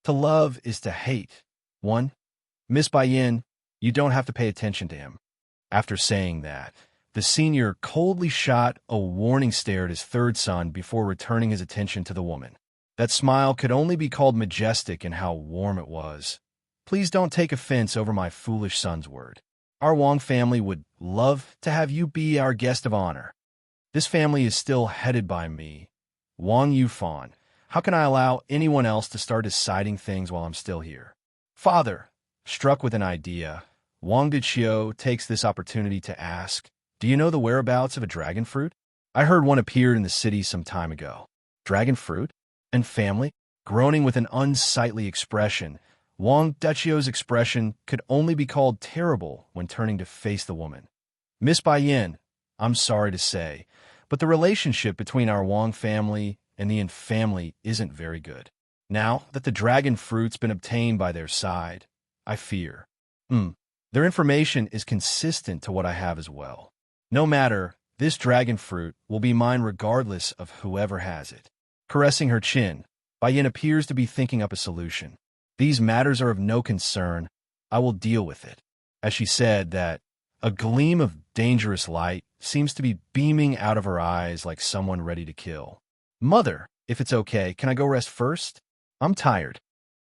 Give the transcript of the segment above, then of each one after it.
To love is to hate. 1. Miss Bayin, you don't have to pay attention to him. After saying that, the senior coldly shot a warning stare at his third son before returning his attention to the woman. That smile could only be called majestic in how warm it was. Please don't take offense over my foolish son's word. Our Wang family would love to have you be our guest of honor. This family is still headed by me, Wang Yufan. How can I allow anyone else to start deciding things while I'm still here? Father, struck with an idea, Wang Deqiu takes this opportunity to ask, do you know the whereabouts of a dragon fruit? I heard one appeared in the city some time ago. Dragon fruit? And family? Groaning with an unsightly expression, Wang Deqiu's expression could only be called terrible when turning to face the woman. Miss Bayin, I'm sorry to say, but the relationship between our Wang family and the Yin family isn't very good. Now that the dragon fruit's been obtained by their side, I fear. Their information is consistent to what I have as well. No matter, this dragon fruit will be mine regardless of whoever has it. Caressing her chin, Bayin appears to be thinking up a solution. These matters are of no concern. I will deal with it. As she said that, a gleam of dangerous light seems to be beaming out of her eyes like someone ready to kill. Mother, if it's okay, can I go rest first? I'm tired.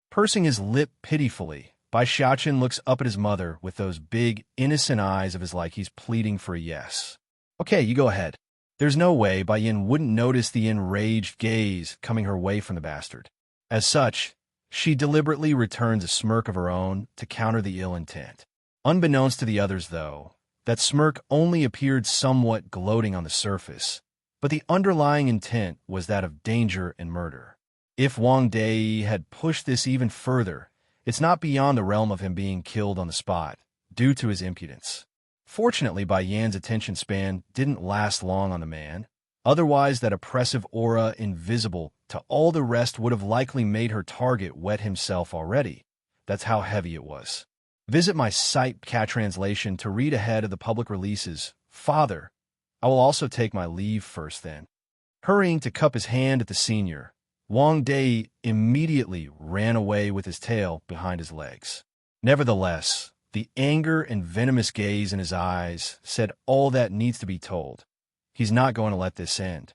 Pursing his lip pitifully, Bai Xiaoqin looks up at his mother with those big, innocent eyes of his like he's pleading for a yes. Okay, you go ahead. There's no way Bai Yin wouldn't notice the enraged gaze coming her way from the bastard. As such, she deliberately returns a smirk of her own to counter the ill intent. Unbeknownst to the others, though, that smirk only appeared somewhat gloating on the surface, but the underlying intent was that of danger and murder. If Wang Dei had pushed this even further, it's not beyond the realm of him being killed on the spot, due to his impudence. Fortunately, Bai Yan's attention span didn't last long on the man. Otherwise, that oppressive aura, invisible to all the rest, would have likely made her target wet himself already. That's how heavy it was. Visit my site cat translation to read ahead of the public releases. Father, I will also take my leave first then. Hurrying to cup his hand at the senior, Wang Dei immediately ran away with his tail behind his legs. Nevertheless, the anger and venomous gaze in his eyes said all that needs to be told. He's not going to let this end.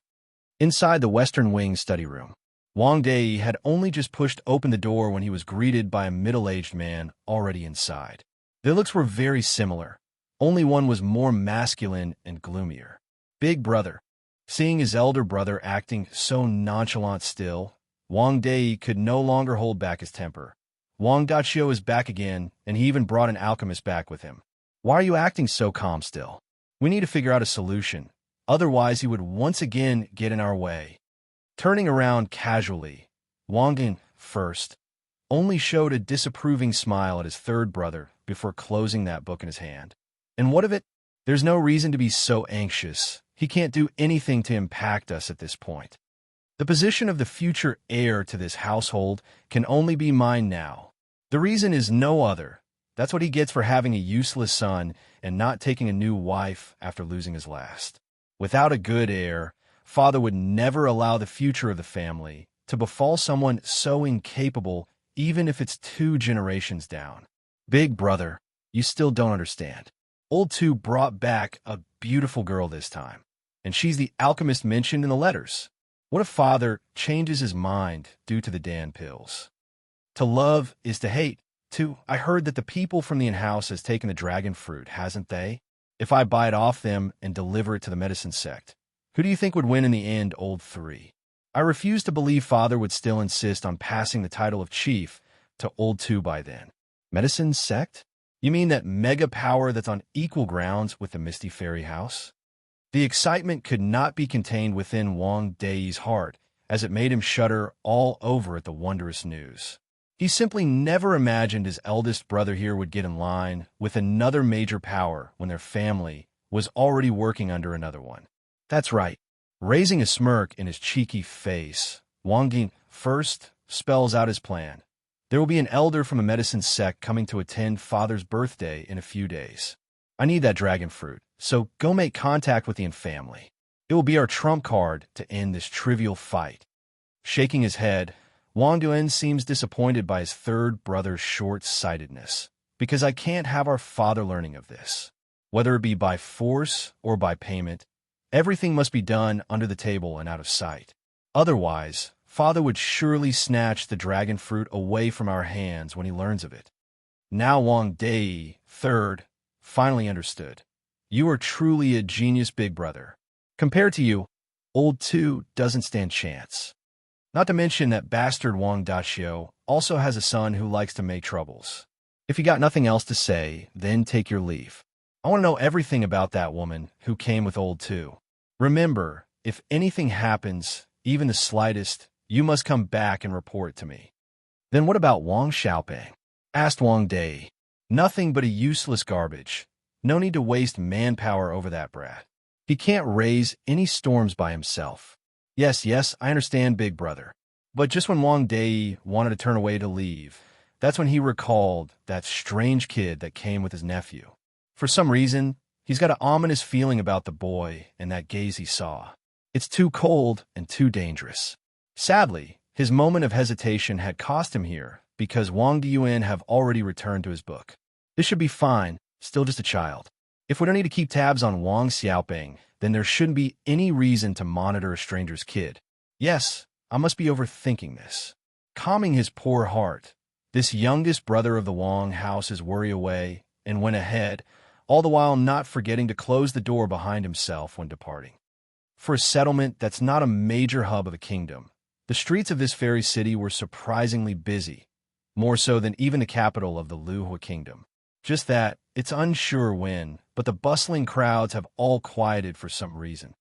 Inside the Western Wing study room, Wang Dei had only just pushed open the door when he was greeted by a middle-aged man already inside. Their looks were very similar, only one was more masculine and gloomier. Big brother. Seeing his elder brother acting so nonchalant still, Wang Dei could no longer hold back his temper. Wang Deqiu is back again, and he even brought an alchemist back with him. Why are you acting so calm still? We need to figure out a solution. Otherwise, he would once again get in our way. Turning around casually, Wang Yin, first, only showed a disapproving smile at his third brother before closing that book in his hand. And what of it? There's no reason to be so anxious. He can't do anything to impact us at this point. The position of the future heir to this household can only be mine now. The reason is no other. That's what he gets for having a useless son and not taking a new wife after losing his last. Without a good heir, father would never allow the future of the family to befall someone so incapable, even if it's 2 generations down. Big brother, you still don't understand. Old Two brought back a beautiful girl this time, and she's the alchemist mentioned in the letters. What if father changes his mind due to the Dan pills? To love is to hate. Two, I heard that the people from the in-house has taken the dragon fruit, hasn't they? If I buy it off them and deliver it to the medicine sect, who do you think would win in the end, Old Three? I refuse to believe father would still insist on passing the title of chief to Old Two by then. Medicine sect? You mean that mega power that's on equal grounds with the Misty Fairy House? The excitement could not be contained within Wang Dei's heart, as it made him shudder all over at the wondrous news. He simply never imagined his eldest brother here would get in line with another major power when their family was already working under another one. That's right. Raising a smirk in his cheeky face, Wang Yin first spells out his plan. There will be an elder from a medicine sect coming to attend father's birthday in a few days. I need that dragon fruit, so go make contact with the family. It will be our trump card to end this trivial fight. Shaking his head, Wang Duan seems disappointed by his third brother's short-sightedness, because I can't have our father learning of this. Whether it be by force or by payment, everything must be done under the table and out of sight. Otherwise, father would surely snatch the dragon fruit away from our hands when he learns of it. Now Wang Dai, third, finally understood. You are truly a genius, big brother. Compared to you, old two doesn't stand chance. Not to mention that bastard Wang Daxiu also has a son who likes to make troubles. If you got nothing else to say, then take your leave. I want to know everything about that woman who came with old two. Remember, if anything happens, even the slightest, you must come back and report to me. Then what about Wang Xiaoping? Asked Wang Dai. Nothing but a useless garbage. No need to waste manpower over that brat. He can't raise any storms by himself. Yes, I understand, big brother. But just when Wang Dai wanted to turn away to leave, that's when he recalled that strange kid that came with his nephew. For some reason, he's got an ominous feeling about the boy and that gaze he saw. It's too cold and too dangerous. Sadly, his moment of hesitation had cost him here because Wang Diyuan have already returned to his book. This should be fine, still just a child. If we don't need to keep tabs on Wang Xiaoping, then there shouldn't be any reason to monitor a stranger's kid. Yes, I must be overthinking this. Calming his poor heart, this youngest brother of the Wang house his worry away and went ahead, all the while not forgetting to close the door behind himself when departing. For a settlement that's not a major hub of a kingdom, the streets of this fairy city were surprisingly busy, more so than even the capital of the Luhua kingdom. Just that, it's unsure when, but the bustling crowds have all quieted for some reason.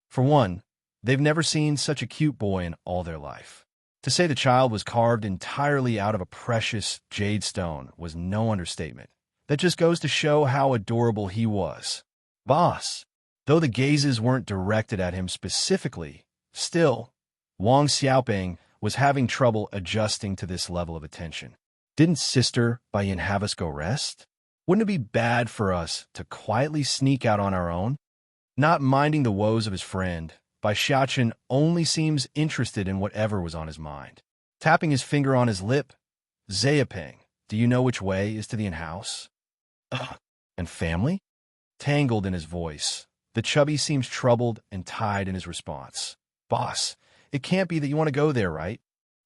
For one, they've never seen such a cute boy in all their life. To say the child was carved entirely out of a precious jade stone was no understatement. That just goes to show how adorable he was. Boss. Though the gazes weren't directed at him specifically, still, Wang Xiaoping was having trouble adjusting to this level of attention. Didn't Sister Baiyin have us go rest? Wouldn't it be bad for us to quietly sneak out on our own? Not minding the woes of his friend, Bai Xiaochen only seems interested in whatever was on his mind. Tapping his finger on his lip, Zayaping, do you know which way is to the in-house? Ugh. And family? Tangled in his voice, the chubby seems troubled and tied in his response. Boss, it can't be that you want to go there, right?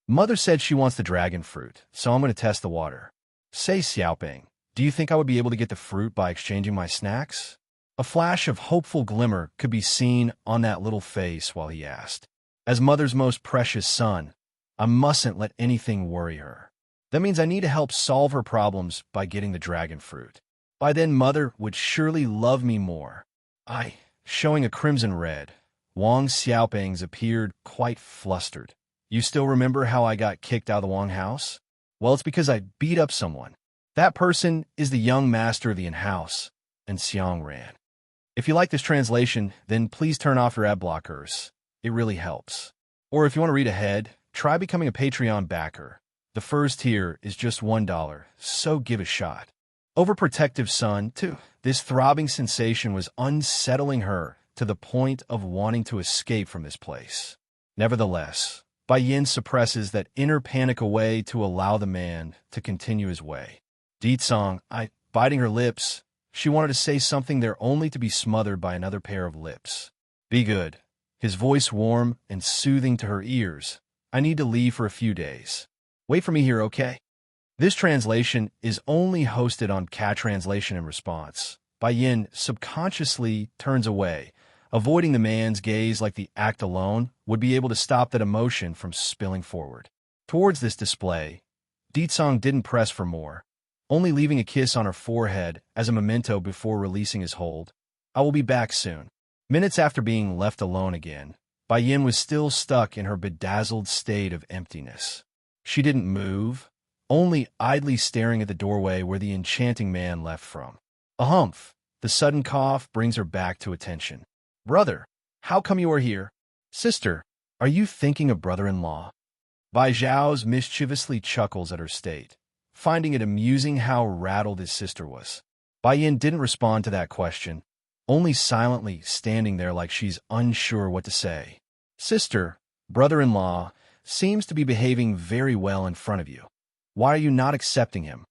Mother said she wants the dragon fruit, so I'm going to test the water. Say, Xiaoping, do you think I would be able to get the fruit by exchanging my snacks? A flash of hopeful glimmer could be seen on that little face while he asked. As Mother's most precious son, I mustn't let anything worry her. That means I need to help solve her problems by getting the dragon fruit. By then, Mother would surely love me more. Showing a crimson red, Wang Xiaoping's appeared quite flustered. You still remember how I got kicked out of the Wang house? Well, it's because I beat up someone. That person is the young master of the in-house, and Xiang ran. If you like this translation, then please turn off your ad blockers. It really helps. Or if you want to read ahead, try becoming a Patreon backer. The first tier is just $1, so give a shot. Overprotective son, too. This throbbing sensation was unsettling her to the point of wanting to escape from this place. Nevertheless, Bai Yin suppresses that inner panic away to allow the man to continue his way. Ditsong, biting her lips, she wanted to say something there only to be smothered by another pair of lips. Be good. His voice warm and soothing to her ears. I need to leave for a few days. Wait for me here, okay? This translation is only hosted on Cat Translation and Response. Bai Yin subconsciously turns away, avoiding the man's gaze like the act alone would be able to stop that emotion from spilling forward. Towards this display, Ditsong didn't press for more, only leaving a kiss on her forehead as a memento before releasing his hold. I will be back soon. Minutes after being left alone again, Bai Yin was still stuck in her bedazzled state of emptiness. She didn't move, only idly staring at the doorway where the enchanting man left from. A humph. The sudden cough brings her back to attention. Brother, how come you are here? Sister, are you thinking of brother-in-law? Bai Zhao's mischievously chuckles at her state, finding it amusing how rattled his sister was. Bai Yin didn't respond to that question, only silently standing there like she's unsure what to say. Sister, brother-in-law, seems to be behaving very well in front of you. Why are you not accepting him?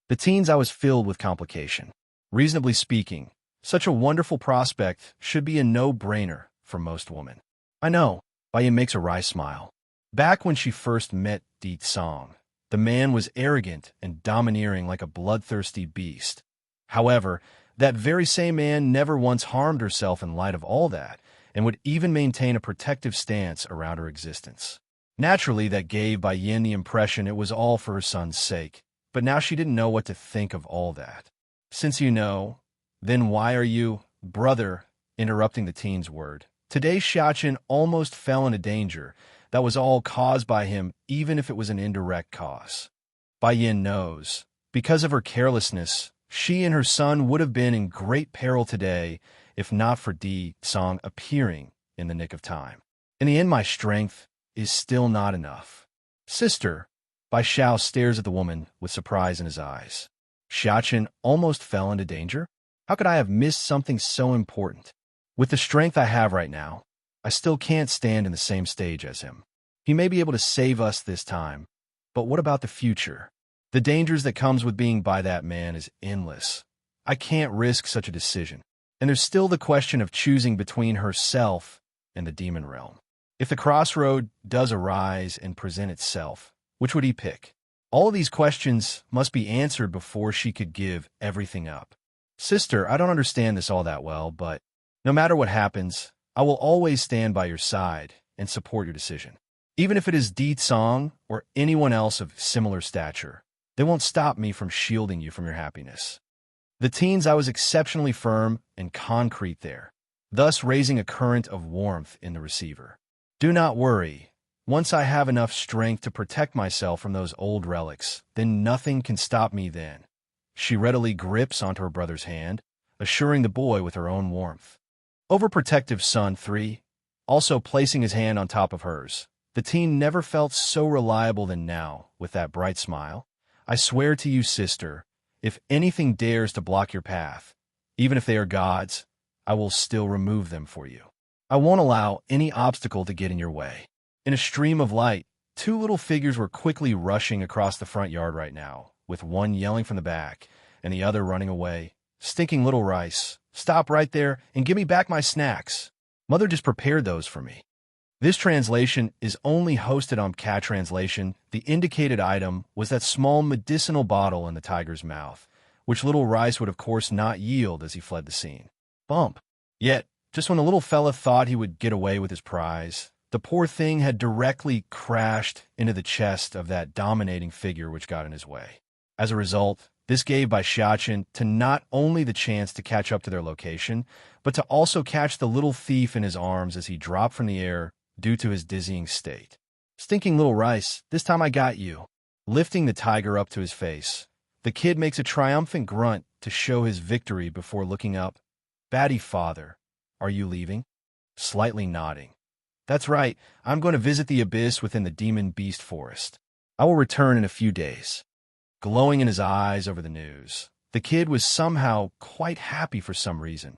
The teens I was filled with complication. Reasonably speaking, such a wonderful prospect should be a no-brainer for most women. I know, Bayan makes a wry smile. Back when she first met Deet Song, the man was arrogant and domineering like a bloodthirsty beast. However, that very same man never once harmed herself in light of all that, and would even maintain a protective stance around her existence. Naturally, that gave Bayan the impression it was all for her son's sake, but now she didn't know what to think of all that. Since you know, then why are you, brother, interrupting the teen's word? Today Xiaqin almost fell into danger. That was all caused by him, even if it was an indirect cause. Bayan knows. Because of her carelessness, she and her son would have been in great peril today if not for Di Song appearing in the nick of time. In the end, my strength is still not enough. Sister, Bai Xiao stares at the woman with surprise in his eyes. Xiaqin almost fell into danger? How could I have missed something so important? With the strength I have right now, I still can't stand in the same stage as him. He may be able to save us this time, but what about the future? The dangers that comes with being by that man is endless. I can't risk such a decision. And there's still the question of choosing between herself and the demon realm. If the crossroad does arise and present itself, which would he pick? All of these questions must be answered before she could give everything up. Sister, I don't understand this all that well, but no matter what happens, I will always stand by your side and support your decision. Even if it is Di Song or anyone else of similar stature, they won't stop me from shielding you from your happiness. The teens, I was exceptionally firm and concrete there, thus raising a current of warmth in the receiver. Do not worry. Once I have enough strength to protect myself from those old relics, then nothing can stop me then. She readily grips onto her brother's hand, assuring the boy with her own warmth. Overprotective son 3, also placing his hand on top of hers. The teen never felt so reliable than now, with that bright smile. I swear to you, sister, if anything dares to block your path, even if they are gods, I will still remove them for you. I won't allow any obstacle to get in your way. In a stream of light, two little figures were quickly rushing across the front yard right now, with one yelling from the back and the other running away. Stinking little rice, stop right there and give me back my snacks. Mother just prepared those for me. This translation is only hosted on Cat Translation. The indicated item was that small medicinal bottle in the tiger's mouth, which little Rice would of course not yield as he fled the scene. Bump. Yet, just when the little fella thought he would get away with his prize, the poor thing had directly crashed into the chest of that dominating figure which got in his way. As a result, this gave Bai Xiaqin to not only the chance to catch up to their location, but to also catch the little thief in his arms as he dropped from the air due to his dizzying state. Stinking little Rice, this time I got you. Lifting the tiger up to his face, the kid makes a triumphant grunt to show his victory before looking up. Batty father, are you leaving? Slightly nodding. That's right, I'm going to visit the abyss within the demon beast forest. I will return in a few days. Glowing in his eyes over the news, the kid was somehow quite happy for some reason.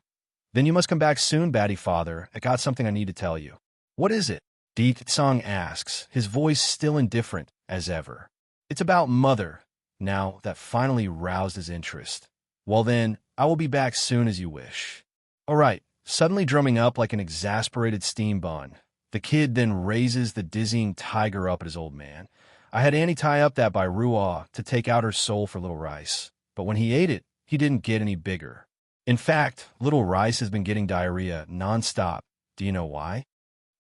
Then you must come back soon, Batty father. I got something I need to tell you. What is it? Di Song asks, his voice still indifferent as ever. It's about Mother, now that finally roused his interest. Well then, I will be back soon as you wish. All right, suddenly drumming up like an exasperated steam bun, the kid then raises the dizzying tiger up at his old man. I had Annie tie up that by Ruaw to take out her soul for Little Rice, but when he ate it, he didn't get any bigger. In fact, Little Rice has been getting diarrhea non-stop. Do you know why?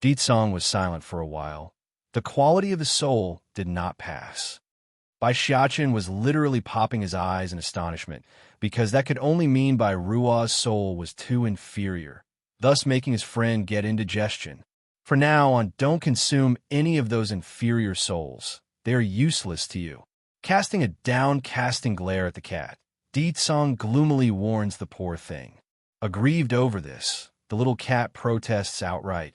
Di Song was silent for a while. The quality of the soul did not pass. Bai Xiaqin was literally popping his eyes in astonishment, because that could only mean Bai Ruaw's soul was too inferior, thus making his friend get indigestion. For now on, don't consume any of those inferior souls. They are useless to you. Casting a downcasting glare at the cat, Di Song gloomily warns the poor thing. Aggrieved over this, the little cat protests outright.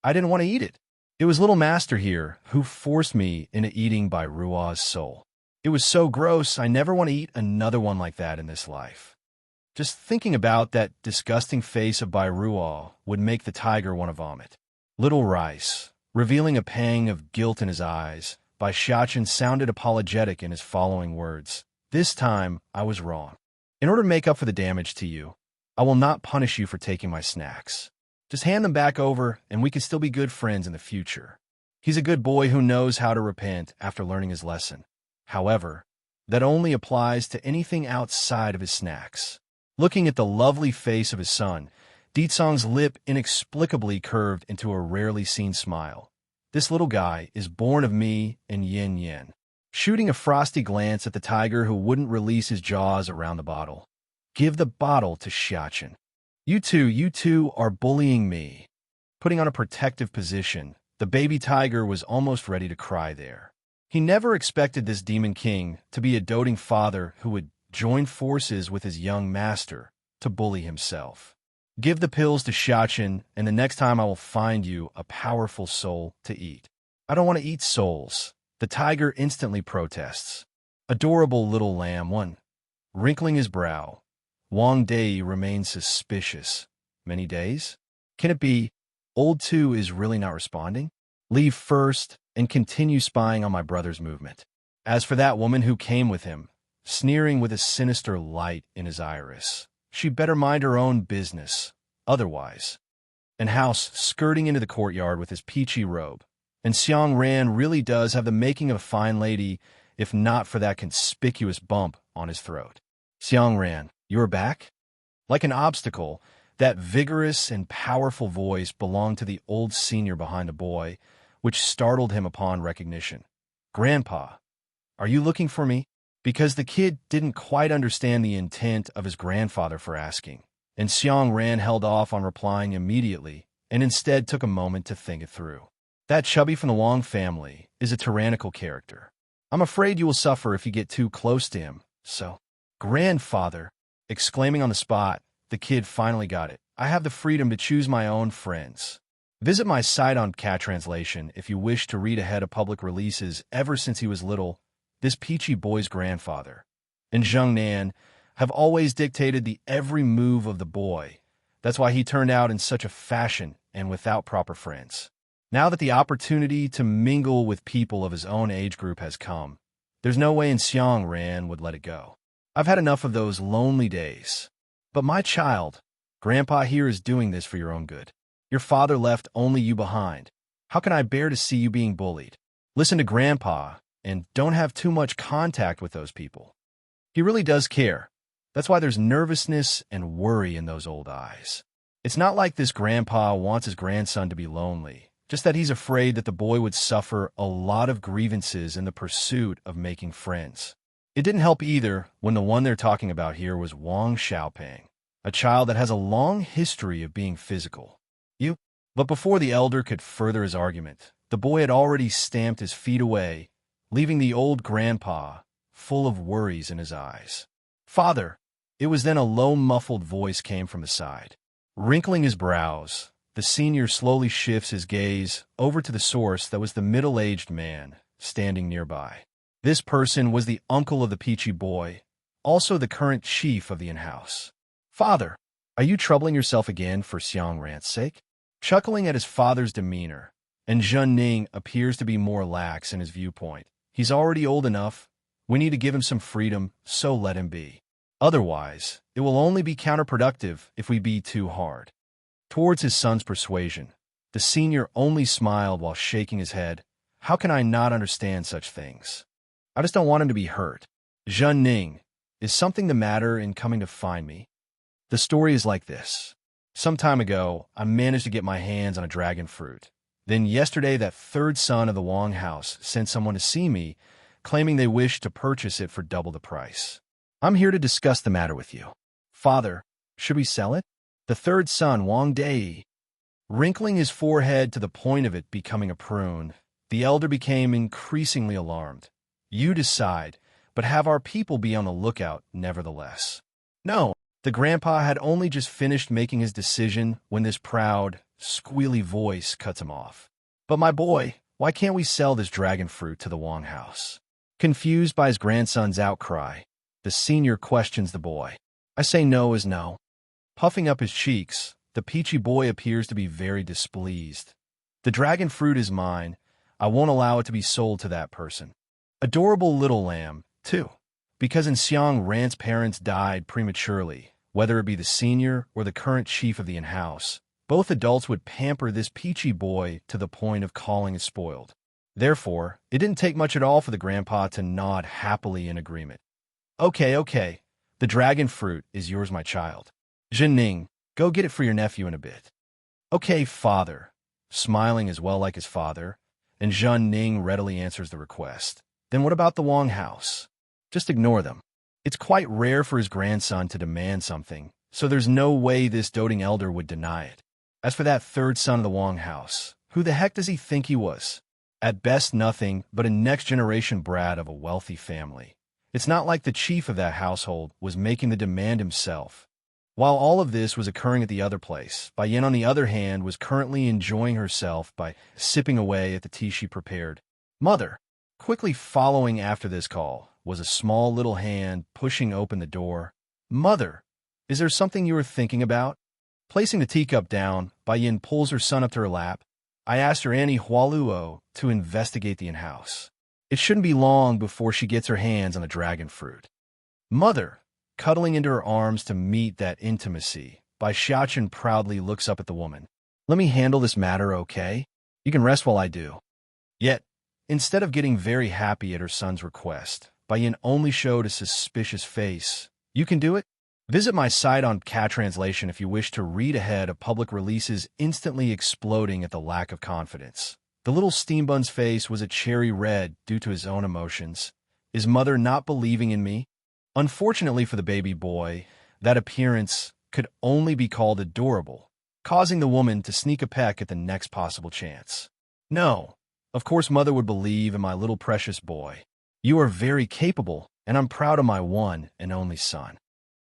I didn't want to eat it. It was little master here who forced me into eating Bai Ruaw's soul. It was so gross, I never want to eat another one like that in this life. Just thinking about that disgusting face of Bai Ruaw would make the tiger want to vomit. Little Rice, revealing a pang of guilt in his eyes. Bai Xiachen sounded apologetic in his following words. This time, I was wrong. In order to make up for the damage to you, I will not punish you for taking my snacks. Just hand them back over, and we can still be good friends in the future. He's a good boy who knows how to repent after learning his lesson. However, that only applies to anything outside of his snacks. Looking at the lovely face of his son, Ditsong's lip inexplicably curved into a rarely seen smile. This little guy is born of me and Yin Yin. Shooting a frosty glance at the tiger who wouldn't release his jaws around the bottle. Give the bottle to Xiachen. You two are bullying me. Putting on a protective position, the baby tiger was almost ready to cry there. He never expected this demon king to be a doting father who would join forces with his young master to bully himself. Give the pills to Xiachen, and the next time I will find you a powerful soul to eat. I don't want to eat souls. The tiger instantly protests. Adorable little lamb, one. Wrinkling his brow, Wang Dei remains suspicious. Many days? Can it be old two is really not responding? Leave first and continue spying on my brother's movement. As for that woman who came with him, sneering with a sinister light in his iris, she better mind her own business. Otherwise. And House skirting into the courtyard with his peachy robe. And Xiang Ran really does have the making of a fine lady, if not for that conspicuous bump on his throat. Xiang Ran, you are back? Like an obstacle, that vigorous and powerful voice belonged to the old senior behind the boy, which startled him upon recognition. Grandpa, are you looking for me? Because the kid didn't quite understand the intent of his grandfather for asking, and Xiang Ran held off on replying immediately and instead took a moment to think it through. That chubby from the Wang family is a tyrannical character. I'm afraid you will suffer if you get too close to him, so... Grandfather, exclaiming on the spot, the kid finally got it. I have the freedom to choose my own friends. Visit my site on Cat Translation if you wish to read ahead of public releases ever since he was little. This peachy boy's grandfather and Zheng Nan have always dictated the every move of the boy. That's why he turned out in such a fashion and without proper friends. Now that the opportunity to mingle with people of his own age group has come, there's no way in Xiang Ran would let it go. I've had enough of those lonely days. But my child, Grandpa here is doing this for your own good. Your father left only you behind. How can I bear to see you being bullied? Listen to Grandpa, and don't have too much contact with those people. He really does care. That's why there's nervousness and worry in those old eyes. It's not like this grandpa wants his grandson to be lonely, just that he's afraid that the boy would suffer a lot of grievances in the pursuit of making friends. It didn't help either when the one they're talking about here was Wang Xiaoping, a child that has a long history of being physical. But before the elder could further his argument, the boy had already stamped his feet away, leaving the old grandpa full of worries in his eyes. Father, it was then a low muffled voice came from the side. Wrinkling his brows, the senior slowly shifts his gaze over to the source that was the middle-aged man standing nearby. This person was the uncle of the peachy boy, also the current chief of the in-house. Father, are you troubling yourself again for Xiang Ran's sake? Chuckling at his father's demeanor, and Zhen Ning appears to be more lax in his viewpoint. He's already old enough. We need to give him some freedom, so let him be. Otherwise, it will only be counterproductive if we be too hard. Towards his son's persuasion, the senior only smiled while shaking his head. How can I not understand such things? I just don't want him to be hurt. Zhen Ning, is something the matter in coming to find me? The story is like this. Some time ago, I managed to get my hands on a dragon fruit. Then yesterday, that third son of the Wang house sent someone to see me, claiming they wished to purchase it for double the price. I'm here to discuss the matter with you. Father, should we sell it? The third son, Wang Dei, wrinkling his forehead to the point of it becoming a prune, the elder became increasingly alarmed. You decide, but have our people be on the lookout nevertheless. No. The grandpa had only just finished making his decision when this proud, squealy voice cuts him off. But my boy, why can't we sell this dragon fruit to the Wang house? Confused by his grandson's outcry, the senior questions the boy. I say no is no. Puffing up his cheeks, the peachy boy appears to be very displeased. The dragon fruit is mine. I won't allow it to be sold to that person. Adorable little lamb, too. Because in Xiang Ran's parents died prematurely, whether it be the senior or the current chief of the in-house, both adults would pamper this peachy boy to the point of calling it spoiled. Therefore, it didn't take much at all for the grandpa to nod happily in agreement. Okay. The dragon fruit is yours, my child. Zhenning, go get it for your nephew in a bit. Okay, father. Smiling as well like his father, and Zhen Ning readily answers the request. Then what about the Wang house? Just ignore them. It's quite rare for his grandson to demand something, so there's no way this doting elder would deny it. As for that third son of the Wang house, who the heck does he think he was? At best nothing but a next-generation brat of a wealthy family. It's not like the chief of that household was making the demand himself. While all of this was occurring at the other place, Bai Yin, on the other hand, was currently enjoying herself by sipping away at the tea she prepared. Mother! Quickly following after this call was a small little hand pushing open the door. Mother! Is there something you were thinking about? Placing the teacup down, Bai Yin pulls her son up to her lap. I asked her Annie Hualuo to investigate the in-house. It shouldn't be long before she gets her hands on the dragon fruit. Mother! Cuddling into her arms to meet that intimacy, Bai Xiaochen proudly looks up at the woman. Let me handle this matter, okay? You can rest while I do. Yet, instead of getting very happy at her son's request, Bai Yin only showed a suspicious face. You can do it? Visit my site on Cat Translation if you wish to read ahead of public releases instantly exploding at the lack of confidence. The little steambun's face was a cherry red due to his own emotions. Is mother not believing in me? Unfortunately for the baby boy, that appearance could only be called adorable, causing the woman to sneak a peck at the next possible chance. No, of course mother would believe in my little precious boy. You are very capable, and I'm proud of my one and only son.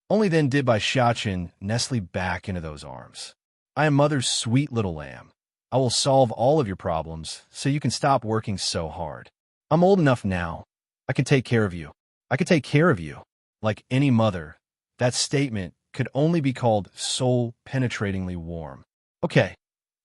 Only then did Bai Xiaochen nestle back into those arms. I am mother's sweet little lamb. I will solve all of your problems so you can stop working so hard. I'm old enough now. I can take care of you. I can take care of you. Like any mother, that statement could only be called soul-penetratingly warm. Okay,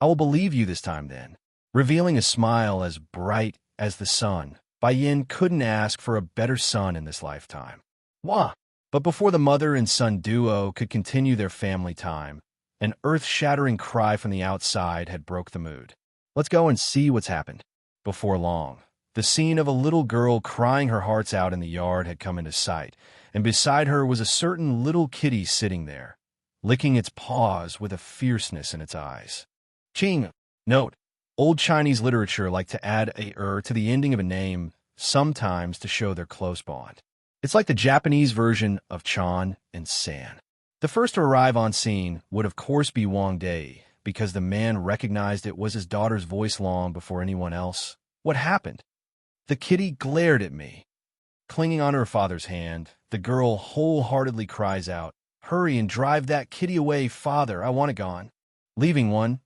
I will believe you this time then. Revealing a smile as bright as the sun, Bai Yin couldn't ask for a better son in this lifetime. Wah! But before the mother and son duo could continue their family time, an earth-shattering cry from the outside had broke the mood. Let's go and see what's happened. Before long, the scene of a little girl crying her hearts out in the yard had come into sight, and beside her was a certain little kitty sitting there, licking its paws with a fierceness in its eyes. Ching! Note, old Chinese literature liked to add a to the ending of a name, sometimes to show their close bond. It's like the Japanese version of Chan and San. The first to arrive on scene would of course be Wang Dei, because the man recognized it was his daughter's voice long before anyone else. What happened? The kitty glared at me. Clinging onto her father's hand, the girl wholeheartedly cries out, Hurry and drive that kitty away, father, I want it gone. Leaving one.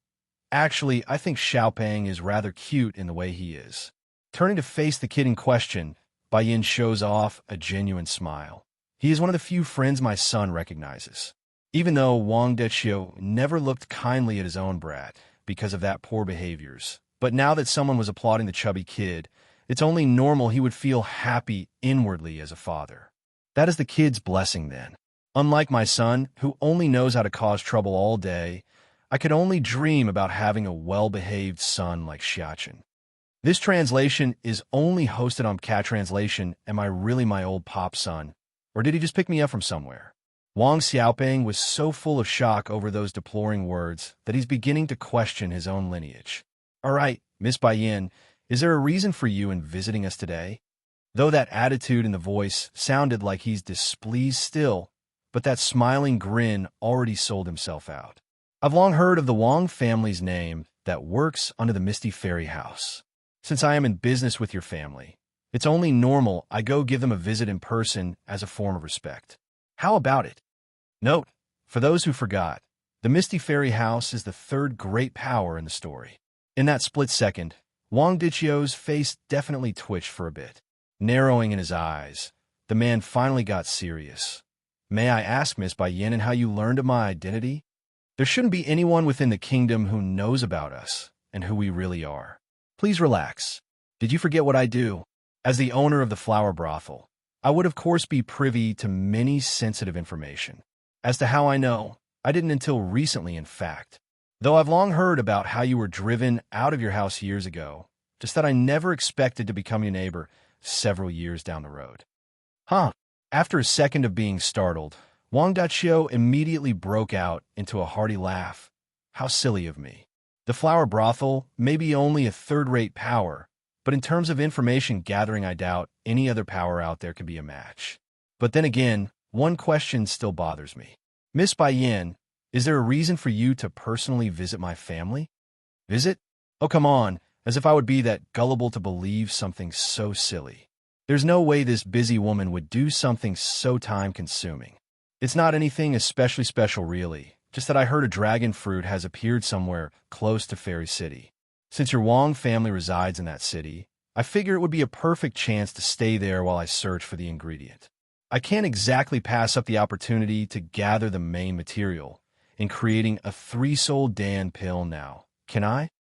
Actually, I think Xiaopeng is rather cute in the way he is. Turning to face the kid in question, Bai Yin shows off a genuine smile. He is one of the few friends my son recognizes. Even though Wang Deqiu never looked kindly at his own brat because of that poor behaviors, but now that someone was applauding the chubby kid, it's only normal he would feel happy inwardly as a father. That is the kid's blessing then. Unlike my son, who only knows how to cause trouble all day, I could only dream about having a well-behaved son like Xiaochen. This translation is only hosted on Cat Translation. Am I really my old pop son? Or did he just pick me up from somewhere? Wang Xiaopeng was so full of shock over those deploring words that he's beginning to question his own lineage. All right, Miss Bai Yin, is there a reason for you in visiting us today? Though that attitude in the voice sounded like he's displeased still, but that smiling grin already sold himself out. I've long heard of the Wang family's name that works under the Misty Fairy House. Since I am in business with your family, it's only normal I go give them a visit in person as a form of respect. How about it? Note, for those who forgot, the Misty Fairy House is the third great power in the story. In that split second, Wang Deqiu's face definitely twitched for a bit. Narrowing in his eyes, the man finally got serious. May I ask, Miss Bai Yin, and how you learned of my identity? There shouldn't be anyone within the kingdom who knows about us, and who we really are. Please relax. Did you forget what I do? As the owner of the flower brothel, I would of course be privy to many sensitive information. As to how I know, I didn't until recently, in fact. Though I've long heard about how you were driven out of your house years ago, just that I never expected to become your neighbor several years down the road. Huh. After a second of being startled, Wang Dachio immediately broke out into a hearty laugh. How silly of me. The flower brothel may be only a third-rate power, but in terms of information gathering, I doubt any other power out there could be a match. But then again, one question still bothers me. Miss Bai Yin, is there a reason for you to personally visit my family? Visit? Oh, come on, as if I would be that gullible to believe something so silly. There's no way this busy woman would do something so time-consuming. It's not anything especially special, really, just that I heard a dragon fruit has appeared somewhere close to Fairy City. Since your Wang family resides in that city, I figure it would be a perfect chance to stay there while I search for the ingredient. I can't exactly pass up the opportunity to gather the main material in creating a 3-Soul Dan pill now, can I?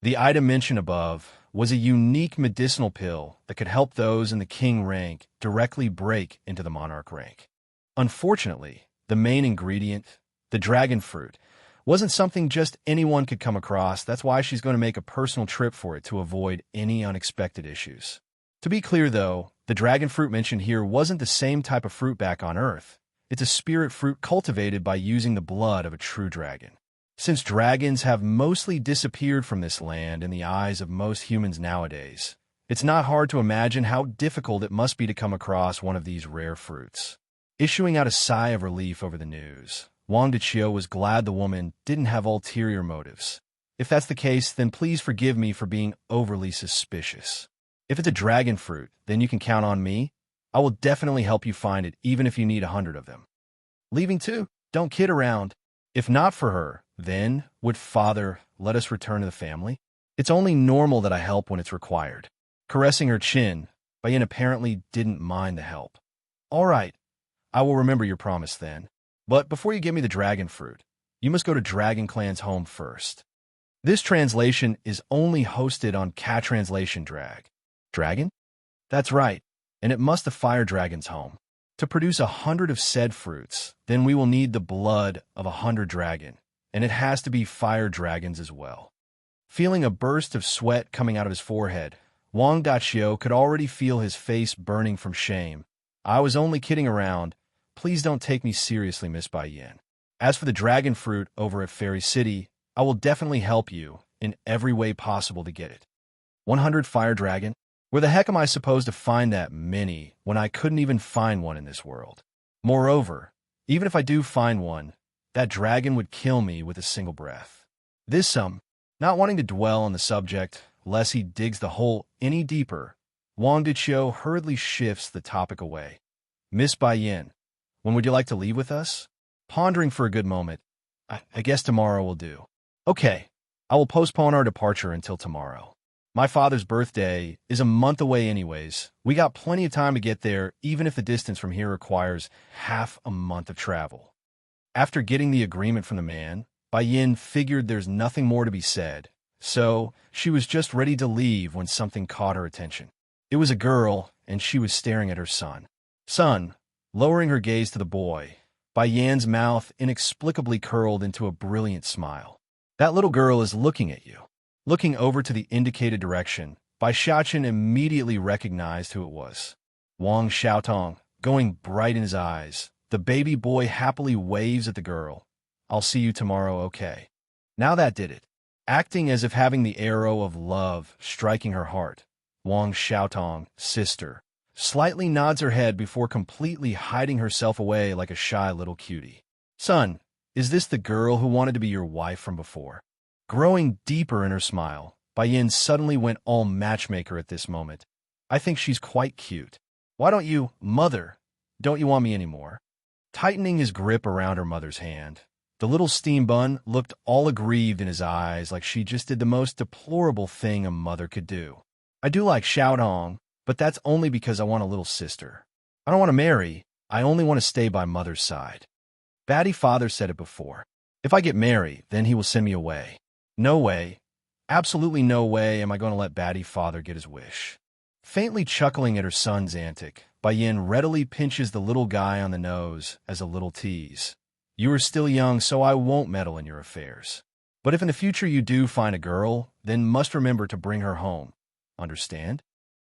The item mentioned above was a unique medicinal pill that could help those in the king rank directly break into the monarch rank. Unfortunately, the main ingredient, the dragon fruit, wasn't something just anyone could come across. That's why she's going to make a personal trip for it to avoid any unexpected issues. To be clear, though, the dragon fruit mentioned here wasn't the same type of fruit back on Earth. It's a spirit fruit cultivated by using the blood of a true dragon. Since dragons have mostly disappeared from this land in the eyes of most humans nowadays, it's not hard to imagine how difficult it must be to come across one of these rare fruits. Issuing out a sigh of relief over the news, Wang Dachio was glad the woman didn't have ulterior motives. If that's the case, then please forgive me for being overly suspicious. If it's a dragon fruit, then you can count on me. I will definitely help you find it, even if you need 100 of them. Leaving too? Don't kid around. If not for her, then would father let us return to the family? It's only normal that I help when it's required. Caressing her chin, Bayan apparently didn't mind the help. All right, I will remember your promise then. But before you give me the dragon fruit, you must go to Dragon Clan's home first. This translation is only hosted on Cat Translation Drag. Dragon? That's right, and it must the fire dragon's home. To produce 100 of said fruits, then we will need the blood of 100 dragon, and it has to be fire dragons as well. Feeling a burst of sweat coming out of his forehead, Wang Dachio could already feel his face burning from shame. I was only kidding around. Please don't take me seriously, Miss Bai Yin. As for the dragon fruit over at Fairy City, I will definitely help you in every way possible to get it. 100 fire dragon? Where the heck am I supposed to find that many when I couldn't even find one in this world? Moreover, even if I do find one, that dragon would kill me with a single breath. Not wanting to dwell on the subject, lest he digs the hole any deeper, Wang Dachio hurriedly shifts the topic away. Miss Bai Yin, when would you like to leave with us? Pondering for a good moment, I guess tomorrow will do. Okay, I will postpone our departure until tomorrow. My father's birthday is a month away anyways. We got plenty of time to get there, even if the distance from here requires half a month of travel. After getting the agreement from the man, Bai Yin figured there's nothing more to be said, so she was just ready to leave when something caught her attention. It was a girl, and she was staring at her son. Son, lowering her gaze to the boy, Bai Yin's mouth inexplicably curled into a brilliant smile. That little girl is looking at you. Looking over to the indicated direction, Bai Xiaochen immediately recognized who it was. Wang Xiaotong, going bright in his eyes. The baby boy happily waves at the girl. I'll see you tomorrow, okay? Now that did it. Acting as if having the arrow of love striking her heart, Wang Xiaotong, sister, slightly nods her head before completely hiding herself away like a shy little cutie. Son, is this the girl who wanted to be your wife from before? Growing deeper in her smile, Bai Yin suddenly went all matchmaker at this moment. I think she's quite cute. Why don't you, mother, don't you want me anymore? Tightening his grip around her mother's hand, the little steam bun looked all aggrieved in his eyes like she just did the most deplorable thing a mother could do. I do like Xiaodong, but that's only because I want a little sister. I don't want to marry, I only want to stay by mother's side. Batty father said it before. If I get married, then he will send me away. No way. Absolutely no way am I going to let Batty father get his wish. Faintly chuckling at her son's antic, Bayin readily pinches the little guy on the nose as a little tease. You are still young, so I won't meddle in your affairs. But if in the future you do find a girl, then must remember to bring her home. Understand?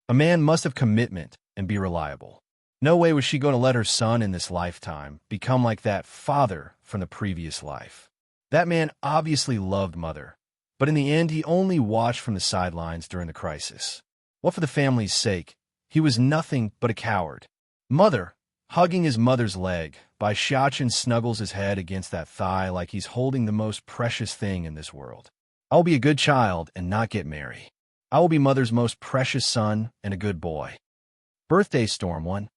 A man must have commitment and be reliable. No way was she going to let her son in this lifetime become like that father from the previous life. That man obviously loved Mother, but in the end he only watched from the sidelines during the crisis. What for the family's sake? He was nothing but a coward. Mother, hugging his mother's leg, Xiaochen snuggles his head against that thigh like he's holding the most precious thing in this world. I will be a good child and not get married. I will be Mother's most precious son and a good boy. Birthday Storm 1.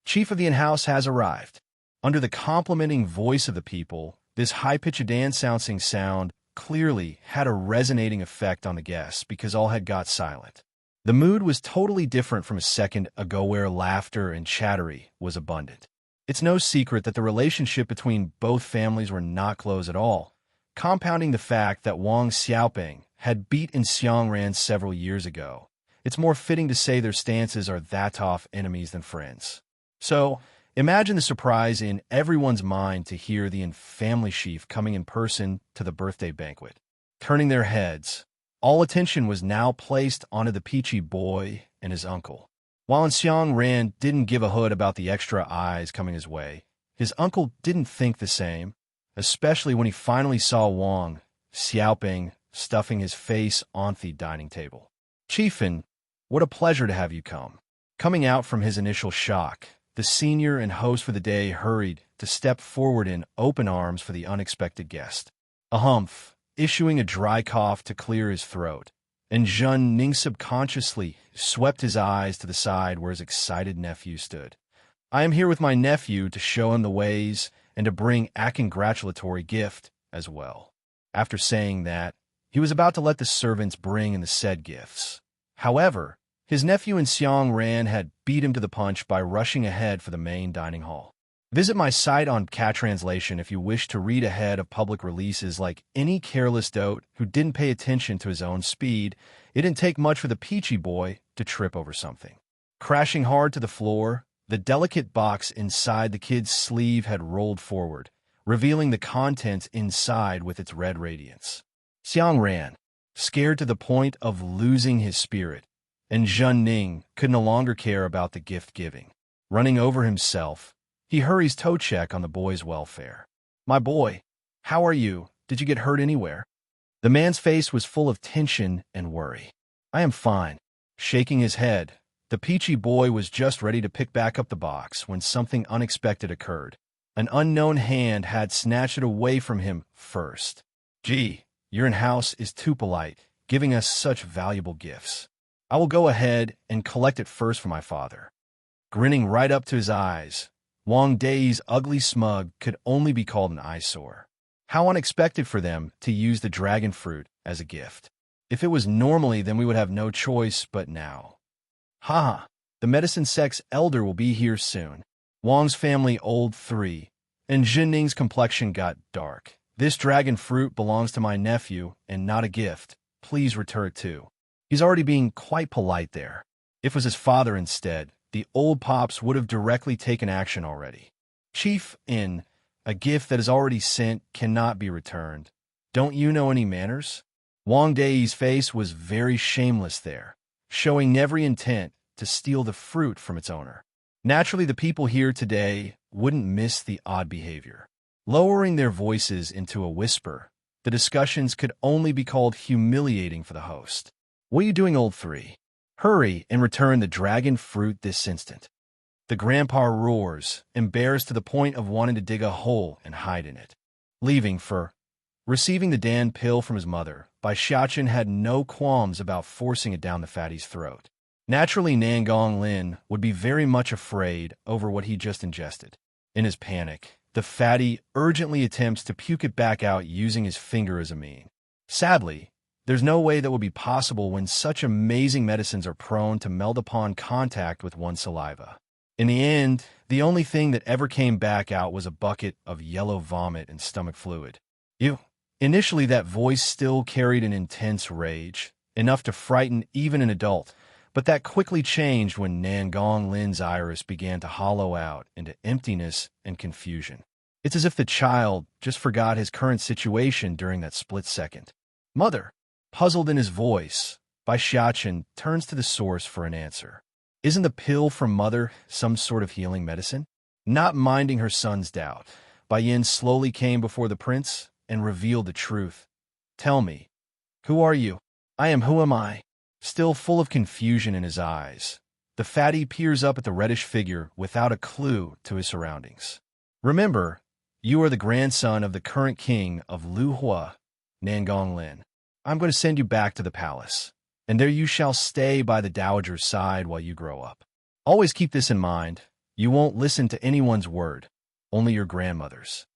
Chief of the in-house has arrived. Under the complimenting voice of the people, this high-pitched dance-sounding sound clearly had a resonating effect on the guests because all had got silent. The mood was totally different from a second ago where laughter and chattery was abundant. It's no secret that the relationship between both families were not close at all, compounding the fact that Wang Xiaoping had beaten Xiangran several years ago. It's more fitting to say their stances are that tough enemies than friends. So, imagine the surprise in everyone's mind to hear the family chief coming in person to the birthday banquet. Turning their heads, all attention was now placed onto the peachy boy and his uncle. While Xiangran didn't give a hoot about the extra eyes coming his way, his uncle didn't think the same, especially when he finally saw Wang Xiaoping stuffing his face onto the dining table. Chiefin, what a pleasure to have you come. Coming out from his initial shock, the senior and host for the day hurried to step forward in open arms for the unexpected guest. A humph, issuing a dry cough to clear his throat, and Zhen Ning subconsciously swept his eyes to the side where his excited nephew stood. I am here with my nephew to show him the ways and to bring a congratulatory gift as well. After saying that, he was about to let the servants bring in the said gifts. However, his nephew and Xiangran had beat him to the punch by rushing ahead for the main dining hall. Visit my site on Cat Translation if you wish to read ahead of public releases like any careless dote who didn't pay attention to his own speed. It didn't take much for the peachy boy to trip over something. Crashing hard to the floor, the delicate box inside the kid's sleeve had rolled forward, revealing the contents inside with its red radiance. Xiang ran, scared to the point of losing his spirit, and Zhen Ning could no longer care about the gift-giving. Running over himself, he hurries toe check on the boy's welfare. My boy, how are you? Did you get hurt anywhere? The man's face was full of tension and worry. I am fine. Shaking his head, the peachy boy was just ready to pick back up the box when something unexpected occurred. An unknown hand had snatched it away from him first. Gee, your in-house is too polite, giving us such valuable gifts. I will go ahead and collect it first for my father. Grinning right up to his eyes, Wang Dai's ugly smug could only be called an eyesore. How unexpected for them to use the dragon fruit as a gift. If it was normally, then we would have no choice but now. Ha! The medicine sex elder will be here soon. Wang's family old 3, and Jinning's complexion got dark. This dragon fruit belongs to my nephew and not a gift. Please return it too. He's already being quite polite there. If it was his father instead, the old pops would have directly taken action already. Chief in, a gift that is already sent cannot be returned. Don't you know any manners? Wang Dai's face was very shameless there, showing every intent to steal the fruit from its owner. Naturally, the people here today wouldn't miss the odd behavior. Lowering their voices into a whisper, the discussions could only be called humiliating for the host. What are you doing, old 3? Hurry and return the dragon fruit this instant. The grandpa roars, embarrassed to the point of wanting to dig a hole and hide in it. Leaving for receiving the Dan pill from his mother, Xiaochen had no qualms about forcing it down the fatty's throat. Naturally, Nangong Lin would be very much afraid over what he just ingested. In his panic, the fatty urgently attempts to puke it back out using his finger as a mean. Sadly, there's no way that would be possible when such amazing medicines are prone to melt upon contact with one's saliva. In the end, the only thing that ever came back out was a bucket of yellow vomit and stomach fluid. Ew, Initially, that voice still carried an intense rage, enough to frighten even an adult, but that quickly changed when Nangong Lin's iris began to hollow out into emptiness and confusion. It's as if the child just forgot his current situation during that split second. Mother, puzzled in his voice, Bai Xiachen turns to the source for an answer. Isn't the pill from Mother some sort of healing medicine? Not minding her son's doubt, Bai Yin slowly came before the prince and revealed the truth. Tell me, who are you? I am who am I? Still full of confusion in his eyes, the fatty peers up at the reddish figure without a clue to his surroundings. Remember, you are the grandson of the current king of Lu Hua, Nangong Lin. I'm going to send you back to the palace, and there you shall stay by the dowager's side while you grow up. Always keep this in mind. You won't listen to anyone's word, only your grandmother's.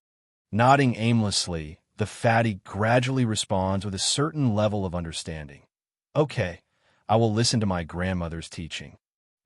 Nodding aimlessly, the fatty gradually responds with a certain level of understanding. Okay, I will listen to my grandmother's teaching.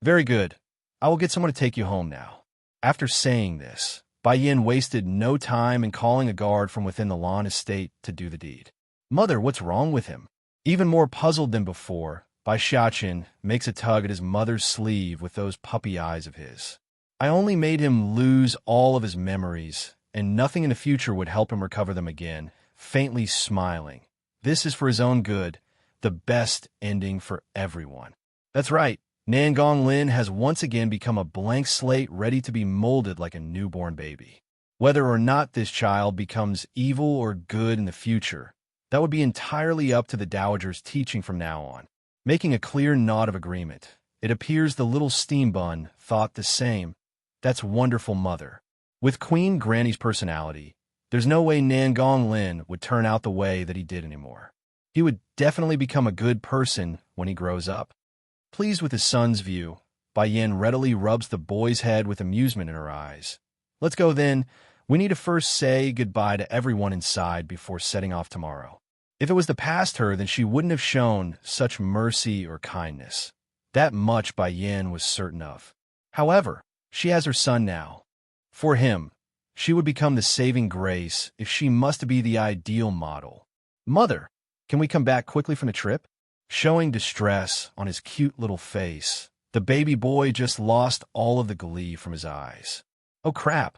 Very good. I will get someone to take you home now. After saying this, Bai Yin wasted no time in calling a guard from within the Lan estate to do the deed. Mother, what's wrong with him? Even more puzzled than before, Bai Xiachen makes a tug at his mother's sleeve with those puppy eyes of his. I only made him lose all of his memories, and nothing in the future would help him recover them again, faintly smiling. This is for his own good, the best ending for everyone. That's right, Nangong Lin has once again become a blank slate ready to be molded like a newborn baby. Whether or not this child becomes evil or good in the future, that would be entirely up to the dowager's teaching from now on. Making a clear nod of agreement, it appears the little steam bun thought the same. That's wonderful, Mother. With Queen Granny's personality, there's no way Nangong Lin would turn out the way that he did anymore. He would definitely become a good person when he grows up. Pleased with his son's view, Bai Yin readily rubs the boy's head with amusement in her eyes. Let's go then. We need to first say goodbye to everyone inside before setting off tomorrow. If it was the past her, then she wouldn't have shown such mercy or kindness. That much Bai Yin was certain of. However, she has her son now. For him, she would become the saving grace if she must be the ideal model. Mother, can we come back quickly from the trip? Showing distress on his cute little face, the baby boy just lost all of the glee from his eyes. Oh crap.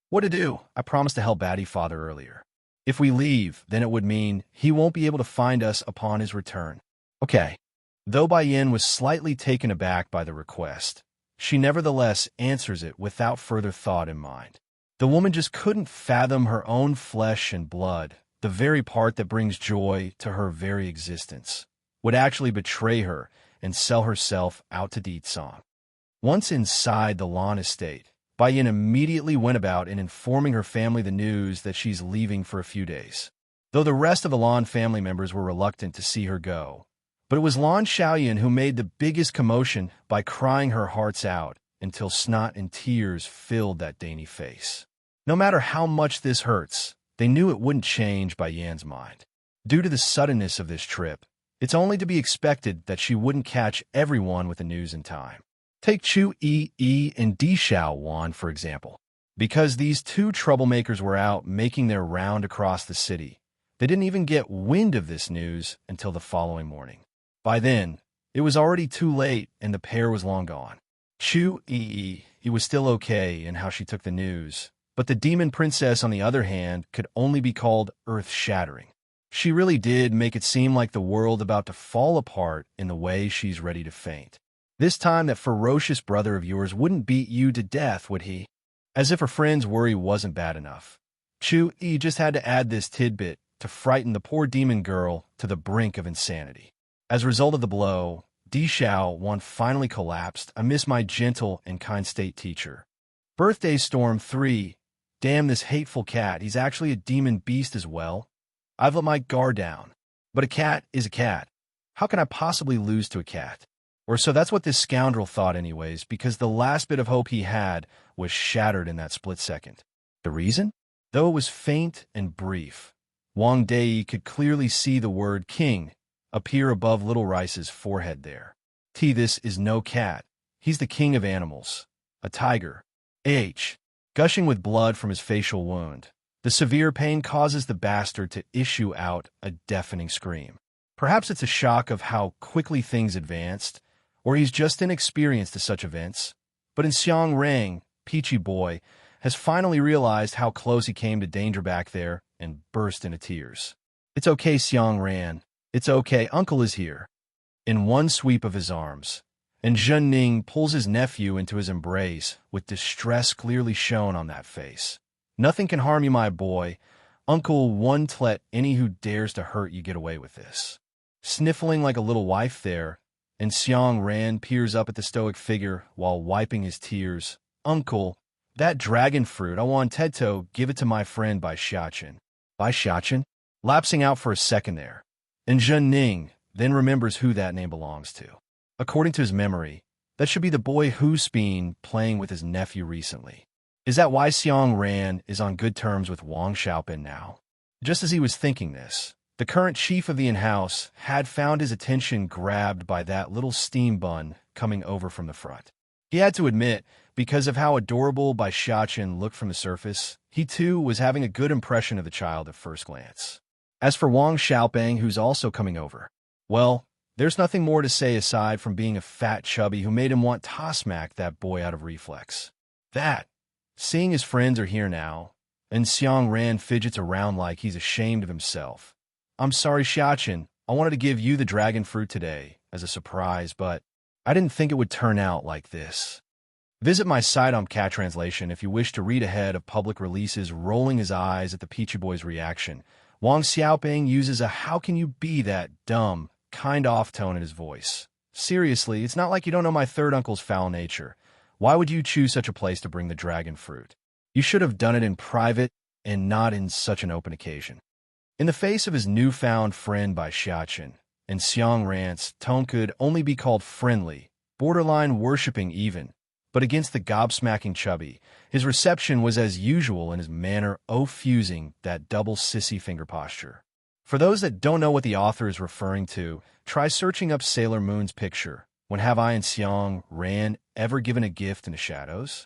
What to do? I promised to help Batty Father earlier. If we leave, then it would mean he won't be able to find us upon his return. Okay. Though Bai Yin was slightly taken aback by the request, she nevertheless answers it without further thought in mind. The woman just couldn't fathom her own flesh and blood, the very part that brings joy to her very existence, would actually betray her and sell herself out to Deetsong. Once inside the Lan estate, Bai Yin immediately went about in informing her family the news that she's leaving for a few days. Though the rest of the Lan family members were reluctant to see her go, but it was Lan Xiaoyan who made the biggest commotion by crying her hearts out until snot and tears filled that dainty face. No matter how much this hurts, they knew it wouldn't change Bai Yan's mind. Due to the suddenness of this trip, it's only to be expected that she wouldn't catch everyone with the news in time. Take Chu Yi and Di Xiao Wan, for example. Because these two troublemakers were out making their round across the city, they didn't even get wind of this news until the following morning. By then, it was already too late and the pair was long gone. Chu Yi was still okay in how she took the news, but the demon princess, on the other hand, could only be called earth-shattering. She really did make it seem like the world about to fall apart in the way she's ready to faint. This time that ferocious brother of yours wouldn't beat you to death, would he? As if her friend's worry wasn't bad enough, Chu Yi just had to add this tidbit to frighten the poor demon girl to the brink of insanity. As a result of the blow, Di Xiao Wan finally collapsed amidst my gentle and kind state teacher. Birthday Storm 3. Damn this hateful cat, he's actually a demon beast as well. I've let my guard down. But a cat is a cat. How can I possibly lose to a cat? Or so that's what this scoundrel thought anyways, because the last bit of hope he had was shattered in that split second. The reason? Though it was faint and brief, Wang Dei could clearly see the word king appear above Little Rice's forehead there. This is no cat. He's the king of animals. A tiger. Gushing with blood from his facial wound, The severe pain causes the bastard to issue out a deafening scream. Perhaps it's a shock of how quickly things advanced, or he's just inexperienced to such events. But in Xiang Rang, Peachy Boy has finally realized how close he came to danger back there and burst into tears. "It's okay, Xiang Ran. It's okay, Uncle is here." In one sweep of his arms, and Zhen Ning pulls his nephew into his embrace with distress clearly shown on that face. "Nothing can harm you, my boy. Uncle won't let any who dares to hurt you get away with this." Sniffling like a little wife there, and Xiang Ran peers up at the stoic figure while wiping his tears. "Uncle, that dragon fruit, I wanted to give it to my friend Bai Xiaqin." Bai Xiaqin? Lapsing out for a second there, and Zhen Ning then remembers who that name belongs to. According to his memory, that should be the boy who's been playing with his nephew recently. Is that why Xiang Ran is on good terms with Wang Xiaopin now? Just as he was thinking this, the current chief of the in-house had found his attention grabbed by that little steam bun coming over from the front. He had to admit, because of how adorable Bai Xiaqin looked from the surface, he too was having a good impression of the child at first glance. As for Wang Xiaoping, who's also coming over, well, there's nothing more to say aside from being a fat chubby who made him want to smack that boy out of reflex. Seeing his friends are here now, and Xiang Ran fidgets around like he's ashamed of himself. "I'm sorry, Xiaqin. I wanted to give you the dragon fruit today as a surprise, but I didn't think it would turn out like this." Visit my site on Cat Translation if you wish to read ahead of public releases. Rolling his eyes at the Peachy Boy's reaction, Wang Xiaoping uses a "how can you be that dumb" kind off tone in his voice. "Seriously, it's not like you don't know my third uncle's foul nature. Why would you choose such a place to bring the dragon fruit? You should have done it in private and not in such an open occasion." In the face of his newfound friend Bai Xiaqin, and Xiang Ran's tone could only be called friendly, borderline worshipping even, but against the gobsmacking chubby, his reception was as usual in his manner fusing that double sissy finger posture. For those that don't know what the author is referring to, try searching up Sailor Moon's picture. When have I and Xiang Ran ever given a gift in the shadows?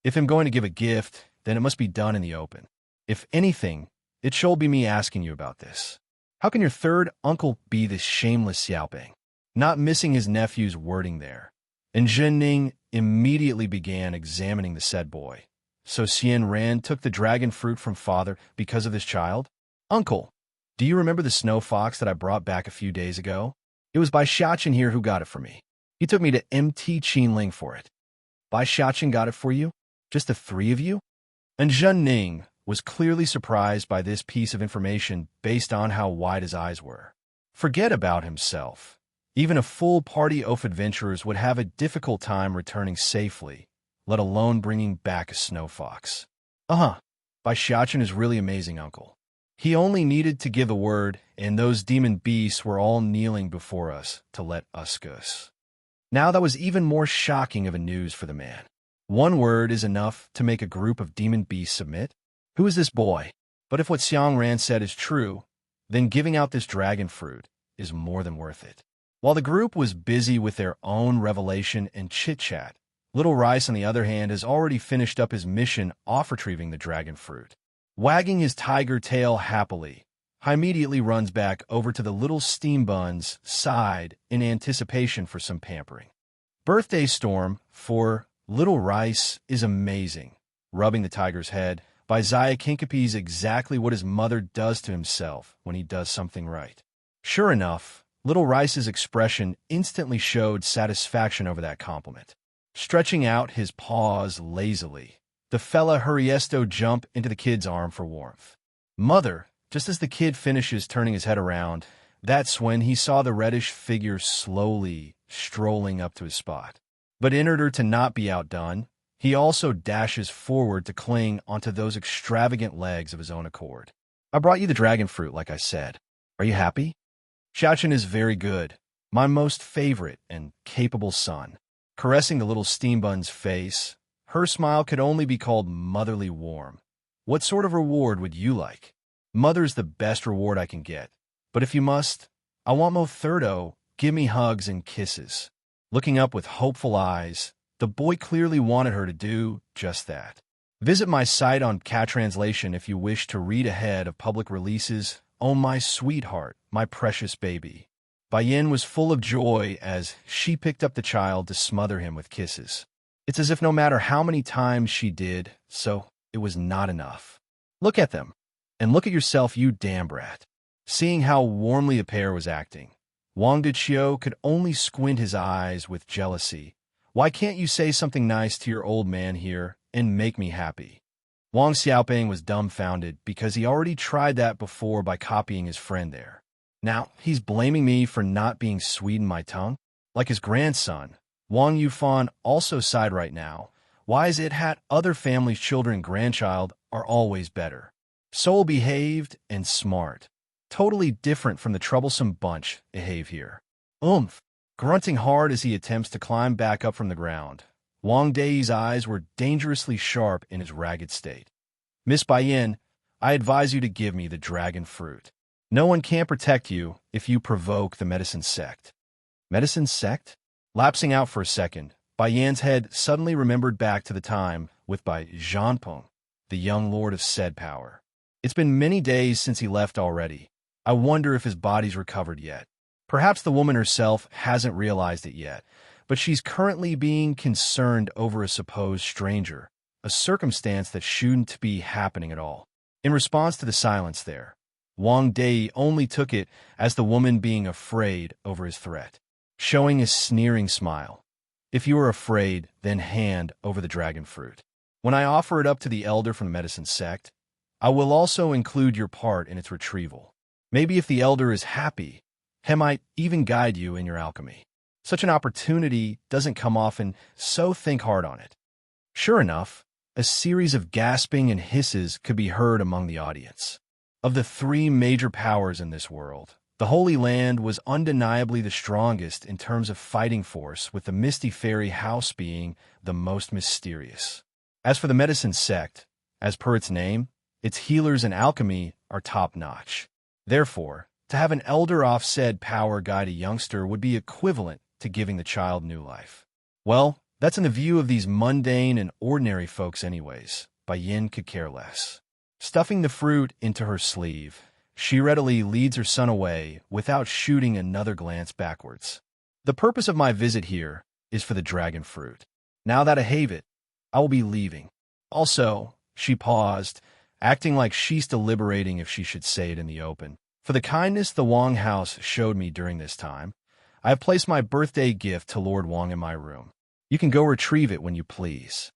If I'm going to give a gift, then it must be done in the open. If anything, it shall be me asking you about this. How can your third uncle be this shameless Xiaoping? Not missing his nephew's wording there, and Zhen Ning immediately began examining the said boy. So Xian Ran took the dragon fruit from father because of this child? "Uncle, do you remember the snow fox that I brought back a few days ago? It was Bai Xiaqin here who got it for me. He took me to MT Qinling for it." "Bai Xiaqin got it for you? Just the three of you?" And Zhen Ning was clearly surprised by this piece of information based on how wide his eyes were. Forget about himself. Even a full party of adventurers would have a difficult time returning safely, let alone bringing back a snow fox. Bai Xiaqin is really amazing, uncle. He only needed to give the word, and those demon beasts were all kneeling before us to let us go." Now that was even more shocking of a news for the man. One word is enough to make a group of demon beasts submit? Who is this boy? But if what Xiang Ran said is true, then giving out this dragon fruit is more than worth it. While the group was busy with their own revelation and chit-chat, Little Rice, on the other hand, has already finished up his mission off retrieving the dragon fruit. Wagging his tiger tail happily, he immediately runs back over to the little steam bun's side in anticipation for some pampering. Birthday Storm for Little Rice is amazing. Rubbing the tiger's head, by Zaya Kinkapi's exactly what his mother does to himself when he does something right. Sure enough, Little Rice's expression instantly showed satisfaction over that compliment. Stretching out his paws lazily, the fella hurriesto jump into the kid's arm for warmth. Mother, just as the kid finishes turning his head around, that's when he saw the reddish figure slowly strolling up to his spot. But in order to not be outdone, he also dashes forward to cling onto those extravagant legs of his own accord. "I brought you the dragon fruit, like I said. Are you happy?" Xiaqin is very good, my most favorite and capable son. Caressing the little steam bun's face, her smile could only be called motherly warm. "What sort of reward would you like?" "Mother's the best reward I can get. But if you must, I want mo thirdo, give me hugs and kisses." Looking up with hopeful eyes, the boy clearly wanted her to do just that. Visit my site on Cat Translation if you wish to read ahead of public releases. Oh, my sweetheart, my precious baby. Bayan was full of joy as she picked up the child to smother him with kisses. It's as if no matter how many times she did so, it was not enough. Look at them, and look at yourself, you damn brat. Seeing how warmly the pair was acting, Wang Deqiu could only squint his eyes with jealousy. Why can't you say something nice to your old man here and make me happy? Wang Xiaoping was dumbfounded because he already tried that before by copying his friend there. Now, he's blaming me for not being sweet in my tongue? Like his grandson, Wang Yufan also sighed right now. Why is it that other families' children and grandchild are always better? So behaved and smart. Totally different from the troublesome bunch behave here. Grunting hard as he attempts to climb back up from the ground, Wang Dei's eyes were dangerously sharp in his ragged state. Miss Bayan, I advise you to give me the dragon fruit. No one can protect you if you provoke the medicine sect. Medicine sect? Lapsing out for a second, Bayan's head suddenly remembered back to the time with Bai Zhanpeng, the young lord of said power. It's been many days since he left already. I wonder if his body's recovered yet. Perhaps the woman herself hasn't realized it yet, but she's currently being concerned over a supposed stranger, a circumstance that shouldn't be happening at all. In response to the silence there, Wang Dei only took it as the woman being afraid over his threat, showing a sneering smile. If you are afraid, then hand over the dragon fruit. When I offer it up to the elder from the medicine sect, I will also include your part in its retrieval. Maybe if the elder is happy, he might even guide you in your alchemy. Such an opportunity doesn't come often, so think hard on it. Sure enough, a series of gasping and hisses could be heard among the audience. Of the three major powers in this world, the Holy Land was undeniably the strongest in terms of fighting force, with the Misty Fairy House being the most mysterious. As for the medicine sect, as per its name, its healers and alchemy are top-notch. Therefore, to have an elder off said power guide a youngster would be equivalent to giving the child new life. Well, that's in the view of these mundane and ordinary folks anyways. Bayan could care less. Stuffing the fruit into her sleeve, she readily leads her son away without shooting another glance backwards. The purpose of my visit here is for the dragon fruit. Now that I have it, I will be leaving. Also, she paused, acting like she's deliberating if she should say it in the open. For the kindness the Wang house showed me during this time, I have placed my birthday gift to Lord Wang in my room. You can go retrieve it when you please.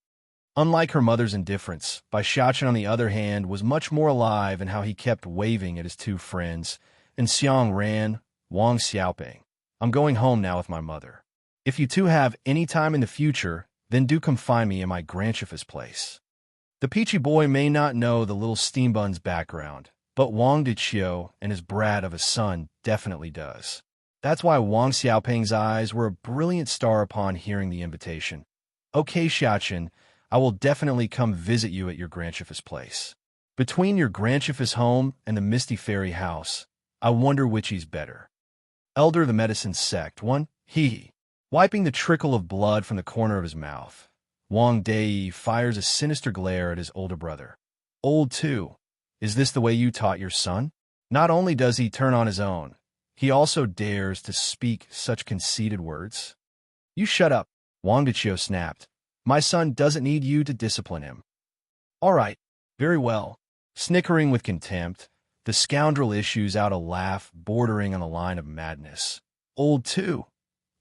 Unlike her mother's indifference, Bai Xiaochen on the other hand was much more alive in how he kept waving at his two friends, and Xiang ran, Wang Xiaoping. I'm going home now with my mother. If you two have any time in the future, then do come find me in my grandchief's place. The peachy boy may not know the little steambun's background, but Wang Deqiu and his brat of a son definitely does. That's why Wang Xiaoping's eyes were a brilliant star upon hearing the invitation. Okay, Xiaochen, I will definitely come visit you at your grandchief's place. Between your grandchief's home and the Misty Fairy house, I wonder which is better. Elder of the medicine sect, one, he. Wiping the trickle of blood from the corner of his mouth, Wang Dei fires a sinister glare at his older brother. Old too. Is this the way you taught your son? Not only does he turn on his own, he also dares to speak such conceited words. You shut up, Wang Deqiu snapped. My son doesn't need you to discipline him. All right, very well. Snickering with contempt, the scoundrel issues out a laugh bordering on the line of madness. Old too.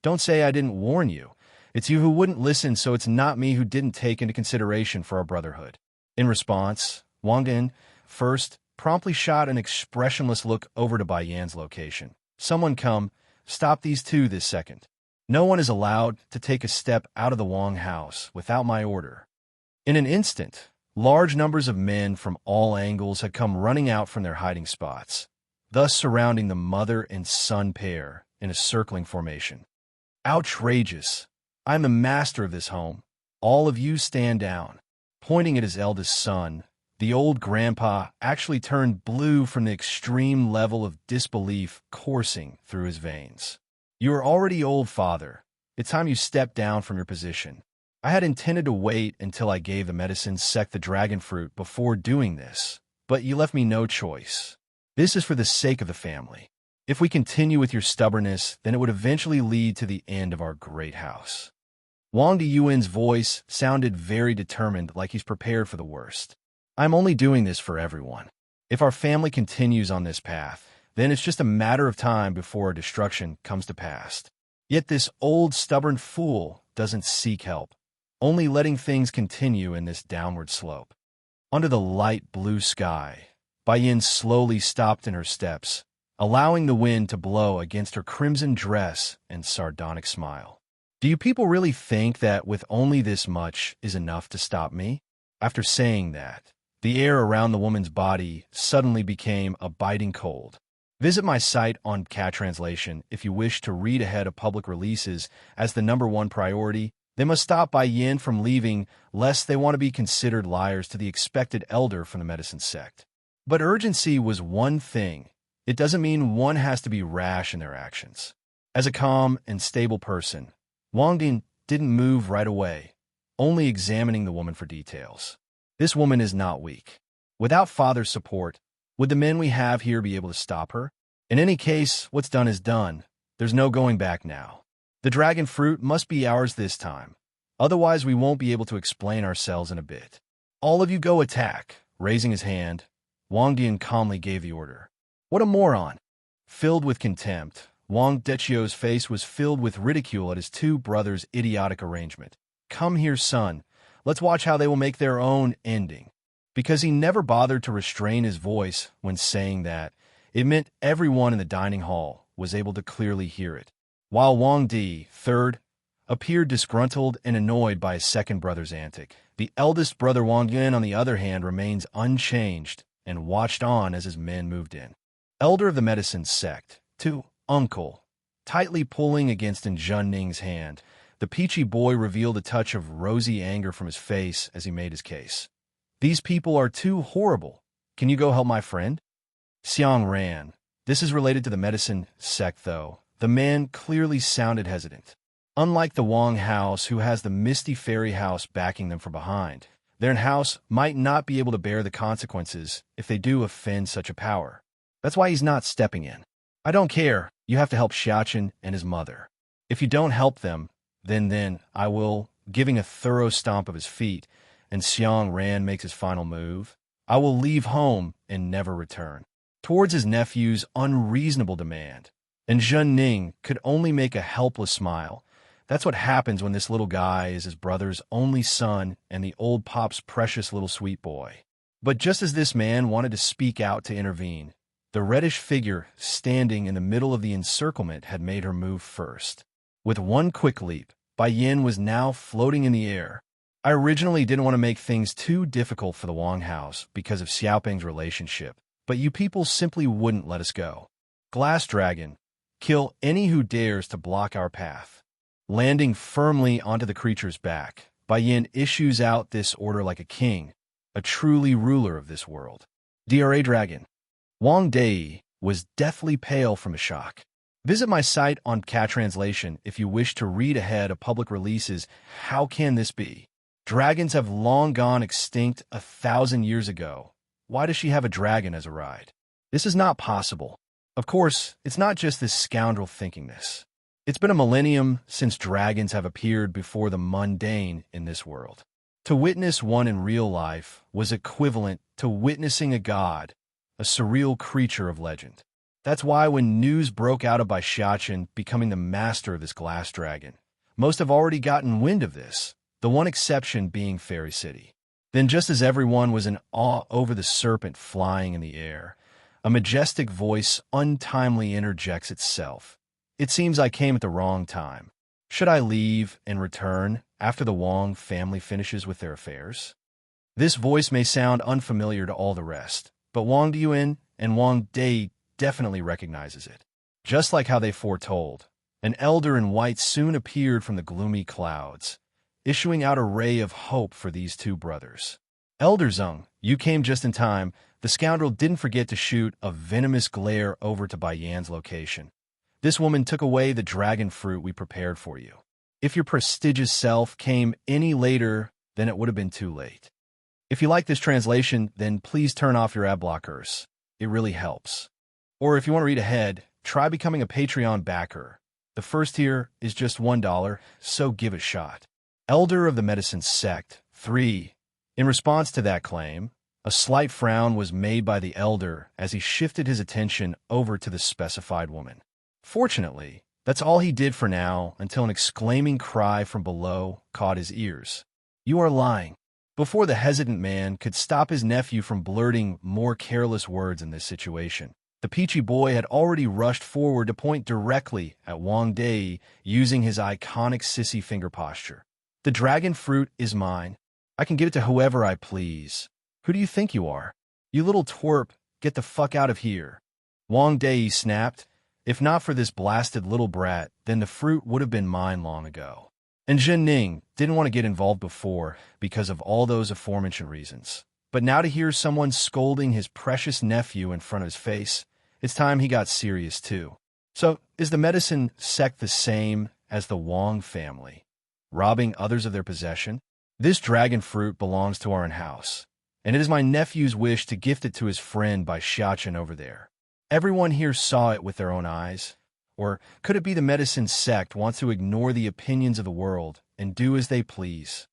Don't say I didn't warn you. It's you who wouldn't listen, so it's not me who didn't take into consideration for our brotherhood. In response, Wang Din first promptly shot an expressionless look over to Bayan's location. Someone come, stop these two this second. No one is allowed to take a step out of the Wang house without my order. In an instant, large numbers of men from all angles had come running out from their hiding spots, thus surrounding the mother and son pair in a circling formation. Outrageous! I am the master of this home. All of you stand down. Pointing at his eldest son, the old grandpa actually turned blue from the extreme level of disbelief coursing through his veins. You are already old, father. It's time you step down from your position. I had intended to wait until I gave the medicine sect the dragon fruit before doing this, but you left me no choice. This is for the sake of the family. If we continue with your stubbornness, then it would eventually lead to the end of our great house. Wang Diyuan's voice sounded very determined, like he's prepared for the worst. I'm only doing this for everyone. If our family continues on this path, then it's just a matter of time before our destruction comes to pass. Yet this old, stubborn fool doesn't seek help, only letting things continue in this downward slope. Under the light blue sky, Baiyin slowly stopped in her steps, allowing the wind to blow against her crimson dress and sardonic smile. Do you people really think that with only this much is enough to stop me? After saying that, the air around the woman's body suddenly became a biting cold. Visit my site on Cat Translation if you wish to read ahead of public releases as the #1 priority. They must stop Baiyin from leaving, lest they want to be considered liars to the expected elder from the medicine sect. But urgency was one thing. It doesn't mean one has to be rash in their actions. As a calm and stable person, Wang Din didn't move right away, only examining the woman for details. This woman is not weak. Without father's support, would the men we have here be able to stop her? In any case, what's done is done. There's no going back now. The dragon fruit must be ours this time. Otherwise, we won't be able to explain ourselves in a bit. All of you go attack. Raising his hand, Wang Dian calmly gave the order. What a moron! Filled with contempt, Wang Deqiu's face was filled with ridicule at his two brothers' idiotic arrangement. Come here, son. Let's watch how they will make their own ending. Because he never bothered to restrain his voice when saying that, it meant everyone in the dining hall was able to clearly hear it. While Wang Di, third, appeared disgruntled and annoyed by his second brother's antic, the eldest brother Wang Yun, on the other hand, remains unchanged and watched on as his men moved in. Elder of the medicine sect, to uncle, tightly pulling against Zhen Ning's hand, the peachy boy revealed a touch of rosy anger from his face as he made his case. These people are too horrible. Can you go help my friend? Xiang ran. This is related to the medicine sect, though. The man clearly sounded hesitant. Unlike the Wang house, who has the misty fairy house backing them from behind, their house might not be able to bear the consequences if they do offend such a power. That's why he's not stepping in. I don't care. You have to help Xiachen and his mother. If you don't help them, then I will, giving a thorough stomp of his feet, and Xiang Ran makes his final move, I will leave home and never return. Towards his nephew's unreasonable demand, and Zhen Ning could only make a helpless smile. That's what happens when this little guy is his brother's only son and the old pop's precious little sweet boy. But just as this man wanted to speak out to intervene, the reddish figure standing in the middle of the encirclement had made her move first. With one quick leap, Baiyin was now floating in the air. I originally didn't want to make things too difficult for the Wang house because of Xiaoping's relationship, but you people simply wouldn't let us go. Glass Dragon, kill any who dares to block our path. Landing firmly onto the creature's back, Baiyin issues out this order like a king, a truly ruler of this world. DRA Dragon. Wang Dei was deathly pale from a shock. Visit my site on Cat Translation if you wish to read ahead of public releases. How can this be? Dragons have long gone extinct 1,000 years ago. Why does she have a dragon as a ride? This is not possible. Of course, it's not just this scoundrel thinking this. It's been a millennium since dragons have appeared before the mundane in this world. To witness one in real life was equivalent to witnessing a god, a surreal creature of legend. That's why when news broke out about Xiachen becoming the master of this glass dragon, most have already gotten wind of this, the one exception being Fairy City. Then just as everyone was in awe over the serpent flying in the air, a majestic voice untimely interjects itself. It seems I came at the wrong time. Should I leave and return after the Wang family finishes with their affairs? This voice may sound unfamiliar to all the rest, but Wang Diyuan and Wang Dei definitely recognizes it. Just like how they foretold, an elder in white soon appeared from the gloomy clouds, issuing out a ray of hope for these two brothers. Elder Zeng, you came just in time. The scoundrel didn't forget to shoot a venomous glare over to Baiyan's location. This woman took away the dragon fruit we prepared for you. If your prestigious self came any later, then it would have been too late. If you like this translation, then please turn off your ad blockers. It really helps. Or if you want to read ahead, try becoming a Patreon backer. The first tier is just $1, so give it a shot. Elder of the Medicine Sect, 3. In response to that claim, a slight frown was made by the elder as he shifted his attention over to the specified woman. Fortunately, that's all he did for now until an exclaiming cry from below caught his ears. "You are lying." Before the hesitant man could stop his nephew from blurting more careless words in this situation, the peachy boy had already rushed forward to point directly at Wang Dei using his iconic sissy finger posture. "The dragon fruit is mine. I can give it to whoever I please. Who do you think you are? You little twerp, get the fuck out of here." Wang Dei snapped. "If not for this blasted little brat, then the fruit would have been mine long ago." And Zhen Ning didn't want to get involved before because of all those aforementioned reasons. But now to hear someone scolding his precious nephew in front of his face, it's time he got serious too. So, is the medicine sect the same as the Wang family, robbing others of their possession? This dragon fruit belongs to our house, and it is my nephew's wish to gift it to his friend by Xiachen over there. Everyone here saw it with their own eyes. Or could it be the medicine sect wants to ignore the opinions of the world and do as they please?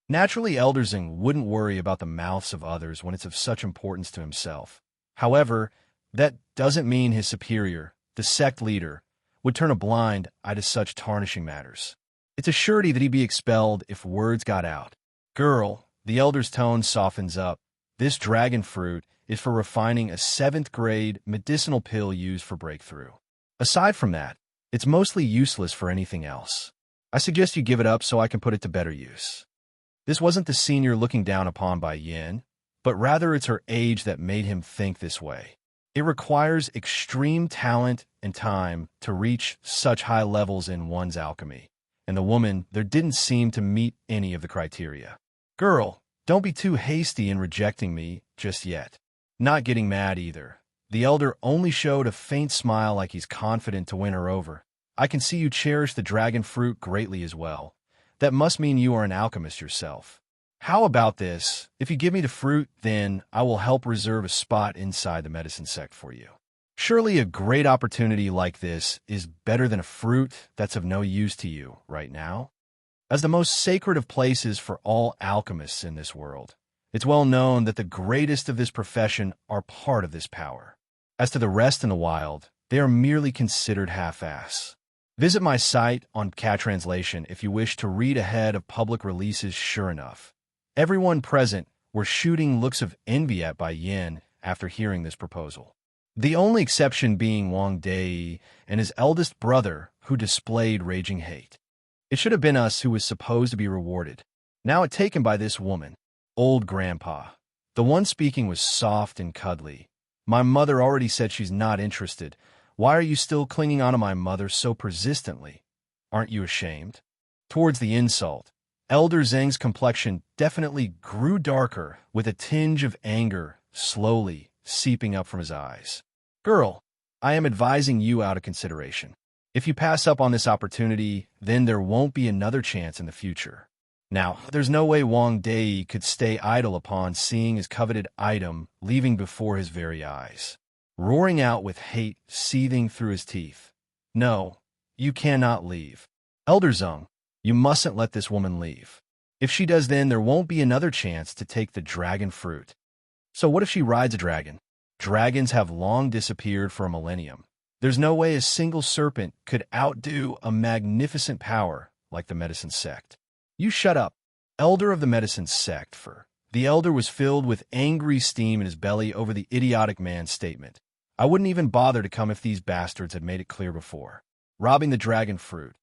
Naturally, Elder Zing wouldn't worry about the mouths of others when it's of such importance to himself. However, that doesn't mean his superior, the sect leader, would turn a blind eye to such tarnishing matters. It's a surety that he'd be expelled if words got out. "Girl," the elder's tone softens up, "this dragon fruit is for refining a 7th-grade medicinal pill used for breakthrough. Aside from that, it's mostly useless for anything else. I suggest you give it up so I can put it to better use." This wasn't the senior looking down upon by Yin, but rather it's her age that made him think this way. It requires extreme talent and time to reach such high levels in one's alchemy, and the woman there didn't seem to meet any of the criteria. "Girl, don't be too hasty in rejecting me just yet." Not getting mad either. The elder only showed a faint smile like he's confident to win her over. "I can see you cherish the dragon fruit greatly as well. That must mean you are an alchemist yourself. How about this? If you give me the fruit, then I will help reserve a spot inside the medicine sect for you." Surely a great opportunity like this is better than a fruit that's of no use to you right now. As the most sacred of places for all alchemists in this world, it's well known that the greatest of this profession are part of this power. As to the rest in the wild, they are merely considered half-ass. Visit my site on Cat Translation if you wish to read ahead of public releases. Sure enough, everyone present were shooting looks of envy at Bai Yin after hearing this proposal. The only exception being Wang Dei and his eldest brother, who displayed raging hate. It should have been us who was supposed to be rewarded. Now it taken by this woman, old grandpa. The one speaking was soft and cuddly. "My mother already said she's not interested. Why are you still clinging on to my mother so persistently? Aren't you ashamed?" Towards the insult, Elder Zheng's complexion definitely grew darker with a tinge of anger slowly seeping up from his eyes. "Girl, I am advising you out of consideration. If you pass up on this opportunity, then there won't be another chance in the future." Now, there's no way Wang Dei could stay idle upon seeing his coveted item leaving before his very eyes. Roaring out with hate seething through his teeth. "No, you cannot leave. Elder Zeng, you mustn't let this woman leave. If she does, then there won't be another chance to take the dragon fruit." So what if she rides a dragon? Dragons have long disappeared for a millennium. There's no way a single serpent could outdo a magnificent power like the medicine sect. "You shut up, elder of the medicine sect." For the elder was filled with angry steam in his belly over the idiotic man's statement. "I wouldn't even bother to come if these bastards had made it clear before. Robbing the dragon fruit.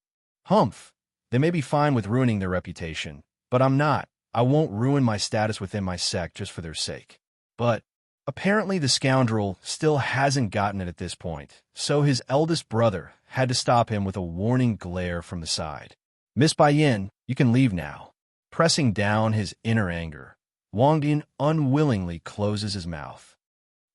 Humph, they may be fine with ruining their reputation, but I'm not. I won't ruin my status within my sect just for their sake." But apparently the scoundrel still hasn't gotten it at this point, so his eldest brother had to stop him with a warning glare from the side. "Miss Bai Yin, you can leave now." Pressing down his inner anger, Wang Din unwillingly closes his mouth.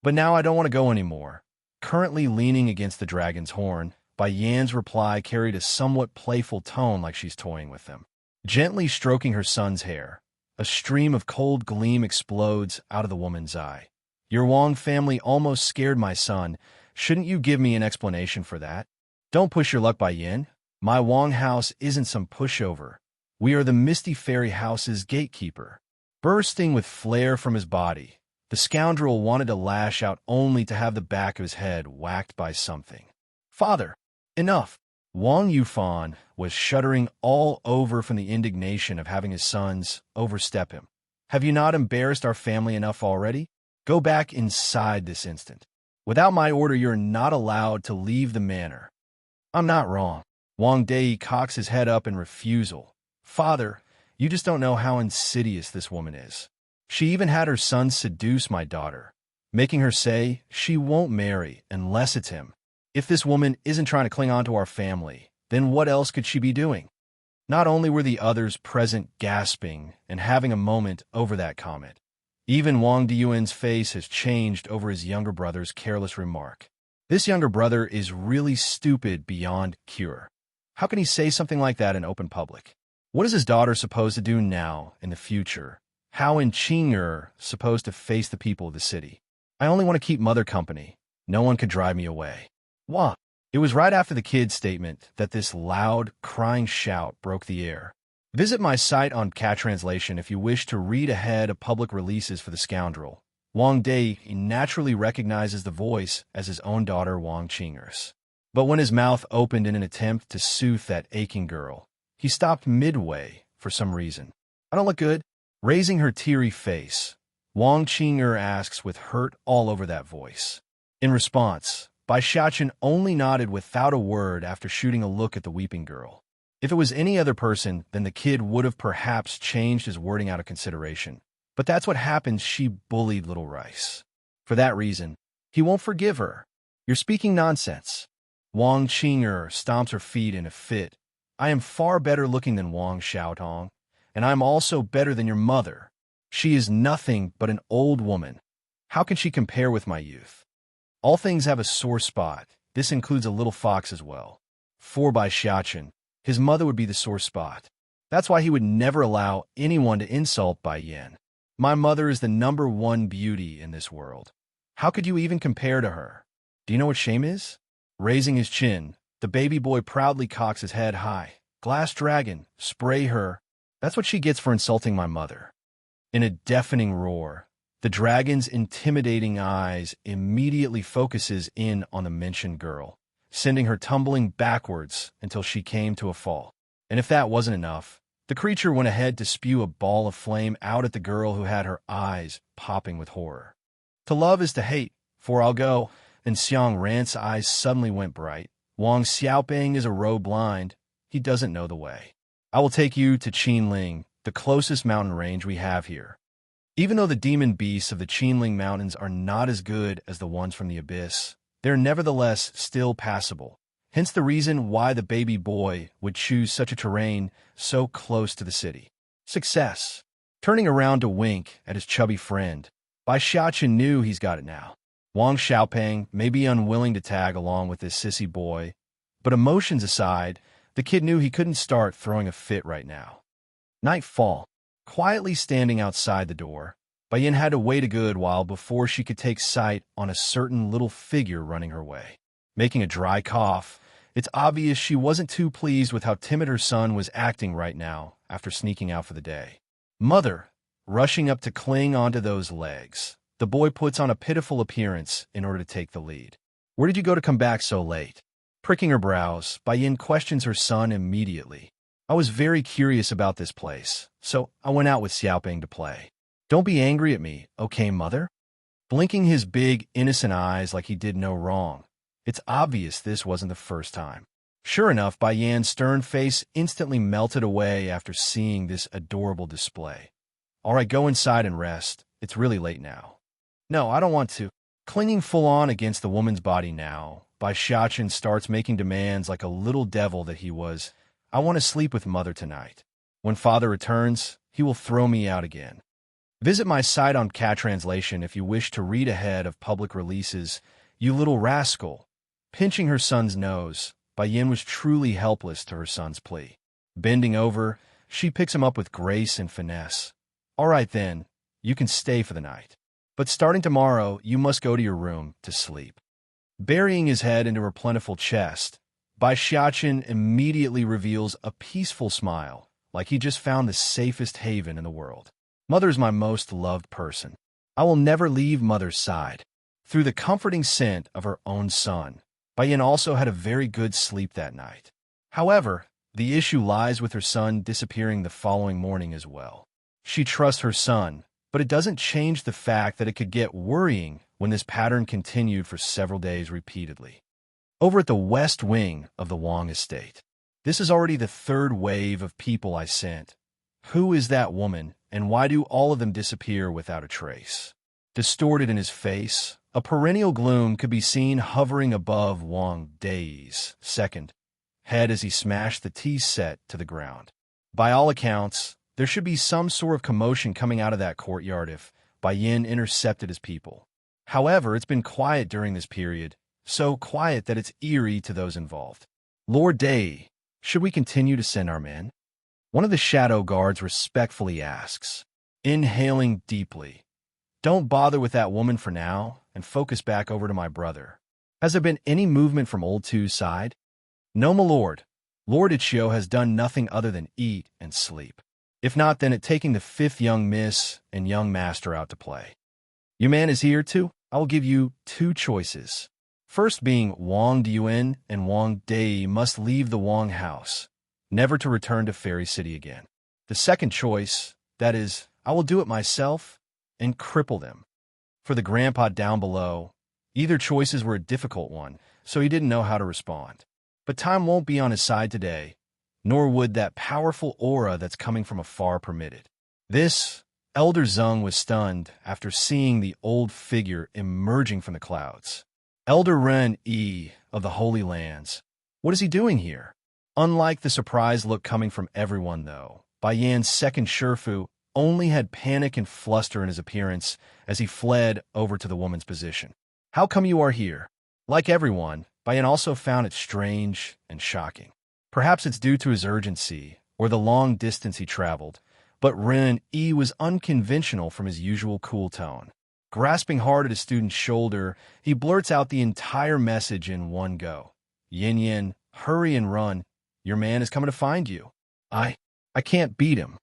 "But now I don't want to go anymore." Currently leaning against the dragon's horn, Bai Yan's reply carried a somewhat playful tone, like she's toying with them. Gently stroking her son's hair, a stream of cold gleam explodes out of the woman's eye. Your Wang family almost scared my son. Shouldn't you give me an explanation for that? Don't push your luck, Bai Yan. My Wang house isn't some pushover. We are the Misty Fairy House's gatekeeper. Bursting with flair from his body, the scoundrel wanted to lash out only to have the back of his head whacked by something. Father, enough! Wang Yufan was shuddering all over from the indignation of having his sons overstep him. Have you not embarrassed our family enough already? Go back inside this instant. Without my order, you're not allowed to leave the manor. I'm not wrong. Wang Dei cocks his head up in refusal. Father, you just don't know how insidious this woman is. She even had her son seduce my daughter, making her say she won't marry unless it's him. If this woman isn't trying to cling on to our family, then what else could she be doing? Not only were the others present gasping and having a moment over that comment, even Wang Diyuan's face has changed over his younger brother's careless remark. This younger brother is really stupid beyond cure. How can he say something like that in open public? What is his daughter supposed to do now in the future? How is Qing'er supposed to face the people of the city? I only want to keep mother company. No one could drive me away. Wah! It was right after the kid's statement that this loud, crying shout broke the air. Visit my site on Cat Translation if you wish to read ahead of public releases for the scoundrel. Wang Dei naturally recognizes the voice as his own daughter Wang Qing'er's. But when his mouth opened in an attempt to soothe that aching girl, he stopped midway for some reason. I don't look good. Raising her teary face, Wang Qing'er asks with hurt all over that voice. In response, Bai Xiaochen only nodded without a word after shooting a look at the weeping girl. If it was any other person, then the kid would have perhaps changed his wording out of consideration. But that's what happens. She bullied Little Rice. For that reason, he won't forgive her. You're speaking nonsense. Wang Qing'er stomps her feet in a fit. I am far better looking than Wang Xiaotong, and I am also better than your mother. She is nothing but an old woman. How can she compare with my youth? All things have a sore spot. This includes a little fox as well. For Bai Xiaochen, his mother would be the sore spot. That's why he would never allow anyone to insult Bai Yan. My mother is the #1 beauty in this world. How could you even compare to her? Do you know what shame is? Raising his chin, the baby boy proudly cocks his head high. Glass dragon, spray her. That's what she gets for insulting my mother. In a deafening roar, the dragon's intimidating eyes immediately focuses in on the mentioned girl, sending her tumbling backwards until she came to a fall. And if that wasn't enough, the creature went ahead to spew a ball of flame out at the girl who had her eyes popping with horror. To love is to hate, for I'll go. And Xiang Ran's eyes suddenly went bright. Wang Xiaoping is a road blind. He doesn't know the way. I will take you to Qinling, the closest mountain range we have here. Even though the demon beasts of the Qinling Mountains are not as good as the ones from the abyss, they're nevertheless still passable. Hence the reason why the baby boy would choose such a terrain so close to the city. Success. Turning around to wink at his chubby friend, Bai Xiaochen knew he's got it now. Wang Xiaoping may be unwilling to tag along with this sissy boy, but emotions aside, the kid knew he couldn't start throwing a fit right now. Nightfall. Quietly standing outside the door, Bai Yan had to wait a good while before she could take sight on a certain little figure running her way. Making a dry cough, it's obvious she wasn't too pleased with how timid her son was acting right now after sneaking out for the day. Mother, rushing up to cling onto those legs, the boy puts on a pitiful appearance in order to take the lead. Where did you go to come back so late? Pricking her brows, Bai Yan questions her son immediately. I was very curious about this place, so I went out with Xiaoping to play. Don't be angry at me, okay, mother? Blinking his big, innocent eyes like he did no wrong. It's obvious this wasn't the first time. Sure enough, Bai Yan's stern face instantly melted away after seeing this adorable display. All right, go inside and rest. It's really late now. No, I don't want to. Clinging full-on against the woman's body now, Bai Xiaochen starts making demands like a little devil that he was. I want to sleep with mother tonight. When father returns, he will throw me out again. Visit my site on Cat Translation if you wish to read ahead of public releases. You little rascal. Pinching her son's nose, Yin was truly helpless to her son's plea. Bending over, she picks him up with grace and finesse. All right then, you can stay for the night. But starting tomorrow, you must go to your room to sleep. Burying his head into her plentiful chest, Xiaqin immediately reveals a peaceful smile, like he just found the safest haven in the world. Mother's my most loved person. I will never leave Mother's side. Through the comforting scent of her own son, Yin also had a very good sleep that night. However, the issue lies with her son disappearing the following morning as well. She trusts her son, but it doesn't change the fact that it could get worrying when this pattern continued for several days repeatedly. Over at the west wing of the Wang estate, this is already the third wave of people I sent. Who is that woman, and why do all of them disappear without a trace? Distorted in his face, a perennial gloom could be seen hovering above Wang Dai's second head as he smashed the tea set to the ground. By all accounts, there should be some sort of commotion coming out of that courtyard if Yin intercepted his people. However, it's been quiet during this period, so quiet that it's eerie to those involved. Lord Dai, should we continue to send our men? One of the shadow guards respectfully asks, inhaling deeply. Don't bother with that woman for now, and focus back over to my brother. Has there been any movement from Old Two's side? No, my lord. Lord Ichio has done nothing other than eat and sleep. If not, then at taking the fifth young miss and young master out to play. Your man is here too? I will give you two choices. First being Wang Diyuan and Wang Dai must leave the Wang house, never to return to Fairy City again. The second choice, that is, I will do it myself and cripple them. For the grandpa down below, either choices were a difficult one, so he didn't know how to respond. But time won't be on his side today, nor would that powerful aura that's coming from afar permit it. This, Elder Zeng was stunned after seeing the old figure emerging from the clouds. Elder Ren Yi of the Holy Lands. What is he doing here? Unlike the surprised look coming from everyone, though, Yan's second Shifu only had panic and fluster in his appearance as he fled over to the woman's position. How come you are here? Like everyone, Yan also found it strange and shocking. Perhaps it's due to his urgency or the long distance he traveled, but Ren Yi was unconventional from his usual cool tone. Grasping hard at his student's shoulder, he blurts out the entire message in one go. Yin Yin, hurry and run. Your man is coming to find you. I can't beat him.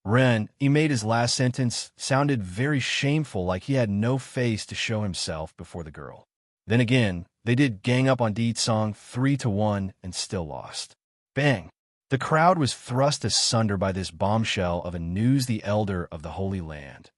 Ren, he made his last sentence, sounded very shameful, like he had no face to show himself before the girl. Then again, they did gang up on Di Song 3-1 and still lost. Bang! The crowd was thrust asunder by this bombshell of a news the elder of the Holy Land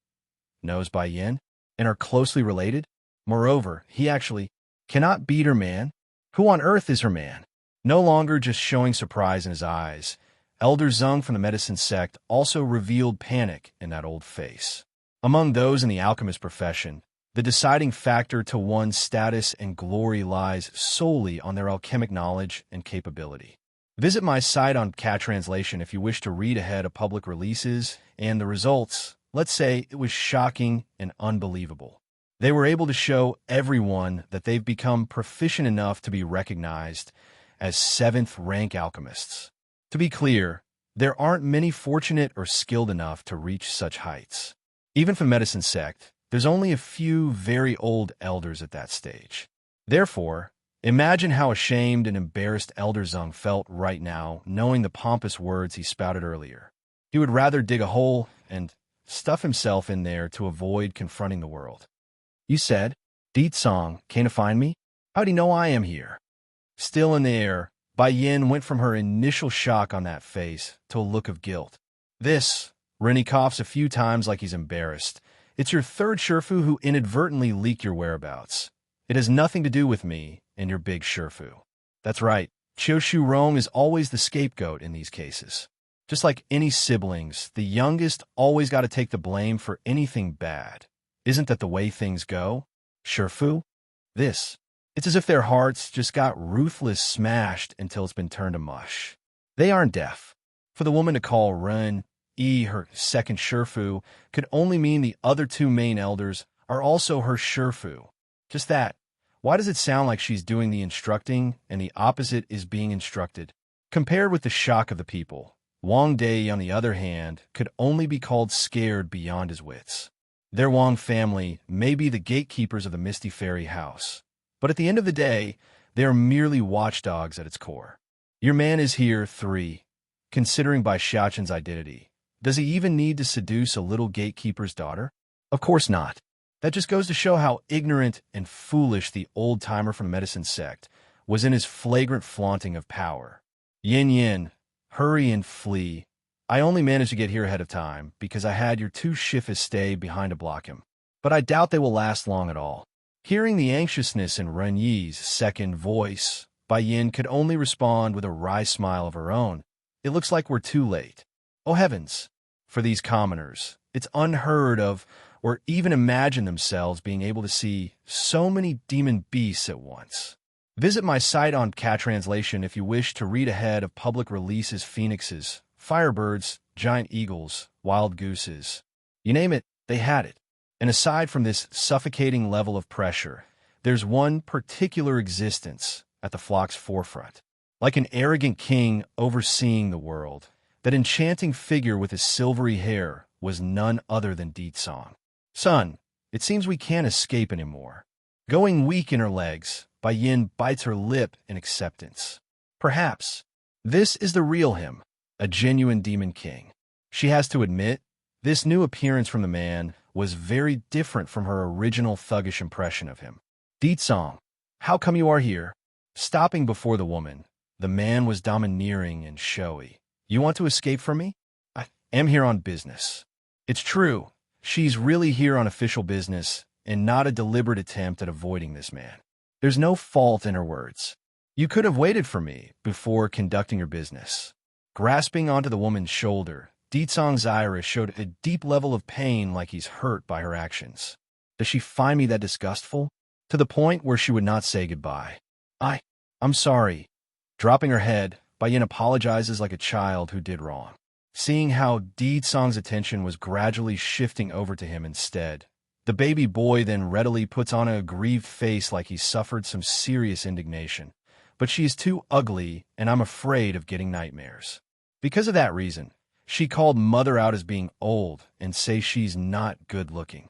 knows by Yin and are closely related. Moreover, he actually cannot beat her man. Who on earth is her man? No longer just showing surprise in his eyes, Elder Zeng from the medicine sect also revealed panic in that old face. Among those in the alchemist profession, the deciding factor to one's status and glory lies solely on their alchemic knowledge and capability. Visit my site on Cat Translation if you wish to read ahead of public releases and the results. Let's say it was shocking and unbelievable. They were able to show everyone that they've become proficient enough to be recognized as 7th rank alchemists. To be clear, there aren't many fortunate or skilled enough to reach such heights. Even for the medicine sect, there's only a few very old elders at that stage. Therefore, imagine how ashamed and embarrassed Elder Zeng felt right now, knowing the pompous words he spouted earlier. He would rather dig a hole and stuff himself in there to avoid confronting the world. You said, Di Song came to find me? How'd he know I am here? Still in the air, Yin went from her initial shock on that face to a look of guilt. This, Rennie coughs a few times like he's embarrassed. It's your third Shifu who inadvertently leaked your whereabouts. It has nothing to do with me and your big Shifu. That's right, Qiushu Rong is always the scapegoat in these cases. Just like any siblings, the youngest always got to take the blame for anything bad. Isn't that the way things go? Shifu? It's as if their hearts just got ruthless smashed until it's been turned to mush. They aren't deaf. For the woman to call Ren Yi her second Shifu could only mean the other two main elders are also her Shifu. Just that, Why does it sound like she's doing the instructing and the opposite is being instructed? Compared with the shock of the people, Wang Dei, on the other hand, could only be called scared beyond his wits. Their Wang family may be the gatekeepers of the Misty Fairy House, but at the end of the day, they are merely watchdogs at its core. Your man is here, 3. Considering Bai Xiaoqin's identity, does he even need to seduce a little gatekeeper's daughter? Of course not. That just goes to show how ignorant and foolish the old-timer from the medicine sect was in his flagrant flaunting of power. Yin Yin, hurry and flee. I only managed to get here ahead of time because I had your 2 shifts stay behind to block him. But I doubt they will last long at all. Hearing the anxiousness in Ren Yi's second voice, Bai Yin could only respond with a wry smile of her own. It looks like we're too late. Oh heavens! For these commoners, it's unheard of or even imagine themselves being able to see so many demon beasts at once. Visit my site on Cat Translation if you wish to read ahead of public releases: phoenixes, firebirds, giant eagles, wild gooses. You name it, they had it. And aside from this suffocating level of pressure, there's one particular existence at the flock's forefront. Like an arrogant king overseeing the world, that enchanting figure with his silvery hair was none other than Deetsong. Son, it seems we can't escape anymore. Going weak in her legs, Bai Yin bites her lip in acceptance. Perhaps this is the real him, a genuine demon king. She has to admit, this new appearance from the man was very different from her original thuggish impression of him. Deetsong, how come you are here? Stopping before the woman, the man was domineering and showy. You want to escape from me? I am here on business. It's true. She's really here on official business and not a deliberate attempt at avoiding this man. There's no fault in her words. You could have waited for me before conducting your business. Grasping onto the woman's shoulder, Deetsong's iris showed a deep level of pain, like he's hurt by her actions. Does she find me that disgustful? To the point where she would not say goodbye. I'm sorry. Dropping her head, Bai Yin apologizes like a child who did wrong. Seeing how Deetsong's attention was gradually shifting over to him instead, the baby boy then readily puts on a aggrieved face like he suffered some serious indignation. But she is too ugly, and I'm afraid of getting nightmares. Because of that reason, she called Mother out as being old and say she's not good-looking.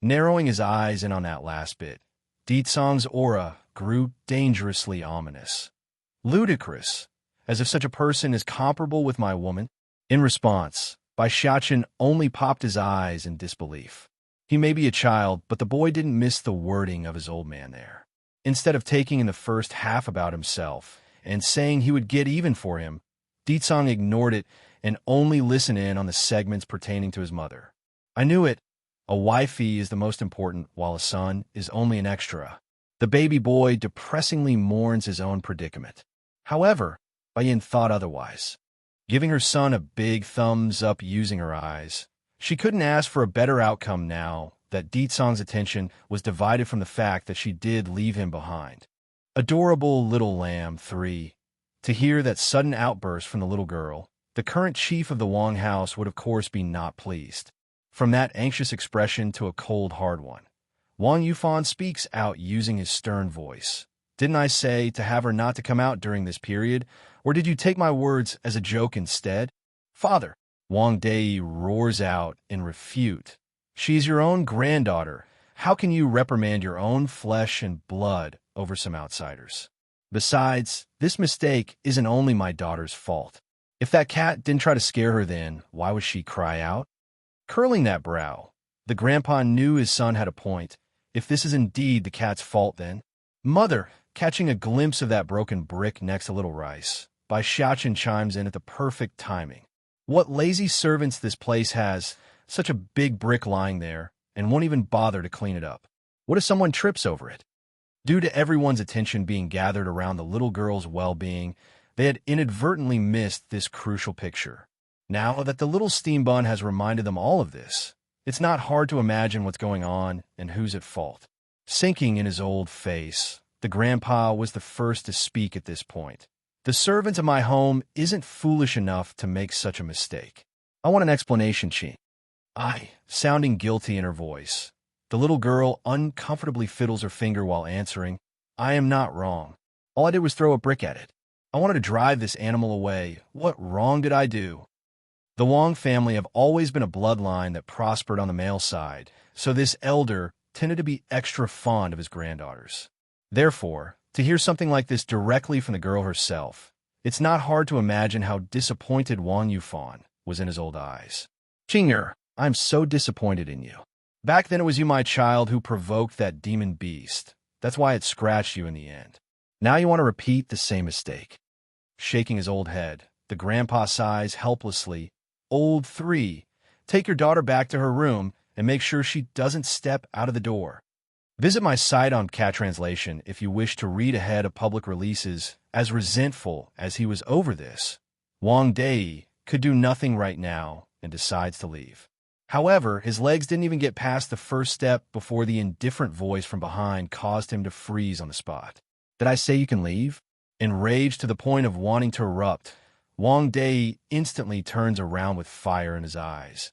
Narrowing his eyes in on that last bit, Deetsong's aura grew dangerously ominous. Ludicrous, as if such a person is comparable with my woman. In response, Bai Xiaoqin only popped his eyes in disbelief. He may be a child, but the boy didn't miss the wording of his old man there. Instead of taking in the first half about himself and saying he would get even for him, Deetsong ignored it and only listened in on the segments pertaining to his mother. I knew it. A wifey is the most important, while a son is only an extra. The baby boy depressingly mourns his own predicament. However, Bai Yin thought otherwise. Giving her son a big thumbs up using her eyes, she couldn't ask for a better outcome now that Deetsong's attention was divided from the fact that she did leave him behind. Adorable little lamb, 3. To hear that sudden outburst from the little girl, the current chief of the Wang house would of course be not pleased. From that anxious expression to a cold, hard one, Wang Yufan speaks out using his stern voice. Didn't I say to have her not to come out during this period, or did you take my words as a joke instead? Father, Wang Dei roars out in refute. She's your own granddaughter. How can you reprimand your own flesh and blood over some outsiders? Besides, this mistake isn't only my daughter's fault. If that cat didn't try to scare her then, why would she cry out? Curling that brow, the grandpa knew his son had a point. If this is indeed the cat's fault then, Mother, catching a glimpse of that broken brick next to Little Rice, Bai Xiaoqin chimes in at the perfect timing. What lazy servants this place has, such a big brick lying there, and won't even bother to clean it up. What if someone trips over it? Due to everyone's attention being gathered around the little girl's well-being, they had inadvertently missed this crucial picture. Now that the little steam bun has reminded them all of this, it's not hard to imagine what's going on and who's at fault. Sinking in his old face, the grandpa was the first to speak at this point. The servant of my home isn't foolish enough to make such a mistake. I want an explanation, Qing. Sounding guilty in her voice. The little girl uncomfortably fiddles her finger while answering, I am not wrong. All I did was throw a brick at it. I wanted to drive this animal away. What wrong did I do? The Wong family have always been a bloodline that prospered on the male side, so this elder tended to be extra fond of his granddaughters. Therefore, to hear something like this directly from the girl herself, it's not hard to imagine how disappointed Wang Yufan was in his old eyes. Jing'er, I'm so disappointed in you. Back then it was you, my child, who provoked that demon beast. That's why it scratched you in the end. Now you want to repeat the same mistake. Shaking his old head, the grandpa sighs helplessly. Old 3, take your daughter back to her room and make sure she doesn't step out of the door. Visit my site on Cat Translation if you wish to read ahead of public releases. As resentful as he was over this, Wang Dei could do nothing right now and decides to leave. However, his legs didn't even get past the first step before the indifferent voice from behind caused him to freeze on the spot. Did I say you can leave? Enraged to the point of wanting to erupt, Wang Dei instantly turns around with fire in his eyes.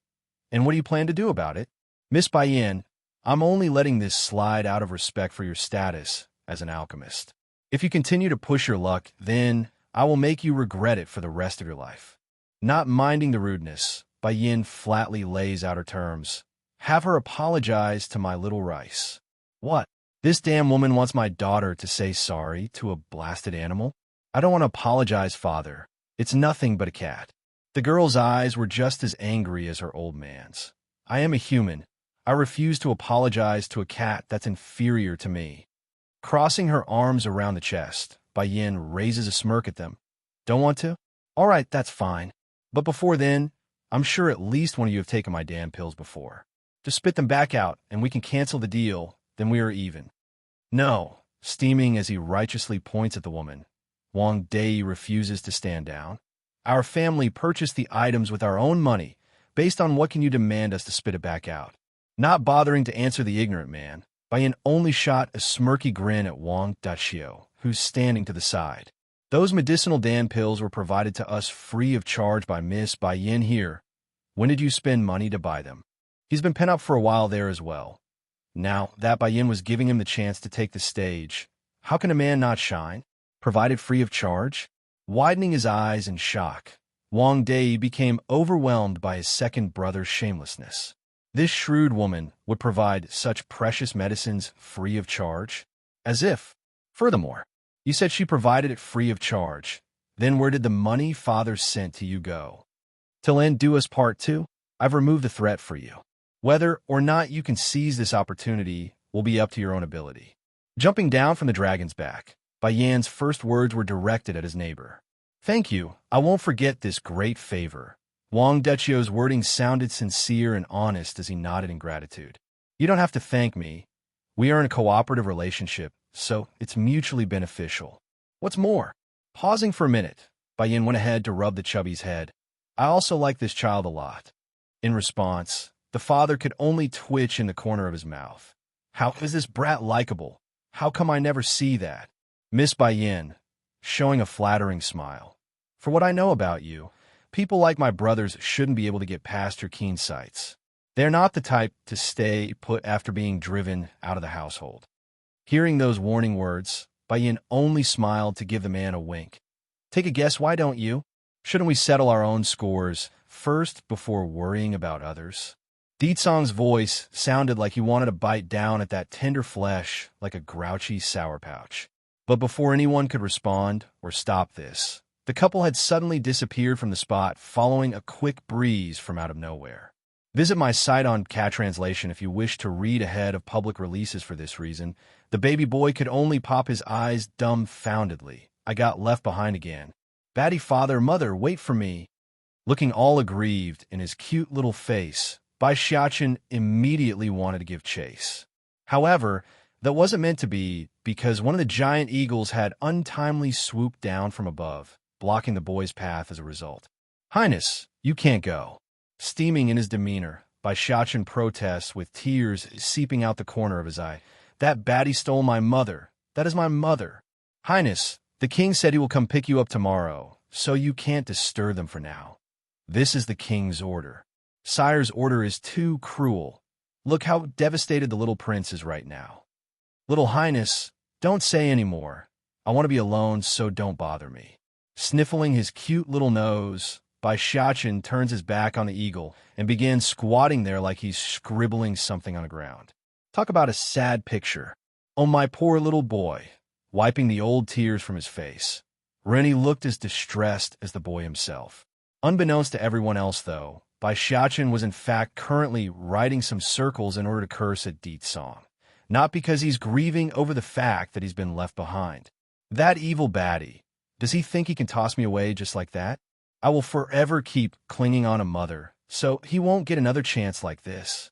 And what do you plan to do about it? Miss Baiyan, I'm only letting this slide out of respect for your status as an alchemist. If you continue to push your luck, then I will make you regret it for the rest of your life. Not minding the rudeness, Baiyan flatly lays out her terms. Have her apologize to my little rice. What? This damn woman wants my daughter to say sorry to a blasted animal? I don't want to apologize, father. It's nothing but a cat. The girl's eyes were just as angry as her old man's. I am a human. I refuse to apologize to a cat that's inferior to me. Crossing her arms around the chest, Baiyan raises a smirk at them. Don't want to? All right, that's fine. But before then, I'm sure at least one of you have taken my damn pills before. Just spit them back out, and we can cancel the deal, then we are even. No, steaming as he righteously points at the woman, Wang Dei refuses to stand down. Our family purchased the items with our own money. Based on what can you demand us to spit it back out? Not bothering to answer the ignorant man, Baiyan only shot a smirky grin at Wang Dachio, who's standing to the side. Those medicinal Dan pills were provided to us free of charge by Miss Baiyan here. When did you spend money to buy them? He's been pent up for a while there as well. Now that Baiyan was giving him the chance to take the stage, how can a man not shine? Provided free of charge? Widening his eyes in shock, Wang Dei became overwhelmed by his second brother's shamelessness. This shrewd woman would provide such precious medicines free of charge? As if. Furthermore, you said she provided it free of charge. Then where did the money father sent to you go? Till end do us part 2, I've removed the threat for you. Whether or not you can seize this opportunity will be up to your own ability. Jumping down from the dragon's back, Baiyan's first words were directed at his neighbor. Thank you, I won't forget this great favor. Wang Dechio's wording sounded sincere and honest as he nodded in gratitude. You don't have to thank me. We are in a cooperative relationship, so it's mutually beneficial. What's more? Pausing for a minute, Baiyan went ahead to rub the chubby's head. I also like this child a lot. In response, the father could only twitch in the corner of his mouth. How is this brat likable? How come I never see that? Miss Baiyan, showing a flattering smile. For what I know about you, people like my brothers shouldn't be able to get past your keen sights. They're not the type to stay put after being driven out of the household. Hearing those warning words, Baiyan only smiled to give the man a wink. Take a guess, why don't you? Shouldn't we settle our own scores first before worrying about others? Ditsong's voice sounded like he wanted to bite down at that tender flesh like a grouchy sour pouch. But before anyone could respond or stop this, the couple had suddenly disappeared from the spot following a quick breeze from out of nowhere. Visit my site on Cat Translation if you wish to read ahead of public releases for this reason. The baby boy could only pop his eyes dumbfoundedly. I got left behind again. Batty father, mother, wait for me. Looking all aggrieved in his cute little face, Bai Xiachen immediately wanted to give chase. However, that wasn't meant to be because one of the giant eagles had untimely swooped down from above, blocking the boy's path as a result. Highness, you can't go. Steaming in his demeanor, Bai Xiachen protests with tears seeping out the corner of his eye. That baddie stole my mother. That is my mother. Highness, the king said he will come pick you up tomorrow, so you can't disturb them for now. This is the king's order. Sire's order is too cruel. Look how devastated the little prince is right now. Little Highness, don't say any more. I want to be alone, so don't bother me. Sniffling his cute little nose, Bai Xiaqin turns his back on the eagle and begins squatting there like he's scribbling something on the ground. Talk about a sad picture. Oh, my poor little boy, wiping the old tears from his face. Rennie looked as distressed as the boy himself. Unbeknownst to everyone else, though, Bai Xiaqin was in fact currently writing some circles in order to curse at Di Song. Not because he's grieving over the fact that he's been left behind. That evil baddie, does he think he can toss me away just like that? I will forever keep clinging on a mother, so he won't get another chance like this.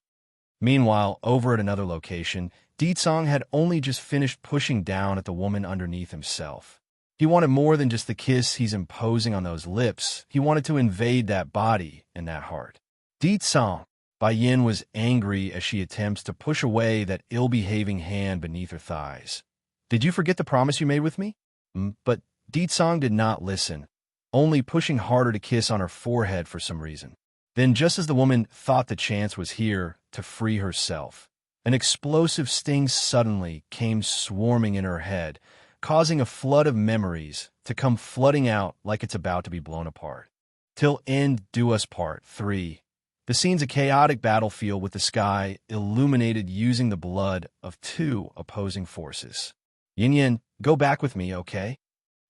Meanwhile, over at another location, Di Song had only just finished pushing down at the woman underneath himself. He wanted more than just the kiss he's imposing on those lips. He wanted to invade that body and that heart. Di Song, Bai Yin was angry as she attempts to push away that ill-behaving hand beneath her thighs. Did you forget the promise you made with me? But Di Song did not listen, only pushing harder to kiss on her forehead for some reason. Then, just as the woman thought the chance was here to free herself, an explosive sting suddenly came swarming in her head, causing a flood of memories to come flooding out like it's about to be blown apart. Till end do us part 3. The scene's a chaotic battlefield with the sky illuminated using the blood of two opposing forces. Yin Yin, go back with me, okay?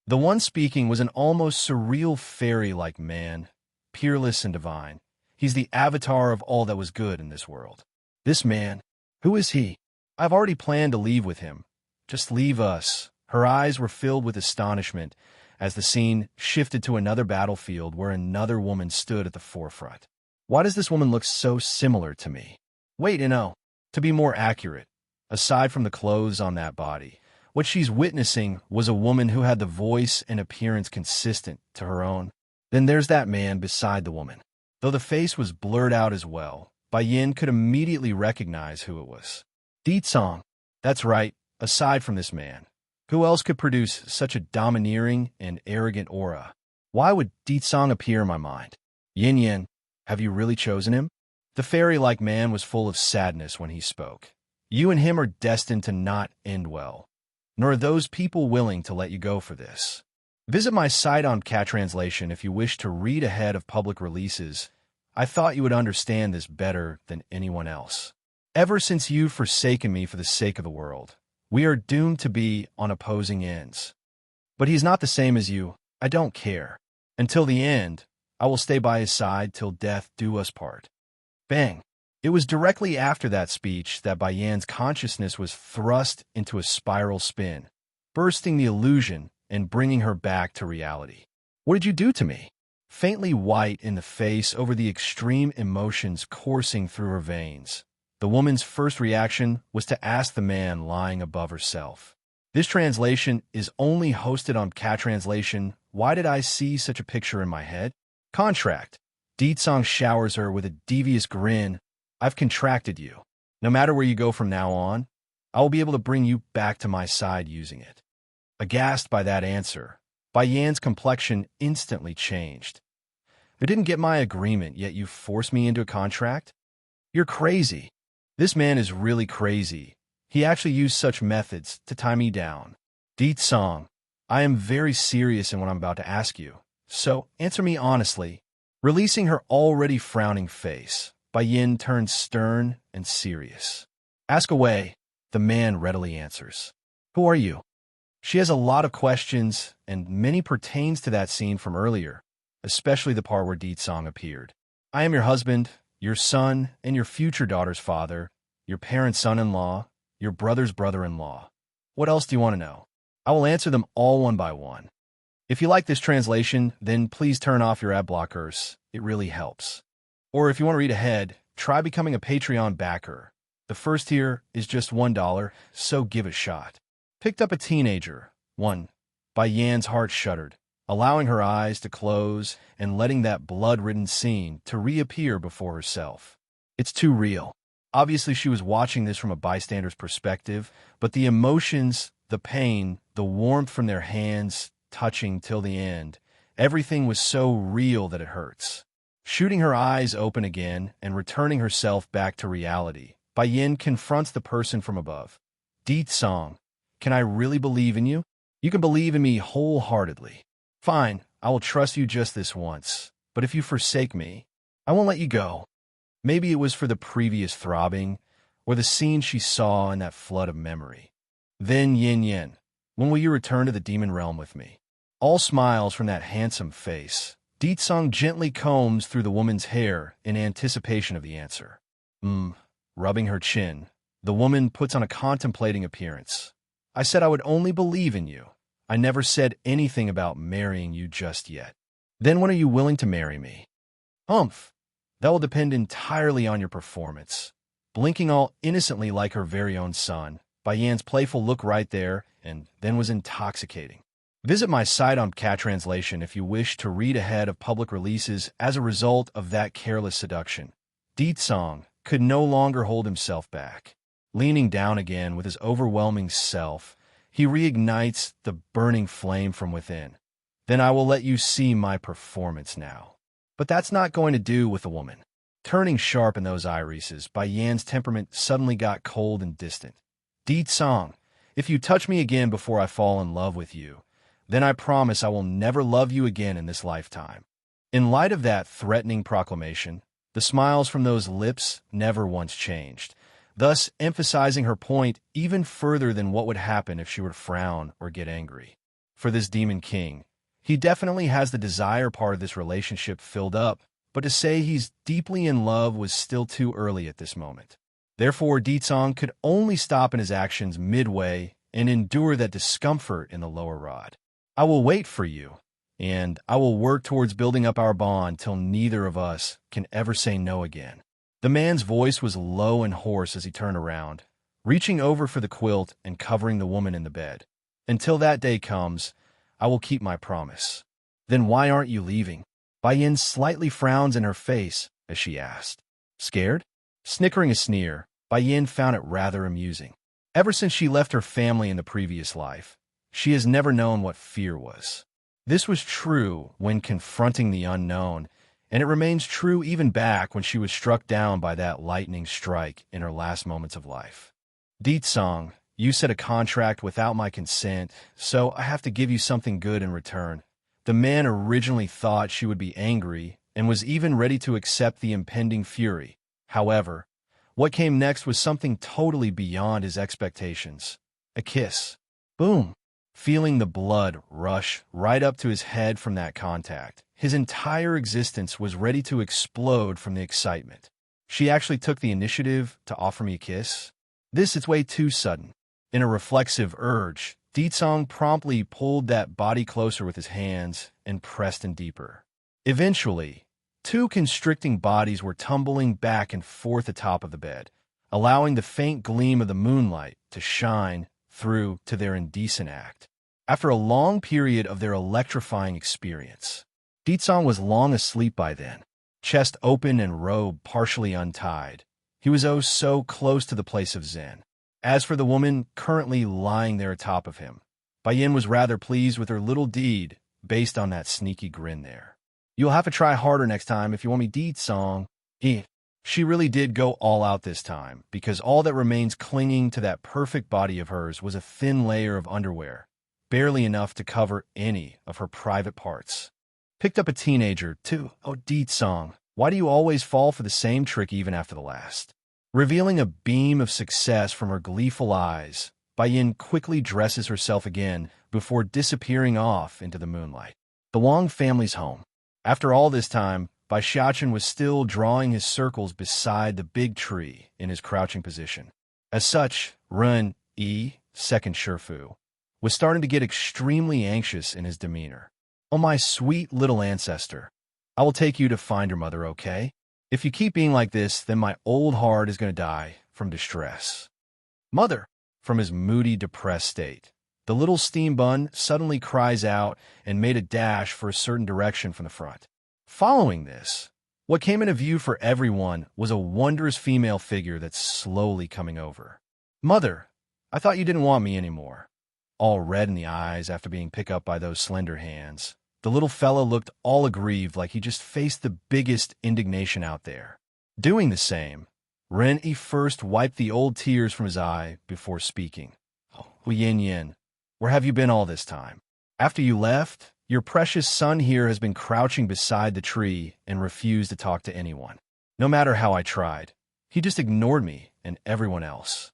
The one speaking was an almost surreal fairy-like man, peerless and divine. He's the avatar of all that was good in this world. This man, who is he? I've already planned to leave with him. Just leave us. Her eyes were filled with astonishment as the scene shifted to another battlefield where another woman stood at the forefront. Why does this woman look so similar to me? Wait, to be more accurate, aside from the clothes on that body, what she's witnessing was a woman who had the voice and appearance consistent to her own. Then there's that man beside the woman. Though the face was blurred out as well, Bai Yin could immediately recognize who it was. Di Song. That's right, aside from this man. Who else could produce such a domineering and arrogant aura? Why would Di Song appear in my mind? Yin Yin, have you really chosen him? The fairy-like man was full of sadness when he spoke. You and him are destined to not end well, nor are those people willing to let you go for this. Visit my site on Cat Translation if you wish to read ahead of public releases. I thought you would understand this better than anyone else. Ever since you've forsaken me for the sake of the world, we are doomed to be on opposing ends. But he's not the same as you. I don't care. Until the end, I will stay by his side till death do us part. Bang! It was directly after that speech that Bai Yan's consciousness was thrust into a spiral spin, bursting the illusion and bringing her back to reality. What did you do to me? Faintly white in the face over the extreme emotions coursing through her veins, the woman's first reaction was to ask the man lying above herself. This translation is only hosted on Cat Translation. Why did I see such a picture in my head? Contract. Di Song showers her with a devious grin. I've contracted you. No matter where you go from now on, I will be able to bring you back to my side using it. Aghast by that answer, Bai Yan's complexion instantly changed. I didn't get my agreement, yet you forced me into a contract? You're crazy. This man is really crazy. He actually used such methods to tie me down. Di Song, I am very serious in what I'm about to ask you, so answer me honestly. Releasing her already frowning face, Bai Yin turns stern and serious. Ask away, the man readily answers. Who are you? She has a lot of questions, and many pertains to that scene from earlier, especially the part where Di Song appeared. I am your husband, your son, and your future daughter's father, your parents' son-in-law, your brother's brother-in-law. What else do you want to know? I will answer them all one by one. If you like this translation, then please turn off your ad blockers. It really helps. Or if you want to read ahead, try becoming a Patreon backer. The first tier is just $1, so give it a shot. Picked up a teenager. 1. Bai Yan's heart shuddered, allowing her eyes to close and letting that blood-ridden scene to reappear before herself. It's too real. Obviously, she was watching this from a bystander's perspective, but the emotions, the pain, the warmth from their hands touching till the end, everything was so real that it hurts. Shooting her eyes open again and returning herself back to reality, Bai Yin confronts the person from above. Di Song, can I really believe in you? You can believe in me wholeheartedly. Fine, I will trust you just this once. But if you forsake me, I won't let you go. Maybe it was for the previous throbbing, or the scene she saw in that flood of memory. Then Yin Yin, when will you return to the demon realm with me? All smiles from that handsome face. Di Song gently combs through the woman's hair in anticipation of the answer. Rubbing her chin, the woman puts on a contemplating appearance. I said I would only believe in you. I never said anything about marrying you just yet. Then when are you willing to marry me? Humph. That will depend entirely on your performance. Blinking all innocently like her very own son, Bai Yan's playful look right there, and then was intoxicating. Visit my site on Cat Translation if you wish to read ahead of public releases as a result of that careless seduction. Di Song could no longer hold himself back. Leaning down again with his overwhelming self, he reignites the burning flame from within. Then I will let you see my performance now. But that's not going to do with the woman. Turning sharp in those irises, Bai Yan's temperament suddenly got cold and distant. Di Song, if you touch me again before I fall in love with you, then I promise I will never love you again in this lifetime. In light of that threatening proclamation, the smiles from those lips never once changed, thus emphasizing her point even further than what would happen if she were to frown or get angry. For this demon king, he definitely has the desire part of this relationship filled up, but to say he's deeply in love was still too early at this moment. Therefore, Di Song could only stop in his actions midway and endure that discomfort in the lower rod. I will wait for you, and I will work towards building up our bond till neither of us can ever say no again. The man's voice was low and hoarse as he turned around, reaching over for the quilt and covering the woman in the bed. Until that day comes, I will keep my promise. Then why aren't you leaving? Bai Yin slightly frowns in her face as she asked. Scared? Snickering a sneer, Bai Yin found it rather amusing. Ever since she left her family in the previous life, she has never known what fear was. This was true when confronting the unknown, and it remains true even back when she was struck down by that lightning strike in her last moments of life. Di Song, you said a contract without my consent, so I have to give you something good in return. The man originally thought she would be angry and was even ready to accept the impending fury. However, what came next was something totally beyond his expectations. A kiss. Boom. Feeling the blood rush right up to his head from that contact, his entire existence was ready to explode from the excitement. She actually took the initiative to offer me a kiss? This is way too sudden. In a reflexive urge, Di Song promptly pulled that body closer with his hands and pressed in deeper. Eventually, two constricting bodies were tumbling back and forth atop of the bed, allowing the faint gleam of the moonlight to shine through to their indecent act. After a long period of their electrifying experience, Di Song was long asleep by then, chest open and robe partially untied. He was oh so close to the place of Zen. As for the woman currently lying there atop of him, Bai Yin was rather pleased with her little deed based on that sneaky grin there. You'll have to try harder next time if you want me, Di Song. She really did go all out this time, because all that remains clinging to that perfect body of hers was a thin layer of underwear, barely enough to cover any of her private parts. Picked up a teenager, too. Oh, Di Song, why do you always fall for the same trick even after the last? Revealing a beam of success from her gleeful eyes, Bai Yin quickly dresses herself again before disappearing off into the moonlight. The Wang family's home. After all this time, Bai Xiaochen was still drawing his circles beside the big tree in his crouching position. As such, Ren Yi, second Shifu, was starting to get extremely anxious in his demeanor. Oh, my sweet little ancestor, I will take you to find your mother, okay? If you keep being like this, then my old heart is going to die from distress. Mother! From his moody, depressed state, the little steam bun suddenly cries out and made a dash for a certain direction from the front. Following this, what came into view for everyone was a wondrous female figure that's slowly coming over. Mother, I thought you didn't want me anymore. All red in the eyes after being picked up by those slender hands, the little fellow looked all aggrieved like he just faced the biggest indignation out there. Doing the same, Ren-yi first wiped the old tears from his eye before speaking. Oh, Yin Yin, where have you been all this time? After you left, your precious son here has been crouching beside the tree and refused to talk to anyone. No matter how I tried, he just ignored me and everyone else.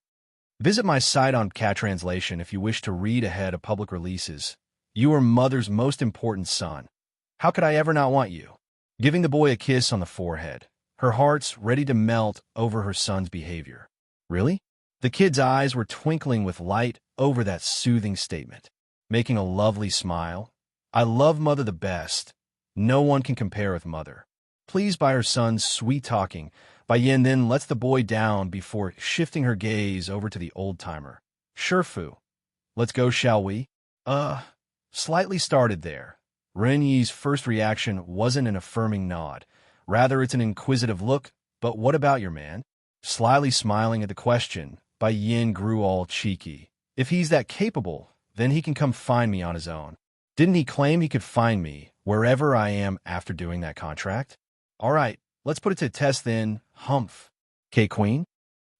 Visit my site on Cat Translation if you wish to read ahead of public releases. You are mother's most important son. How could I ever not want you? Giving the boy a kiss on the forehead. Her heart's ready to melt over her son's behavior. Really? The kid's eyes were twinkling with light over that soothing statement, making a lovely smile. I love mother the best. No one can compare with mother. Pleased by her son's sweet talking, Bai Yin then lets the boy down before shifting her gaze over to the old-timer. Sure, Fu. Let's go, shall we? Slightly started there. Ren-yi's first reaction wasn't an affirming nod. Rather, it's an inquisitive look. But what about your man? Slyly smiling at the question, Bai Yin grew all cheeky. If he's that capable, then he can come find me on his own. Didn't he claim he could find me wherever I am after doing that contract? All right, let's put it to the test then. Humph. K-Queen?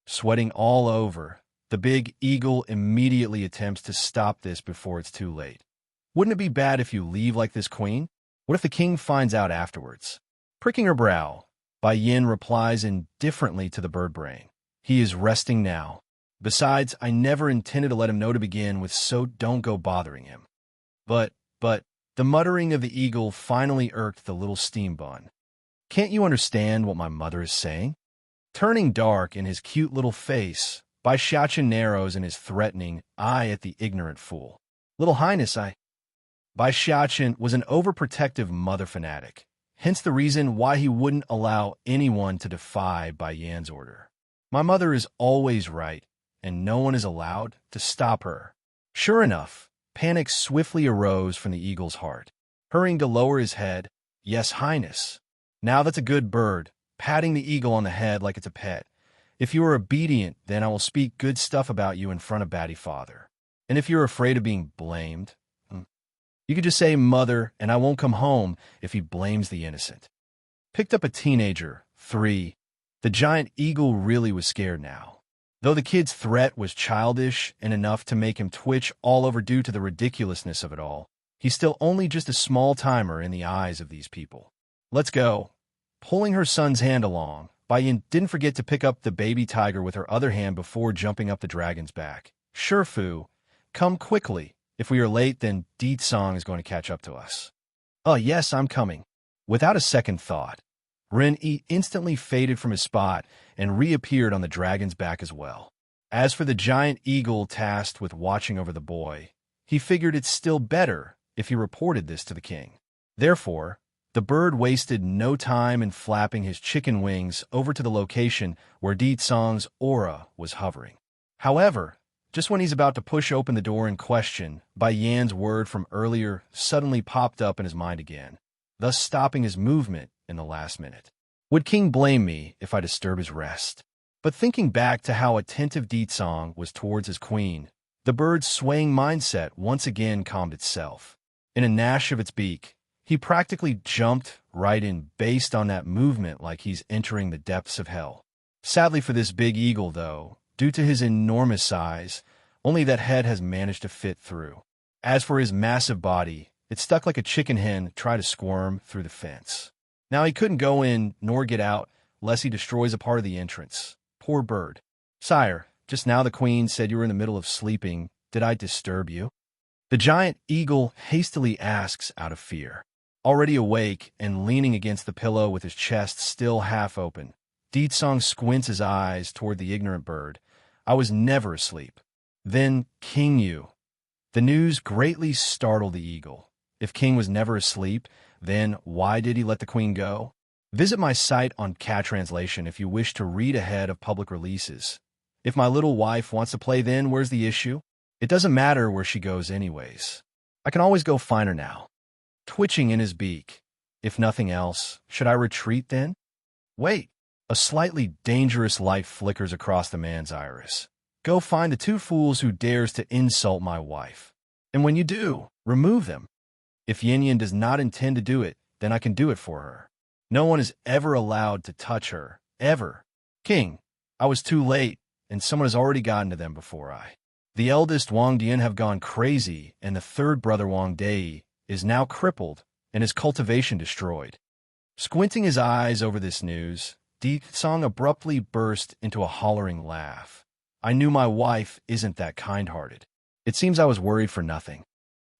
Sweating all over, the big eagle immediately attempts to stop this before it's too late. Wouldn't it be bad if you leave like this, Queen? What if the king finds out afterwards? Pricking her brow, Bai Yin replies indifferently to the bird brain. He is resting now. Besides, I never intended to let him know to begin with, so don't go bothering him. But, the muttering of the eagle finally irked the little steam bun. Can't you understand what my mother is saying? Turning dark in his cute little face, Bai Xiaochen narrows in his threatening eye at the ignorant fool. Little Highness, Bai Xiaochen was an overprotective mother fanatic, hence the reason why he wouldn't allow anyone to defy Bai Yan's order. My mother is always right, and no one is allowed to stop her. Sure enough, panic swiftly arose from the eagle's heart. Hurrying to lower his head, Yes, Highness. Now that's a good bird, patting the eagle on the head like it's a pet. If you are obedient, then I will speak good stuff about you in front of Batty Father. And if you're afraid of being blamed, you could just say mother, and I won't come home if he blames the innocent. Picked up a teenager, 3. The giant eagle really was scared now. Though the kid's threat was childish and enough to make him twitch all over due to the ridiculousness of it all, he's still only just a small timer in the eyes of these people. Let's go. Pulling her son's hand along, Bai Yin didn't forget to pick up the baby tiger with her other hand before jumping up the dragon's back. Sure, Fu. Come quickly. If we are late, then Deet Song is going to catch up to us. Oh, yes, I'm coming. Without a second thought, Ren-yi instantly faded from his spot and reappeared on the dragon's back as well. As for the giant eagle tasked with watching over the boy, he figured it's still better if he reported this to the king. Therefore, the bird wasted no time in flapping his chicken wings over to the location where Deet Song's aura was hovering. However, just when he's about to push open the door in question, Bai Yan's word from earlier suddenly popped up in his mind again, thus stopping his movement in the last minute. Would King blame me if I disturb his rest? But thinking back to how attentive Deet Song was towards his queen, the bird's swaying mindset once again calmed itself. In a gnash of its beak, he practically jumped right in based on that movement like he's entering the depths of hell. Sadly for this big eagle, though, due to his enormous size, only that head has managed to fit through. As for his massive body, it stuck like a chicken hen trying to squirm through the fence. Now he couldn't go in nor get out lest he destroys a part of the entrance. Poor bird. Sire, just now the queen said you were in the middle of sleeping. Did I disturb you? The giant eagle hastily asks out of fear. Already awake and leaning against the pillow with his chest still half open, Deet Song squints his eyes toward the ignorant bird. I was never asleep. Then King Yu. The news greatly startled the eagle. If King was never asleep, then why did he let the queen go? Visit my site on Cat Translation if you wish to read ahead of public releases. If my little wife wants to play, then where's the issue? It doesn't matter where she goes anyways. I can always go find her now. Twitching in his beak. If nothing else, should I retreat then? Wait. A slightly dangerous light flickers across the man's iris. Go find the 2 fools who dares to insult my wife. And when you do, remove them. If Yin Yin does not intend to do it, then I can do it for her. No one is ever allowed to touch her, ever. King, I was too late, and someone has already gotten to them before I. The eldest Wang Dian have gone crazy, and the third brother Wang Dai is now crippled and his cultivation destroyed. Squinting his eyes over this news, Di Song abruptly burst into a hollering laugh. I knew my wife isn't that kind-hearted. It seems I was worried for nothing.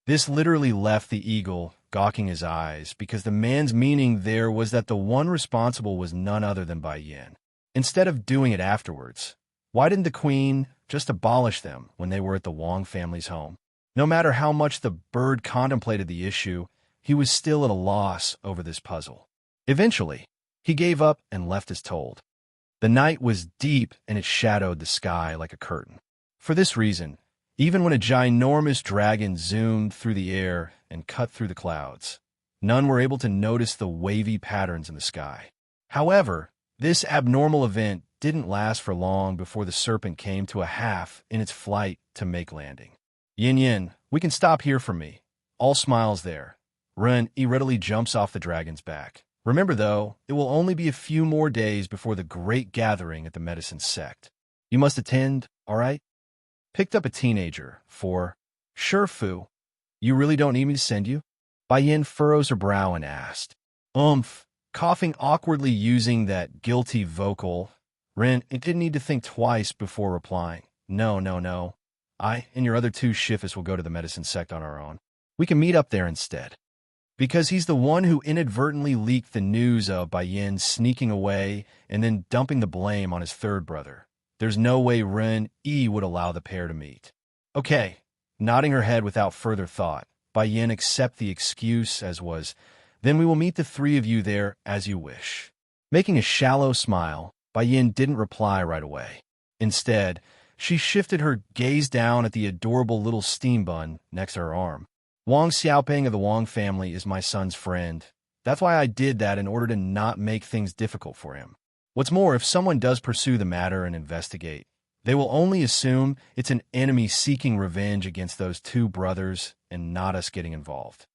This literally left the eagle gawking his eyes, because the man's meaning there was that the one responsible was none other than Bai Yin. Instead of doing it afterwards, why didn't the queen just abolish them when they were at the Wang family's home? No matter how much the bird contemplated the issue, he was still at a loss over this puzzle. Eventually, he gave up and left as told. The night was deep and it shadowed the sky like a curtain. For this reason, even when a ginormous dragon zoomed through the air and cut through the clouds, none were able to notice the wavy patterns in the sky. However, this abnormal event didn't last for long before the serpent came to a half in its flight to make landing. Yin Yin, we can stop here for me. All smiles there. Ren readily jumps off the dragon's back. Remember, though, it will only be a few more days before the great gathering at the medicine sect. You must attend, all right? Picked up a teenager for, sure, Fu. You really don't need me to send you? Bai Yin furrows her brow and asked. Coughing awkwardly using that guilty vocal, Ren didn't need to think twice before replying. No. I and your other two shifts will go to the medicine sect on our own. We can meet up there instead. Because he's the one who inadvertently leaked the news of Bai Yin sneaking away and then dumping the blame on his third brother. There's no way Ren would allow the pair to meet. Okay, nodding her head without further thought, Bai Yin accept the excuse as was. Then we will meet the three of you there as you wish. Making a shallow smile, Bai Yin didn't reply right away. Instead, she shifted her gaze down at the adorable little steam bun next to her arm. Wang Xiaoping of the Wang family is my son's friend. That's why I did that, in order to not make things difficult for him. What's more, if someone does pursue the matter and investigate, they will only assume it's an enemy seeking revenge against those two brothers and not us getting involved.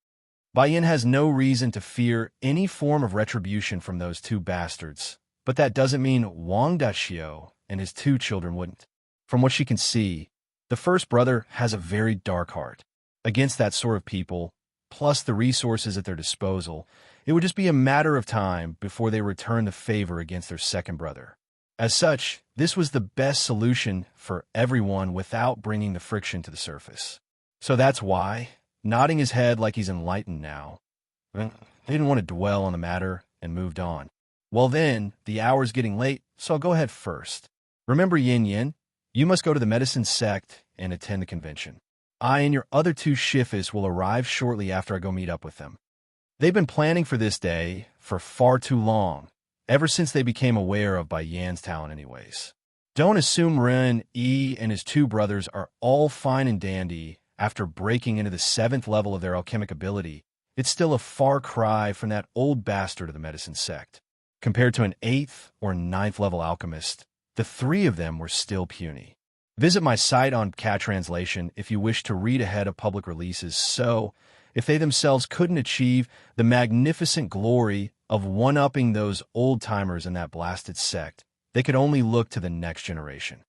Bai Yin has no reason to fear any form of retribution from those two bastards, but that doesn't mean Wang Daxiu and his two children wouldn't. From what she can see, the first brother has a very dark heart. Against that sort of people, plus the resources at their disposal, it would just be a matter of time before they return the favor against their second brother. As such, this was the best solution for everyone without bringing the friction to the surface. So that's why, nodding his head like he's enlightened now, they didn't want to dwell on the matter and moved on. Well then, the hour's getting late, so I'll go ahead first. Remember, Yin Yin, you must go to the medicine sect and attend the convention. I and your other two shifts will arrive shortly after I go meet up with them. They've been planning for this day for far too long, ever since they became aware of Bai Yan's talent anyways. Don't assume Ren and his two brothers are all fine and dandy after breaking into the 7th level of their alchemic ability. It's still a far cry from that old bastard of the medicine sect. Compared to an 8th or 9th level alchemist, the three of them were still puny. Visit my site on Cat Translation if you wish to read ahead of public releases, so if they themselves couldn't achieve the magnificent glory of one-upping those old-timers in that blasted sect, they could only look to the next generation.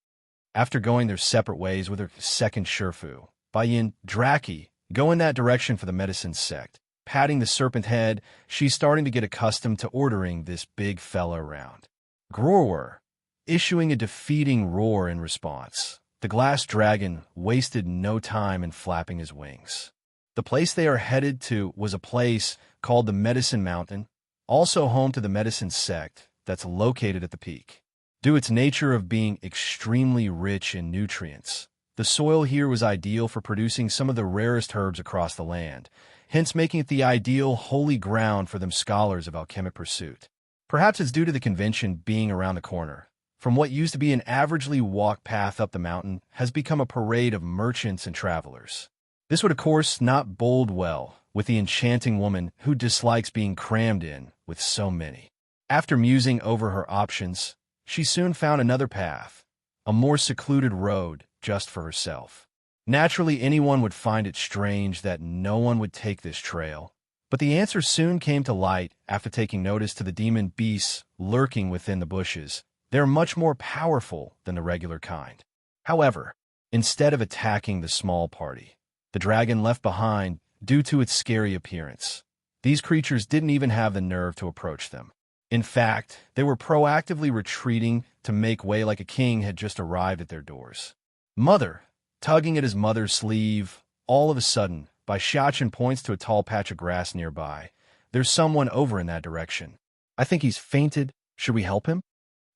After going their separate ways with her second Shifu, Bai Yin Draki go in that direction for the medicine sect. Patting the serpent head, she's starting to get accustomed to ordering this big fella around. Grower, issuing a defeating roar in response. The glass dragon wasted no time in flapping his wings. The place they are headed to was a place called the Medicine Mountain, also home to the medicine sect that's located at the peak. Due to its nature of being extremely rich in nutrients, the soil here was ideal for producing some of the rarest herbs across the land, hence making it the ideal holy ground for them scholars of alchemic pursuit. Perhaps it's due to the convention being around the corner. From what used to be an averagely walk path up the mountain has become a parade of merchants and travelers. This would, of course, not bode well with the enchanting woman who dislikes being crammed in with so many. After musing over her options, she soon found another path, a more secluded road just for herself. Naturally, anyone would find it strange that no one would take this trail, but the answer soon came to light after taking notice to the demon beasts lurking within the bushes, They're much more powerful than the regular kind. However, instead of attacking the small party, the dragon left behind due to its scary appearance, these creatures didn't even have the nerve to approach them. In fact, they were proactively retreating to make way like a king had just arrived at their doors. Mother, tugging at his mother's sleeve, all of a sudden, Baishiachin points to a tall patch of grass nearby. There's someone over in that direction. I think he's fainted. Should we help him?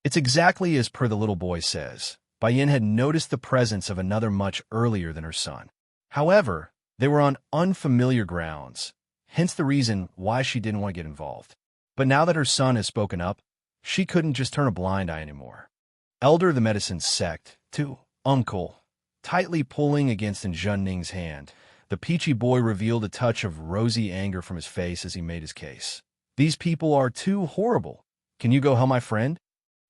It's exactly as per the little boy says. Baiyin had noticed the presence of another much earlier than her son. However, they were on unfamiliar grounds, hence the reason why she didn't want to get involved. But now that her son has spoken up, she couldn't just turn a blind eye anymore. Elder of the medicine sect, too, uncle, tightly pulling against Ning's hand, the peachy boy revealed a touch of rosy anger from his face as he made his case. These people are too horrible. Can you go help my friend?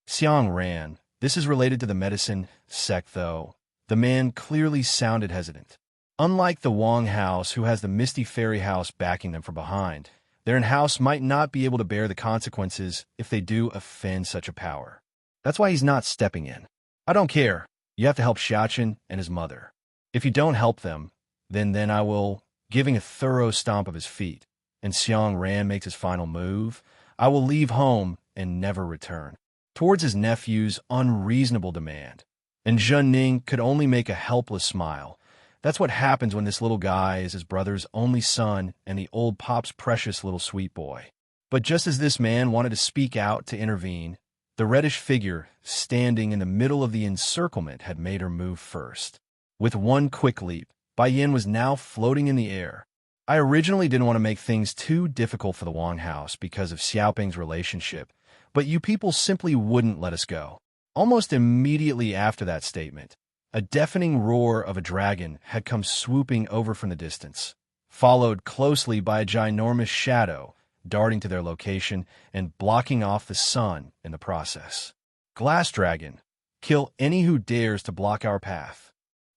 Xiang ran. This is related to the medicine sect, though. The man clearly sounded hesitant. Unlike the Wang house, who has the Misty Fairy house backing them from behind, their house might not be able to bear the consequences if they do offend such a power. That's why he's not stepping in. I don't care. You have to help Xiachin and his mother. If you don't help them, then I will, giving a thorough stomp of his feet, and Xiang Ran makes his final move, I will leave home and never return. Towards his nephew's unreasonable demand, and Ning could only make a helpless smile. That's what happens when this little guy is his brother's only son and the old pop's precious little sweet boy. But just as this man wanted to speak out to intervene, the reddish figure standing in the middle of the encirclement had made her move first. With one quick leap, Baiyin was now floating in the air. I originally didn't want to make things too difficult for the Wang house because of Xiaoping's relationship, but you people simply wouldn't let us go. Almost immediately after that statement, a deafening roar of a dragon had come swooping over from the distance, followed closely by a ginormous shadow darting to their location and blocking off the sun in the process. Glass dragon, kill any who dares to block our path.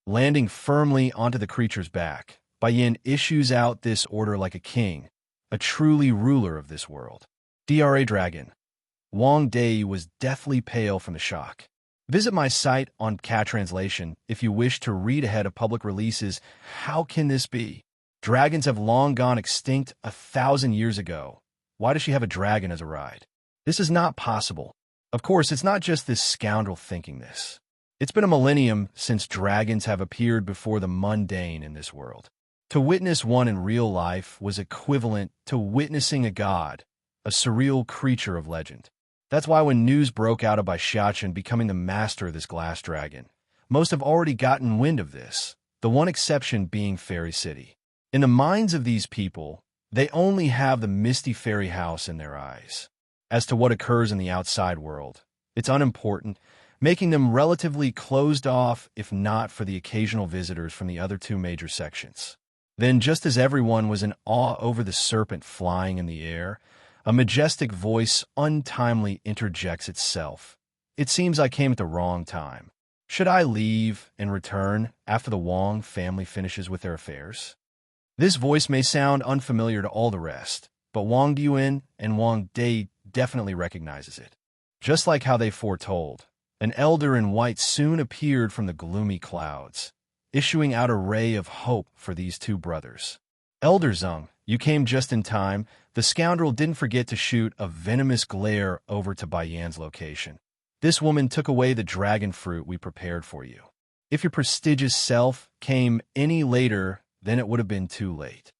Landing firmly onto the creature's back, Baiyin issues out this order like a king, a truly ruler of this world. DRA dragon. Wang Dei was deathly pale from the shock. Visit my site on Cat Translation if you wish to read ahead of public releases. How can this be? Dragons have long gone extinct 1,000 years ago. Why does she have a dragon as a ride? This is not possible. Of course, it's not just this scoundrel thinking this. It's been a millennium since dragons have appeared before the mundane in this world. To witness one in real life was equivalent to witnessing a god, a surreal creature of legend. That's why when news broke out about Xiachin becoming the master of this glass dragon, most have already gotten wind of this, the one exception being Fairy City. In the minds of these people, they only have the Misty Fairy house in their eyes. As to what occurs in the outside world, it's unimportant, making them relatively closed off if not for the occasional visitors from the other two major sections. Then, just as everyone was in awe over the serpent flying in the air, a majestic voice untimely interjects itself. It seems I came at the wrong time. Should I leave and return after the Wang family finishes with their affairs? This voice may sound unfamiliar to all the rest, but Wang Yuan and Wang Dei definitely recognizes it. Just like how they foretold, an elder in white soon appeared from the gloomy clouds, issuing out a ray of hope for these two brothers. Elder Zeng, you came just in time. The scoundrel didn't forget to shoot a venomous glare over to Baiyan's location. This woman took away the dragon fruit we prepared for you. If your prestigious self came any later, then it would have been too late.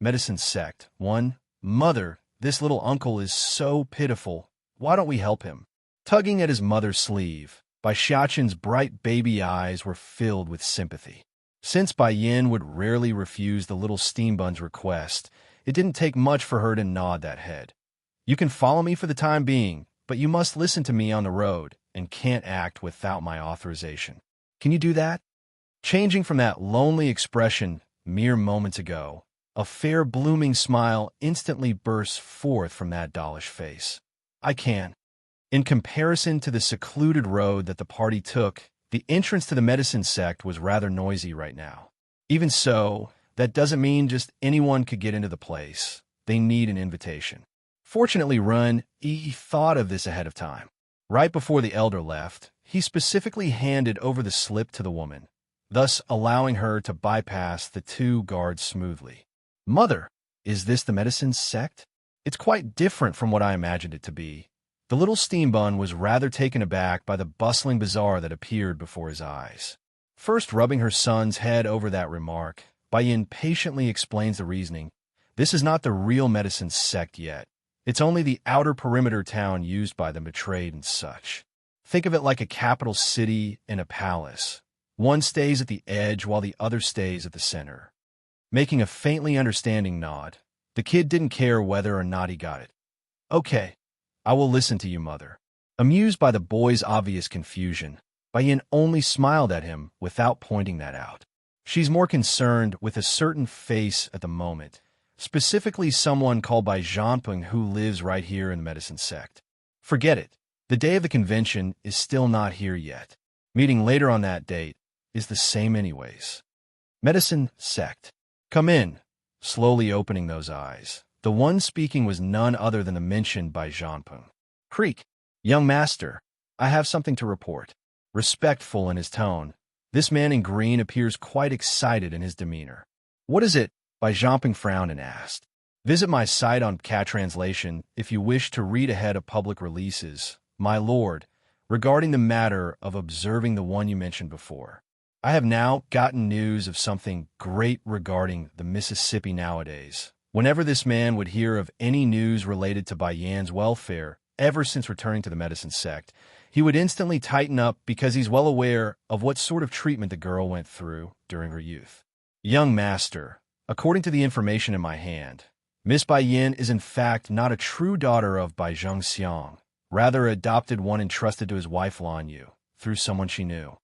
Medicine sect. 1. Mother, this little uncle is so pitiful. Why don't we help him? Tugging at his mother's sleeve, Baishiachin's bright baby eyes were filled with sympathy. Since Baiyin would rarely refuse the little steambun's request, it didn't take much for her to nod that head. You can follow me for the time being, but you must listen to me on the road and can't act without my authorization. Can you do that? Changing from that lonely expression mere moments ago, a fair blooming smile instantly bursts forth from that dollish face. I can. In comparison to the secluded road that the party took, the entrance to the medicine sect was rather noisy right now. Even so, that doesn't mean just anyone could get into the place. They need an invitation. Fortunately, Run thought of this ahead of time. Right before the elder left, he specifically handed over the slip to the woman, thus allowing her to bypass the two guards smoothly. Mother, is this the medicine sect? It's quite different from what I imagined it to be. The little steam bun was rather taken aback by the bustling bazaar that appeared before his eyes. First rubbing her son's head over that remark, Bayin patiently explains the reasoning. This is not the real medicine sect yet. It's only the outer perimeter town used by the betrayed and such. Think of it like a capital city and a palace. One stays at the edge while the other stays at the center. Making a faintly understanding nod, the kid didn't care whether or not he got it. Okay, I will listen to you, mother. Amused by the boy's obvious confusion, Bayin only smiled at him without pointing that out. She's more concerned with a certain face at the moment, specifically someone called by Jianpeng who lives right here in the medicine sect. Forget it. The day of the convention is still not here yet. Meeting later on that date is the same anyways. Medicine sect. Come in. Slowly opening those eyes, the one speaking was none other than the mentioned by Jianpeng. Creak. Young master, I have something to report. Respectful in his tone, this man in green appears quite excited in his demeanor. What is it? Bai Jianping frowned and asked. Visit my site on Cat Translation if you wish to read ahead of public releases, my lord, regarding the matter of observing the one you mentioned before. I have now gotten news of something great regarding the Mississippi nowadays. Whenever this man would hear of any news related to Bai Yan's welfare, ever since returning to the medicine sect, he would instantly tighten up because he's well aware of what sort of treatment the girl went through during her youth. Young master, according to the information in my hand, Miss Bai Yin is in fact not a true daughter of Bai Zhengxiang, rather a adopted one entrusted to his wife Lan Yu, through someone she knew.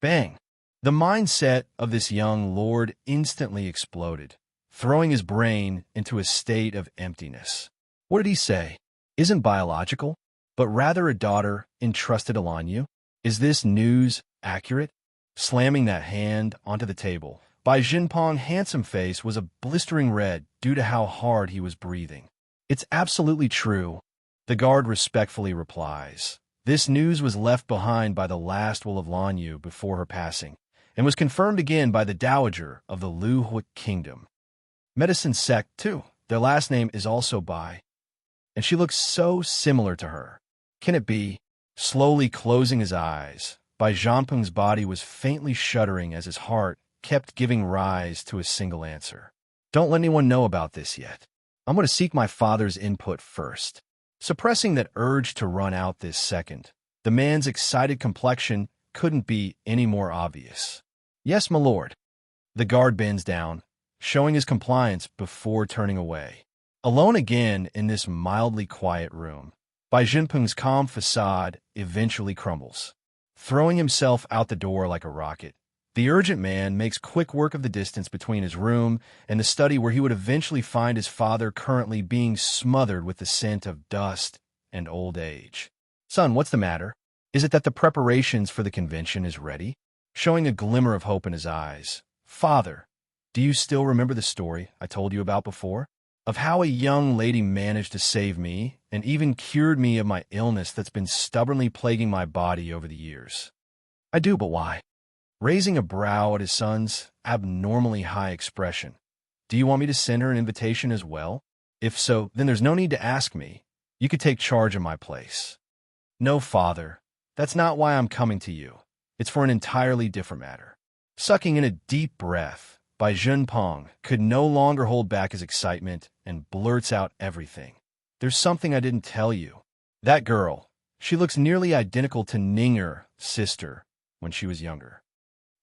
Bang! The mindset of this young lord instantly exploded, throwing his brain into a state of emptiness. What did he say? Isn't biological, but rather a daughter entrusted to Lan Yu? Is this news accurate? Slamming that hand onto the table, Bai Jinpong's handsome face was a blistering red due to how hard he was breathing. It's absolutely true, the guard respectfully replies. This news was left behind by the last will of Lan Yu before her passing, and was confirmed again by the dowager of the Lu Hui kingdom. Medicine sect, too. Their last name is also Bai, and she looks so similar to her. Can it be? Slowly closing his eyes, Bai Jianpeng's body was faintly shuddering as his heart kept giving rise to a single answer. Don't let anyone know about this yet. I'm going to seek my father's input first. Suppressing that urge to run out this second, the man's excited complexion couldn't be any more obvious. Yes, my lord. The guard bends down, showing his compliance before turning away. Alone again in this mildly quiet room, Bai Jinpeng's calm facade eventually crumbles. Throwing himself out the door like a rocket, the urgent man makes quick work of the distance between his room and the study where he would eventually find his father currently being smothered with the scent of dust and old age. Son, what's the matter? Is it that the preparations for the convention is ready? Showing a glimmer of hope in his eyes. Father, do you still remember the story I told you about before? Of how a young lady managed to save me and even cured me of my illness that's been stubbornly plaguing my body over the years. I do, but why? Raising a brow at his son's abnormally high expression. Do you want me to send her an invitation as well? If so, then there's no need to ask me. You could take charge of my place. No, father. That's not why I'm coming to you. It's for an entirely different matter. Sucking in a deep breath, Bai Jinpeng could no longer hold back his excitement and blurts out everything. There's something I didn't tell you. That girl, she looks nearly identical to Ninger, sister, when she was younger.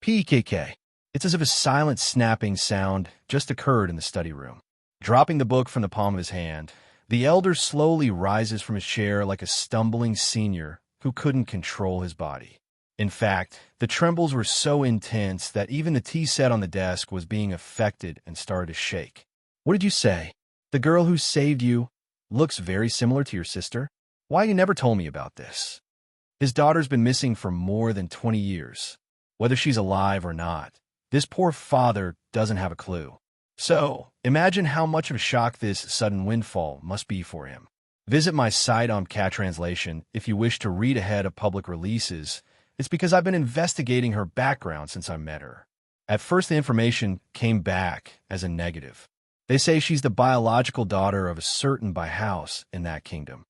PKK. It's as if a silent snapping sound just occurred in the study room. Dropping the book from the palm of his hand, the elder slowly rises from his chair like a stumbling senior who couldn't control his body. In fact, the trembles were so intense that even the tea set on the desk was being affected and started to shake. What did you say? The girl who saved you looks very similar to your sister? Why you never told me about this? His daughter's been missing for more than 20 years. Whether she's alive or not, this poor father doesn't have a clue. So, imagine how much of a shock this sudden windfall must be for him. Visit my site on Cat Translation if you wish to read ahead of public releases. It's because I've been investigating her background since I met her. At first, the information came back as a negative. They say she's the biological daughter of a certain by house in that kingdom.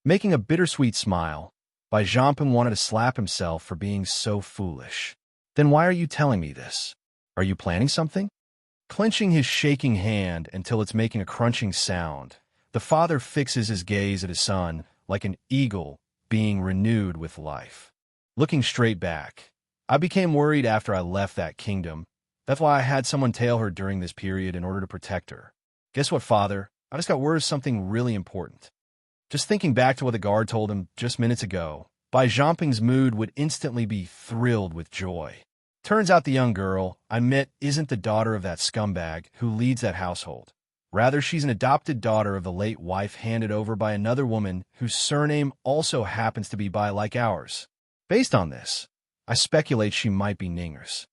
Making a bittersweet smile, Bai Zhamping wanted to slap himself for being so foolish. Then why are you telling me this? Are you planning something? Clenching his shaking hand until it's making a crunching sound, the father fixes his gaze at his son like an eagle being renewed with life. Looking straight back, I became worried after I left that kingdom. That's why I had someone tail her during this period in order to protect her. Guess what, father? I just got word of something really important. Just thinking back to what the guard told him just minutes ago, Bai Zhamping's mood would instantly be thrilled with joy. Turns out the young girl I met isn't the daughter of that scumbag who leads that household. Rather, she's an adopted daughter of the late wife handed over by another woman whose surname also happens to be Bai like ours. Based on this, I speculate she might be Ningers'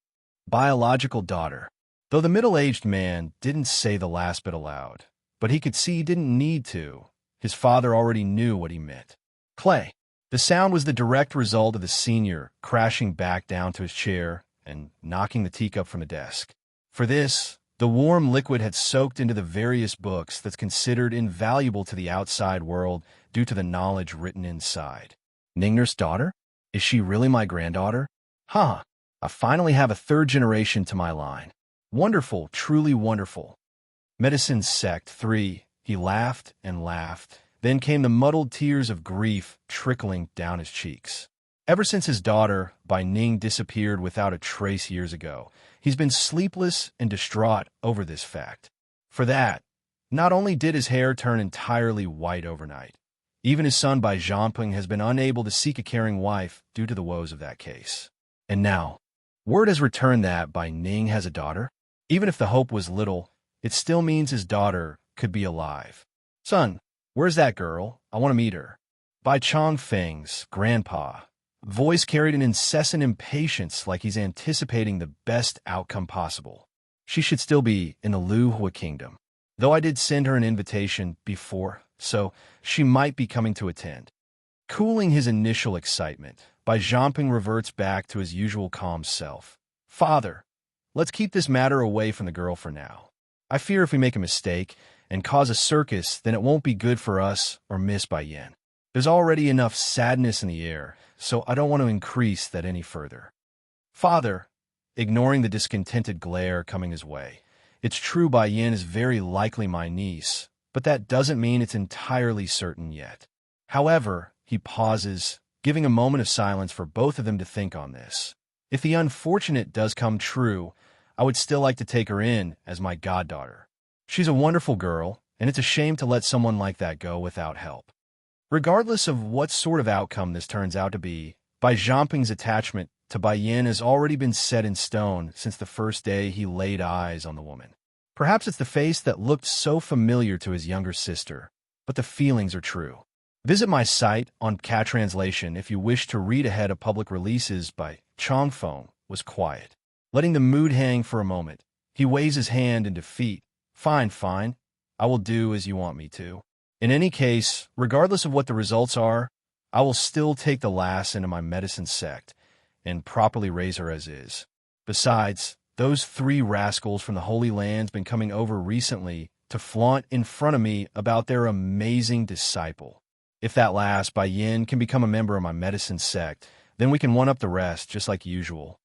biological daughter. Though the middle-aged man didn't say the last bit aloud, but he could see he didn't need to. His father already knew what he meant. Clay. The sound was the direct result of the senior crashing back down to his chair and knocking the teacup from the desk. For this, the warm liquid had soaked into the various books that's considered invaluable to the outside world due to the knowledge written inside. Ningner's daughter? Is she really my granddaughter? Huh. I finally have a third generation to my line. Wonderful, truly wonderful. Medicine Sect 3. He laughed and laughed. Then came the muddled tears of grief trickling down his cheeks. Ever since his daughter, Bai Ning, disappeared without a trace years ago, he's been sleepless and distraught over this fact. For that, not only did his hair turn entirely white overnight, even his son Bai Zhamping has been unable to seek a caring wife due to the woes of that case. And now, word has returned that Bai Ning has a daughter. Even if the hope was little, it still means his daughter could be alive. Son, where's that girl? I want to meet her. Bai Chongfeng's grandpa voice carried an incessant impatience like he's anticipating the best outcome possible. She should still be in the Lu Hua kingdom, though I did send her an invitation before, so she might be coming to attend. Cooling his initial excitement, Bai Zhamping reverts back to his usual calm self. Father, let's keep this matter away from the girl for now. I fear if we make a mistake and cause a circus, then it won't be good for us or Miss Bai Yin. There's already enough sadness in the air, so I don't want to increase that any further. Father, ignoring the discontented glare coming his way, it's true Bai Yin is very likely my niece, but that doesn't mean it's entirely certain yet. However, he pauses, giving a moment of silence for both of them to think on this. If the unfortunate does come true, I would still like to take her in as my goddaughter. She's a wonderful girl, and it's a shame to let someone like that go without help. Regardless of what sort of outcome this turns out to be, Bai Zhamping's attachment to Bai Yin has already been set in stone since the first day he laid eyes on the woman. Perhaps it's the face that looked so familiar to his younger sister, but the feelings are true. Visit my site on Cat Translation if you wish to read ahead of public releases. Bai Chongfeng was quiet, letting the mood hang for a moment. He waves his hand in defeat. Fine, fine. I will do as you want me to. In any case, regardless of what the results are, I will still take the lass into my medicine sect and properly raise her as is. Besides, those 3 rascals from the Holy Land's been coming over recently to flaunt in front of me about their amazing disciple. If that lass, Bai Yin, can become a member of my medicine sect, then we can one-up the rest just like usual.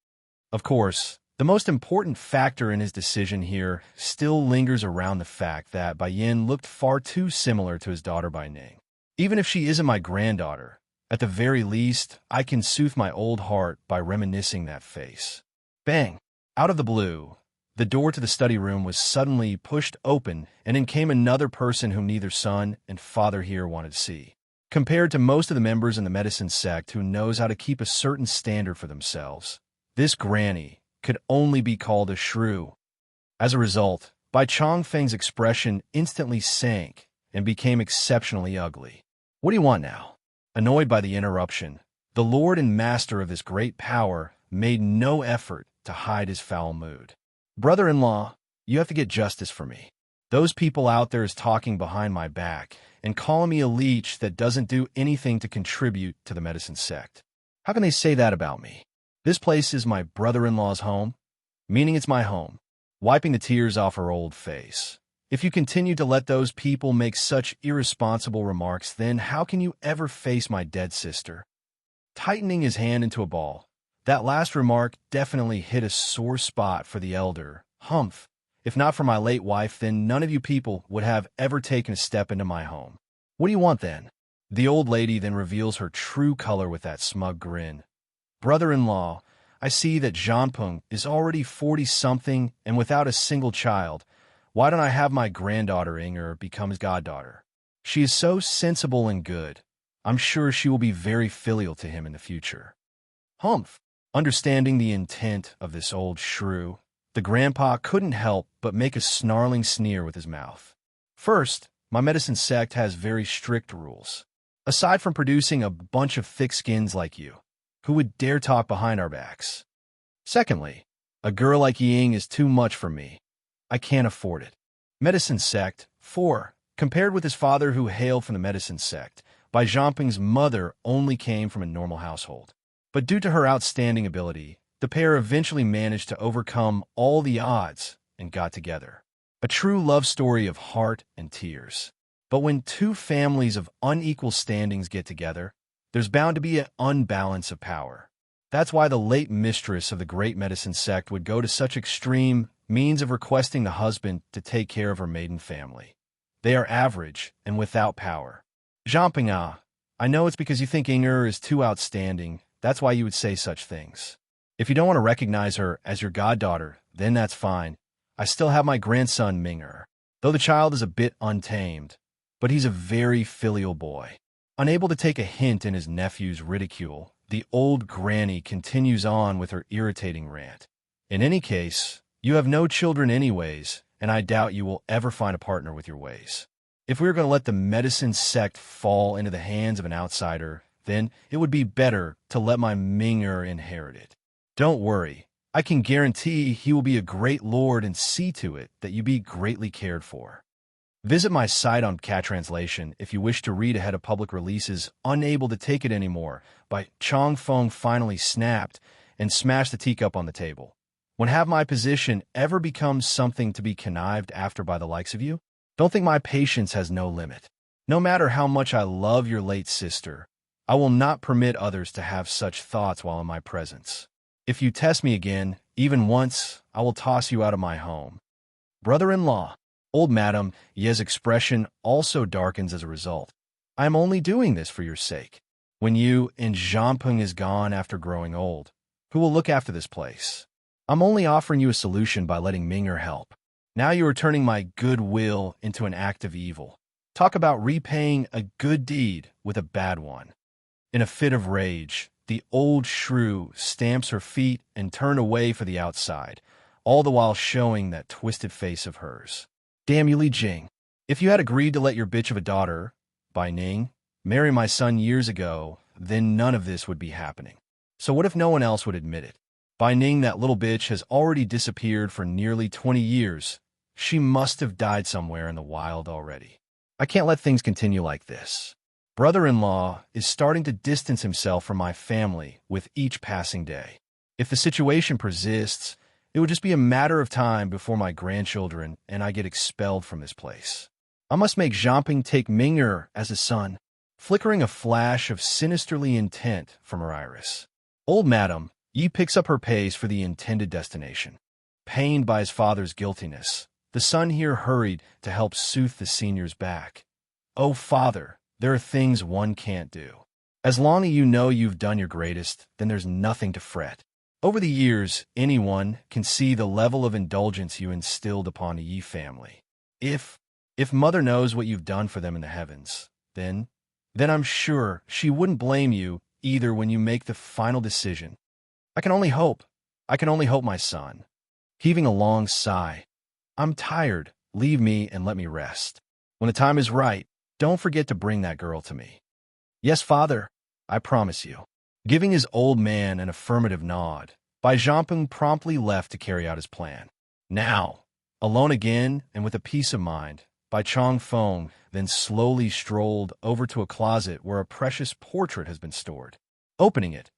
Of course, the most important factor in his decision here still lingers around the fact that Bai Yin looked far too similar to his daughter Bai Ning. Even if she isn't my granddaughter, at the very least, I can soothe my old heart by reminiscing that face. Bang! Out of the blue, the door to the study room was suddenly pushed open, and in came another person whom neither son and father here wanted to see. Compared to most of the members in the medicine sect who knows how to keep a certain standard for themselves, this granny could only be called a shrew. As a result, Bai Chongfeng's expression instantly sank and became exceptionally ugly. What do you want now? Annoyed by the interruption, the lord and master of this great power made no effort to hide his foul mood. Brother-in-law, you have to get justice for me. Those people out there is talking behind my back and calling me a leech that doesn't do anything to contribute to the medicine sect. How can they say that about me? This place is my brother-in-law's home, meaning it's my home. Wiping the tears off her old face. If you continue to let those people make such irresponsible remarks, then how can you ever face my dead sister? Tightening his hand into a ball. That last remark definitely hit a sore spot for the elder. Humph. If not for my late wife, then none of you people would have ever taken a step into my home. What do you want then? The old lady then reveals her true color with that smug grin. Brother-in-law, I see that Jeanping is already 40-something and without a single child. Why don't I have my granddaughter Inger become his goddaughter? She is so sensible and good. I'm sure she will be very filial to him in the future. Humph. Understanding the intent of this old shrew, the grandpa couldn't help but make a snarling sneer with his mouth. First, my medicine sect has very strict rules. Aside from producing a bunch of thick skins like you, who would dare talk behind our backs? Secondly, a girl like Ying is too much for me. I can't afford it. Medicine sect. 4. Compared with his father who hailed from the medicine sect, Bai Zhangping's mother only came from a normal household. But due to her outstanding ability, the pair eventually managed to overcome all the odds and got together. A true love story of heart and tears. But when two families of unequal standings get together, there's bound to be an unbalance of power. That's why the late mistress of the great medicine sect would go to such extreme means of requesting the husband to take care of her maiden family. They are average and without power. Jeanping, I know it's because you think Inger is too outstanding. That's why you would say such things. If you don't want to recognize her as your goddaughter, then that's fine. I still have my grandson Minger, though the child is a bit untamed, but he's a very filial boy. Unable to take a hint in his nephew's ridicule, the old granny continues on with her irritating rant. In any case, you have no children anyways, and I doubt you will ever find a partner with your ways. If we were going to let the medicine sect fall into the hands of an outsider, then it would be better to let my Minger inherit it. Don't worry, I can guarantee he will be a great lord and see to it that you be greatly cared for. Visit my site on Cat Translation if you wish to read ahead of public releases. Unable to take it anymore, by Chong Feng finally snapped and smashed the teacup on the table. When have my position ever become something to be connived after by the likes of you? Don't think my patience has no limit. No matter how much I love your late sister, I will not permit others to have such thoughts while in my presence. If you test me again, even once, I will toss you out of my home. Brother-in-law. Old Madame Ye's expression also darkens as a result. I am only doing this for your sake. When you and Jeanping is gone after growing old, who will look after this place? I'm only offering you a solution by letting Minger help. Now you are turning my goodwill into an act of evil. Talk about repaying a good deed with a bad one. In a fit of rage, the old shrew stamps her feet and turned away for the outside, all the while showing that twisted face of hers. Damn you, Li Jing. If you had agreed to let your bitch of a daughter, Bai Ning, marry my son years ago, then none of this would be happening. So what if no one else would admit it? Bai Ning, that little bitch, has already disappeared for nearly 20 years. She must have died somewhere in the wild already. I can't let things continue like this. Brother-in-law is starting to distance himself from my family with each passing day. If the situation persists, it would just be a matter of time before my grandchildren and I get expelled from this place. I must make Jeanping take Minger as a son, flickering a flash of sinisterly intent from her iris. Old Madame Yi picks up her pace for the intended destination. Pained by his father's guiltiness, the son here hurried to help soothe the senior's back. Oh, father, there are things one can't do. As long as you know you've done your greatest, then there's nothing to fret. Over the years, anyone can see the level of indulgence you instilled upon the Yi family. If mother knows what you've done for them in the heavens, then I'm sure she wouldn't blame you either when you make the final decision. I can only hope, my son. Heaving a long sigh. I'm tired. Leave me and let me rest. When the time is right, don't forget to bring that girl to me. Yes, father, I promise you. Giving his old man an affirmative nod, Bai Zhangping promptly left to carry out his plan. Now, Alone again and with a peace of mind, Bai Chong Feng then slowly strolled over to a closet where a precious portrait has been stored. Opening it,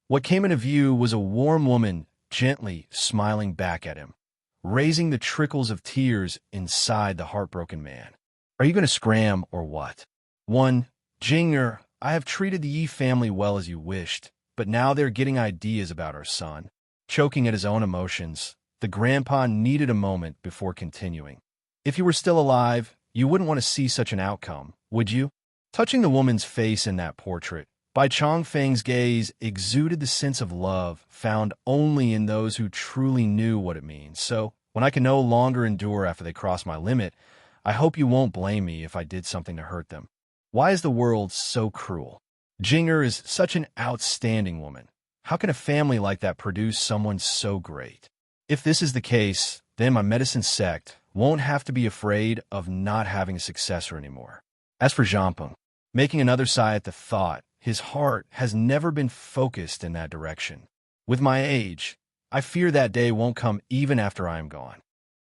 what came into view was a warm woman gently smiling back at him, raising the trickles of tears inside the heartbroken man. Are you going to scram or what? 1. Jing'er, I have treated the Yi family well as you wished, but now they're getting ideas about our son. Choking at his own emotions, the grandpa needed a moment before continuing. If you were still alive, you wouldn't want to see such an outcome, would you? Touching the woman's face in that portrait, Bai Chongfeng's gaze exuded the sense of love found only in those who truly knew what it means. So, when I can no longer endure after they cross my limit, I hope you won't blame me if I did something to hurt them. Why is the world so cruel? Jing'er is such an outstanding woman. How can a family like that produce someone so great? If this is the case, then my medicine sect won't have to be afraid of not having a successor anymore. As for Zhampeng, making another sigh at the thought, his heart has never been focused in that direction. With my age, I fear that day won't come even after I am gone.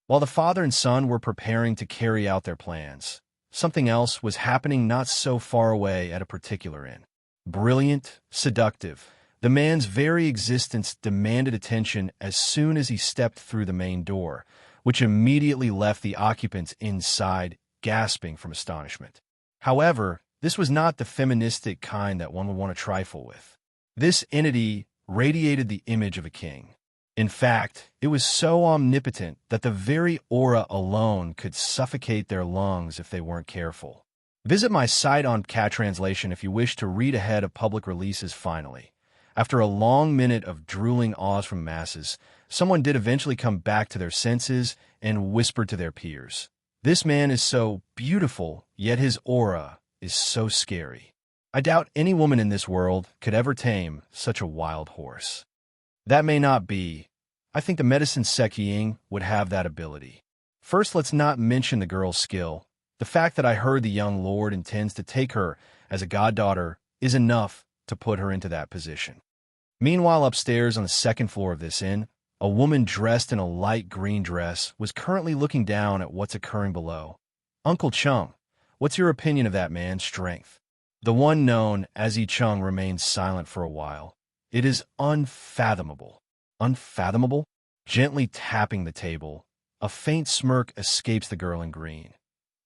While the father and son were preparing to carry out their plans, something else was happening not so far away at a particular inn. Brilliant, seductive, the man's very existence demanded attention as soon as he stepped through the main door, which immediately left the occupants inside gasping from astonishment. However, this was not the feministic kind that one would want to trifle with. This entity radiated the image of a king. In fact, it was so omnipotent that the very aura alone could suffocate their lungs if they weren't careful. Visit my site on Cat Translation if you wish to read ahead of public releases finally. After a long minute of drooling awes from masses, someone did eventually come back to their senses and whispered to their peers. This man is so beautiful, yet his aura is so scary. I doubt any woman in this world could ever tame such a wild horse. That may not be. I think the medicine sect Ying would have that ability. First, let's not mention the girl's skill. The fact that I heard the young lord intends to take her as a goddaughter is enough to put her into that position. Meanwhile, upstairs on the second floor of this inn, a woman dressed in a light green dress was currently looking down at what's occurring below. Uncle Chung, what's your opinion of that man's strength? The one known as Yi Chung remained silent for a while. It is unfathomable. Unfathomable? Gently tapping the table, a faint smirk escapes the girl in green.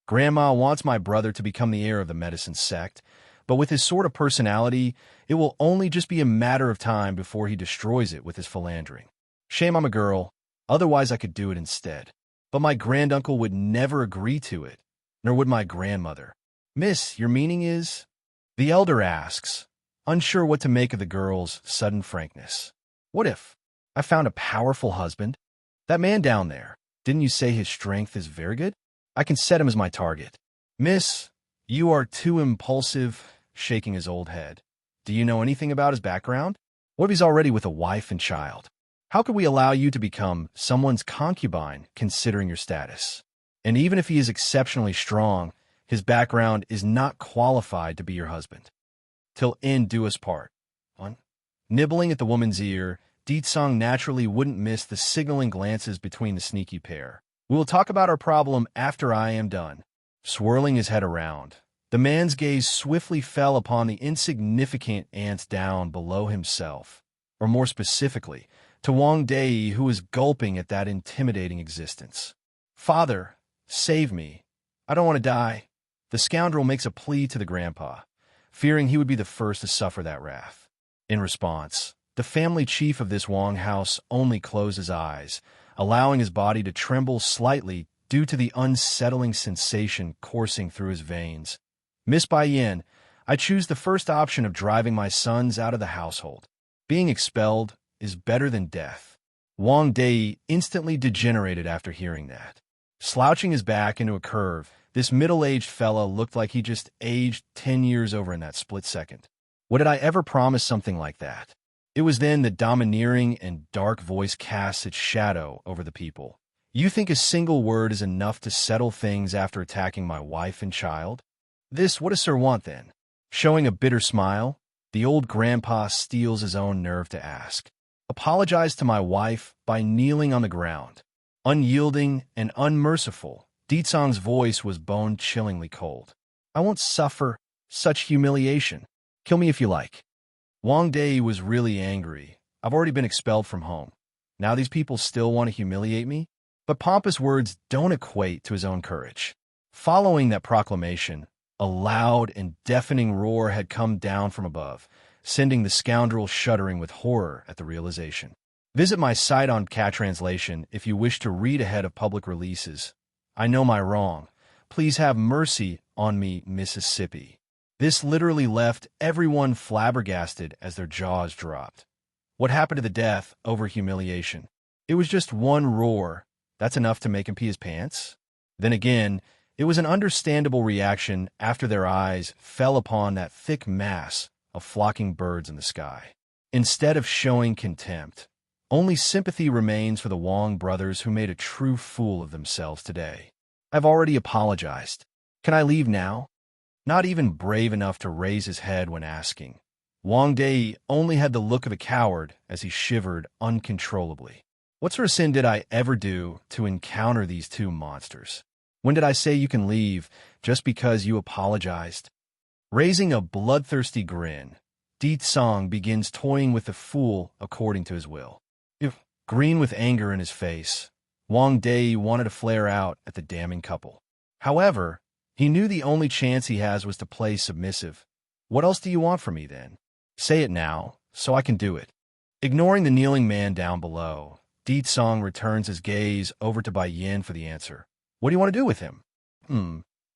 Grandma wants my brother to become the heir of the medicine sect, but with his sort of personality, it will only just be a matter of time before he destroys it with his philandering. Shame I'm a girl, otherwise I could do it instead. But my granduncle would never agree to it, nor would my grandmother. Miss, your meaning is? The elder asks, unsure what to make of the girl's sudden frankness. What if I found a powerful husband? That man down there, didn't you say his strength is very good? I can set him as my target. Miss, you are too impulsive, shaking his old head. Do you know anything about his background? What if he's already with a wife and child? How could we allow you to become someone's concubine, considering your status? And even if he is exceptionally strong, his background is not qualified to be your husband. Till end do us part. On. Nibbling at the woman's ear, Deetsong naturally wouldn't miss the signaling glances between the sneaky pair. We will talk about our problem after I am done. Swirling his head around, the man's gaze swiftly fell upon the insignificant ants down below himself, or more specifically, to Wang Dei, who was gulping at that intimidating existence. Father, save me. I don't want to die. The scoundrel makes a plea to the grandpa, fearing he would be the first to suffer that wrath. In response, the family chief of this Wang house only closed his eyes, allowing his body to tremble slightly due to the unsettling sensation coursing through his veins. Miss Bai Yin, I choose the first option of driving my sons out of the household. Being expelled is better than death. Wang Dei instantly degenerated after hearing that. Slouching his back into a curve, this middle-aged fella looked like he just aged 10 years over in that split second. What did I ever promise something like that? It was then the domineering and dark voice casts its shadow over the people. You think a single word is enough to settle things after attacking my wife and child? What does Sir want then? Showing a bitter smile, the old grandpa steels his own nerve to ask. Apologize to my wife by kneeling on the ground. Unyielding and unmerciful, Ditsong's voice was bone-chillingly cold. I won't suffer such humiliation. Kill me if you like. Wang Dei was really angry. I've already been expelled from home. Now these people still want to humiliate me? But pompous words don't equate to his own courage. Following that proclamation, a loud and deafening roar had come down from above, sending the scoundrel shuddering with horror at the realization. Visit my site on Cat Translation if you wish to read ahead of public releases. I know my wrong. Please have mercy on me, Mississippi. This literally left everyone flabbergasted as their jaws dropped. What happened to the death over humiliation? It was just one roar. That's enough to make him pee his pants? Then again, it was an understandable reaction after their eyes fell upon that thick mass of flocking birds in the sky. Instead of showing contempt, only sympathy remains for the Wang brothers who made a true fool of themselves today. I've already apologized. Can I leave now? Not even brave enough to raise his head when asking. Wang Dei only had the look of a coward as he shivered uncontrollably. What sort of sin did I ever do to encounter these two monsters? When did I say you can leave just because you apologized? Raising a bloodthirsty grin, Ditsong begins toying with the fool according to his will. Green with anger in his face, Wang Dei wanted to flare out at the damning couple. However, he knew the only chance he has was to play submissive. What else do you want from me, then? Say it now, so I can do it. Ignoring the kneeling man down below, Ditsong returns his gaze over to Bai Yin for the answer. What do you want to do with him?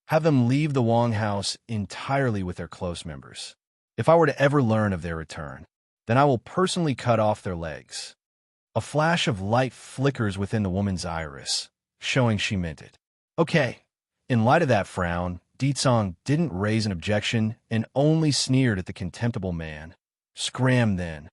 Have them leave the Wang house entirely with their close members. If I were to ever learn of their return, then I will personally cut off their legs. A flash of light flickers within the woman's iris, showing she meant it. Okay. In light of that frown, Ditsong didn't raise an objection and only sneered at the contemptible man. Scram then.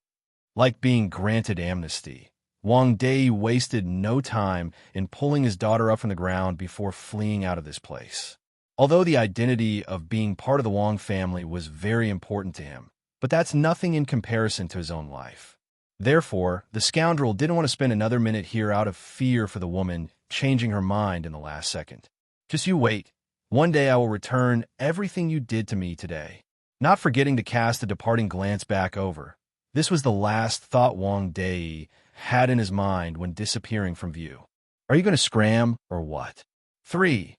Like being granted amnesty, Wang Dei wasted no time in pulling his daughter up from the ground before fleeing out of this place. Although the identity of being part of the Wang family was very important to him, but that's nothing in comparison to his own life. Therefore, the scoundrel didn't want to spend another minute here out of fear for the woman changing her mind in the last second. Just you wait. One day I will return everything you did to me today. Not forgetting to cast a departing glance back over. This was the last thought Wang Dei had in his mind when disappearing from view. Are you going to scram or what? 3.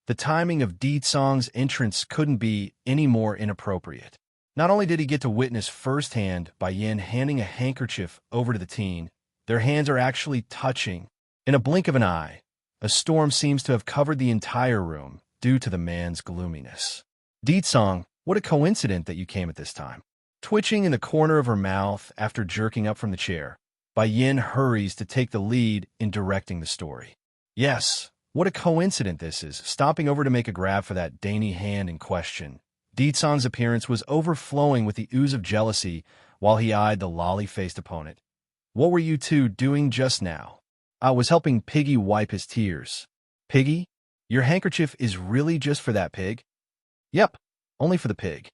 The timing of Ditsong's entrance couldn't be any more inappropriate. Not only did he get to witness firsthand Bai Yin handing a handkerchief over to the teen, their hands are actually touching. In a blink of an eye, a storm seems to have covered the entire room due to the man's gloominess. Ditsong, what a coincidence that you came at this time. Twitching in the corner of her mouth after jerking up from the chair, Bai Yin hurries to take the lead in directing the story. Yes, what a coincidence this is, stomping over to make a grab for that dainty hand in question. Ditsong's appearance was overflowing with the ooze of jealousy while he eyed the lolly-faced opponent. What were you two doing just now? I was helping Piggy wipe his tears. Piggy? Your handkerchief is really just for that pig? Yep, only for the pig.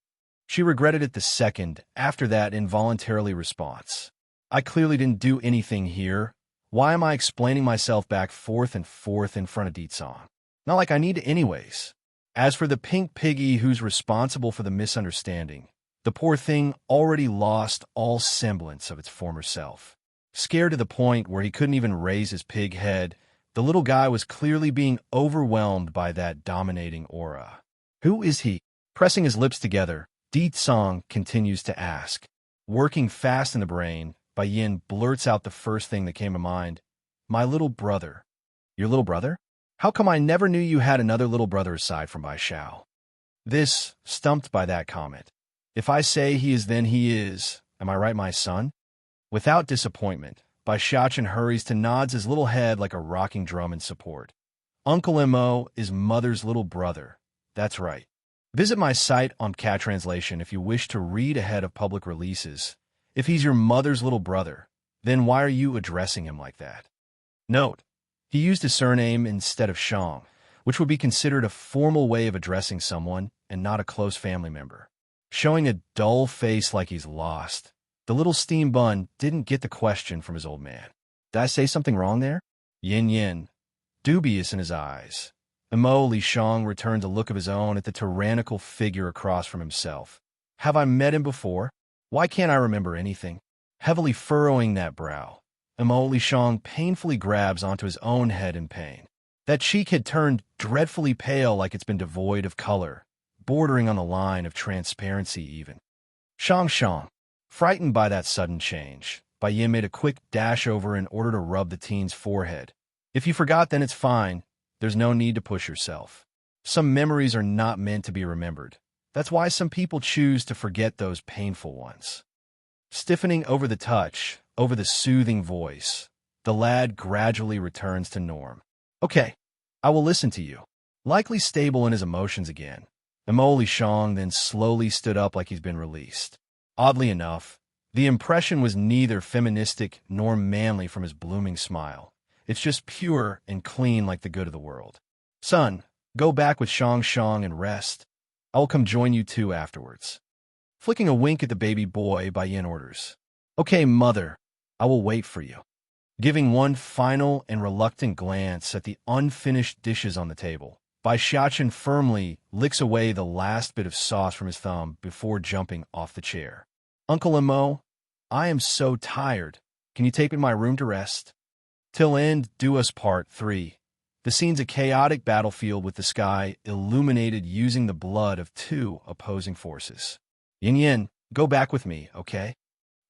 She regretted it the second after that involuntary response. I clearly didn't do anything here. Why am I explaining myself back forth and forth in front of Ditsong? Not like I need to anyways. As for the pink piggy who's responsible for the misunderstanding, the poor thing already lost all semblance of its former self. Scared to the point where he couldn't even raise his pig head, the little guy was clearly being overwhelmed by that dominating aura. Who is he? Pressing his lips together, Ditsong continues to ask. Working fast in the brain, Bai Yin blurts out the first thing that came to mind. My little brother. Your little brother? How come I never knew you had another little brother aside from Bai Xiao? This, stumped by that comment. If I say he is, then he is. Am I right, my son? Without disappointment, Bai Xiaochen hurries to nods his little head like a rocking drum in support. Uncle Mo is mother's little brother. That's right. Visit my site on Cat Translation if you wish to read ahead of public releases. If he's your mother's little brother, then why are you addressing him like that? Note, he used his surname instead of Shang, which would be considered a formal way of addressing someone and not a close family member. Showing a dull face like he's lost, the little steam bun didn't get the question from his old man. Did I say something wrong there? Yin Yin, dubious in his eyes. Imo Li Shang returned a look of his own at the tyrannical figure across from himself. Have I met him before? Why can't I remember anything? Heavily furrowing that brow, Imo Li Shang painfully grabs onto his own head in pain. That cheek had turned dreadfully pale, like it's been devoid of color, bordering on the line of transparency even. Shang. Frightened by that sudden change, Bai Yin made a quick dash over in order to rub the teen's forehead. If you forgot, then it's fine. There's no need to push yourself. Some memories are not meant to be remembered. That's why some people choose to forget those painful ones. Stiffening over the touch, over the soothing voice, the lad gradually returns to norm. Okay, I will listen to you. Likely stable in his emotions again, Imo Li Shang then slowly stood up like he's been released. Oddly enough, the impression was neither feministic nor manly from his blooming smile. It's just pure and clean like the good of the world. Son, go back with Shang and rest. I will come join you too afterwards. Flicking a wink at the baby boy, Bai Yin orders. Okay, mother, I will wait for you. Giving one final and reluctant glance at the unfinished dishes on the table, Bai Xiaochen firmly licks away the last bit of sauce from his thumb before jumping off the chair. Uncle Imo, I am so tired. Can you take me to my room to rest? Till end, do us part 3. The scene's a chaotic battlefield with the sky illuminated using the blood of 2 opposing forces. Yin, go back with me, okay?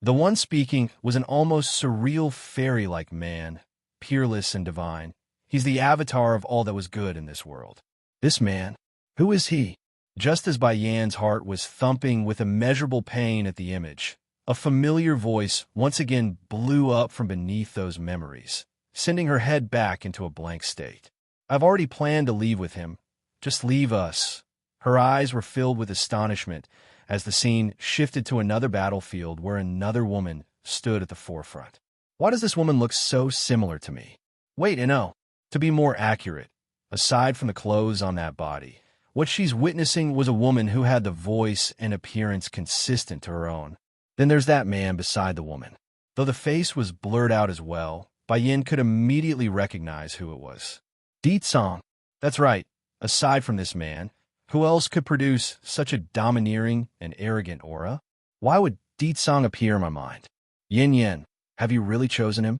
The one speaking was an almost surreal fairy-like man, peerless and divine. He's the avatar of all that was good in this world. This man, who is he? Just as Bai Yan's heart was thumping with immeasurable pain at the image, a familiar voice once again blew up from beneath those memories, sending her head back into a blank state. I've already planned to leave with him. Just leave us. Her eyes were filled with astonishment as the scene shifted to another battlefield where another woman stood at the forefront. Why does this woman look so similar to me? Wait, no. To be more accurate, aside from the clothes on that body, what she's witnessing was a woman who had the voice and appearance consistent to her own. Then there's that man beside the woman. Though the face was blurred out as well, Bai Yin could immediately recognize who it was. Di Tsang. That's right. Aside from this man, who else could produce such a domineering and arrogant aura? Why would Di Tsang appear in my mind? Yin, have you really chosen him?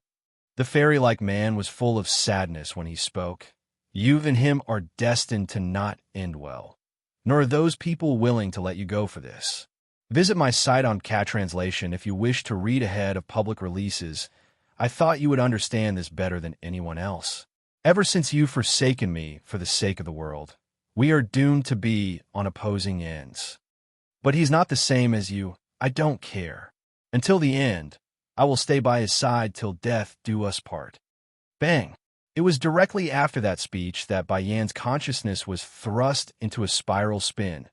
The fairy-like man was full of sadness when he spoke. You and him are destined to not end well, nor are those people willing to let you go for this. Visit my site on Cat Translation if you wish to read ahead of public releases. I thought you would understand this better than anyone else. Ever since you've forsaken me for the sake of the world, we are doomed to be on opposing ends. But he's not the same as you. I don't care. Until the end, I will stay by his side till death do us part. Bang! It was directly after that speech that Bai Yan's consciousness was thrust into a spiral spin,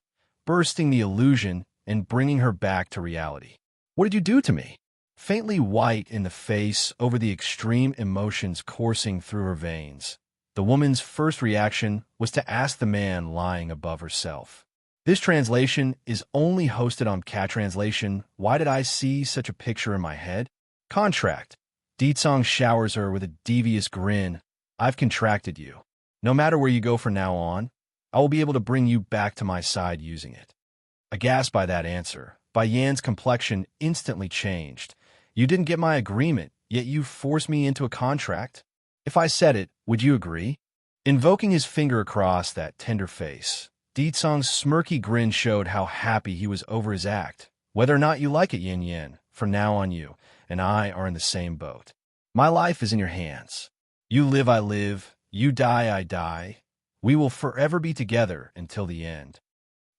bursting the illusion and bringing her back to reality. What did you do to me? Faintly white in the face over the extreme emotions coursing through her veins, the woman's first reaction was to ask the man lying above herself. This translation is only hosted on Cat Translation. Why did I see such a picture in my head? Contract. Di Tsang showers her with a devious grin. I've contracted you. No matter where you go from now on, I will be able to bring you back to my side using it. Aghast by that answer, Bai Yan's complexion instantly changed. You didn't get my agreement, yet you forced me into a contract. If I said it, would you agree? Invoking his finger across that tender face, Di Tsang's smirky grin showed how happy he was over his act. Whether or not you like it, Yin, from now on you and I are in the same boat. My life is in your hands. You live, I live. You die, I die. We will forever be together until the end.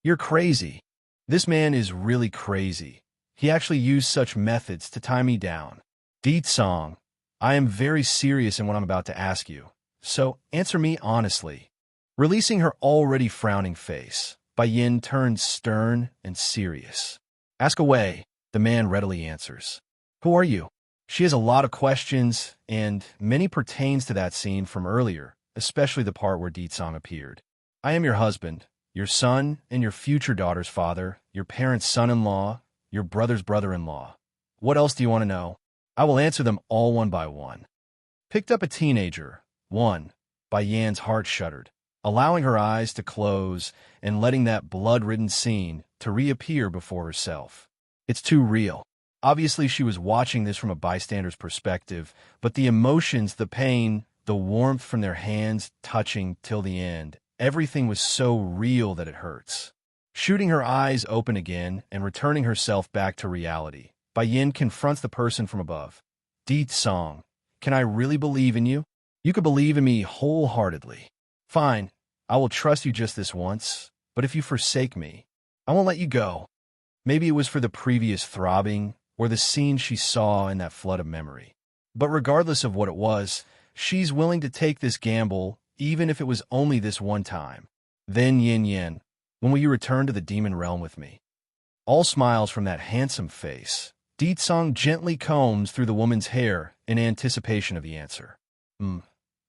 You're crazy. This man is really crazy. He actually used such methods to tie me down. Di Tsang, I am very serious in what I'm about to ask you, so answer me honestly. Releasing her already frowning face, Bai Yin turned stern and serious. Ask away, the man readily answers. Who are you? She has a lot of questions, and many pertains to that scene from earlier, especially the part where Di Tsang appeared. I am your husband, your son and your future daughter's father, your parents' son-in-law, your brother's brother-in-law. What else do you want to know? I will answer them all one by one. Picked up a teenager. 1. Bai Yan's heart shuddered, allowing her eyes to close and letting that blood-ridden scene to reappear before herself. It's too real. Obviously, she was watching this from a bystander's perspective, but the emotions, the pain, the warmth from their hands touching till the end, everything was so real that it hurts. Shooting her eyes open again and returning herself back to reality, Bai Yin confronts the person from above. Di Song, can I really believe in you? You could believe in me wholeheartedly. Fine, I will trust you just this once, but if you forsake me, I won't let you go. Maybe it was for the previous throbbing or the scene she saw in that flood of memory. But regardless of what it was, she's willing to take this gamble, even if it was only this one time. Then Yin Yin, when will you return to the demon realm with me? All smiles from that handsome face, Di Song gently combs through the woman's hair in anticipation of the answer.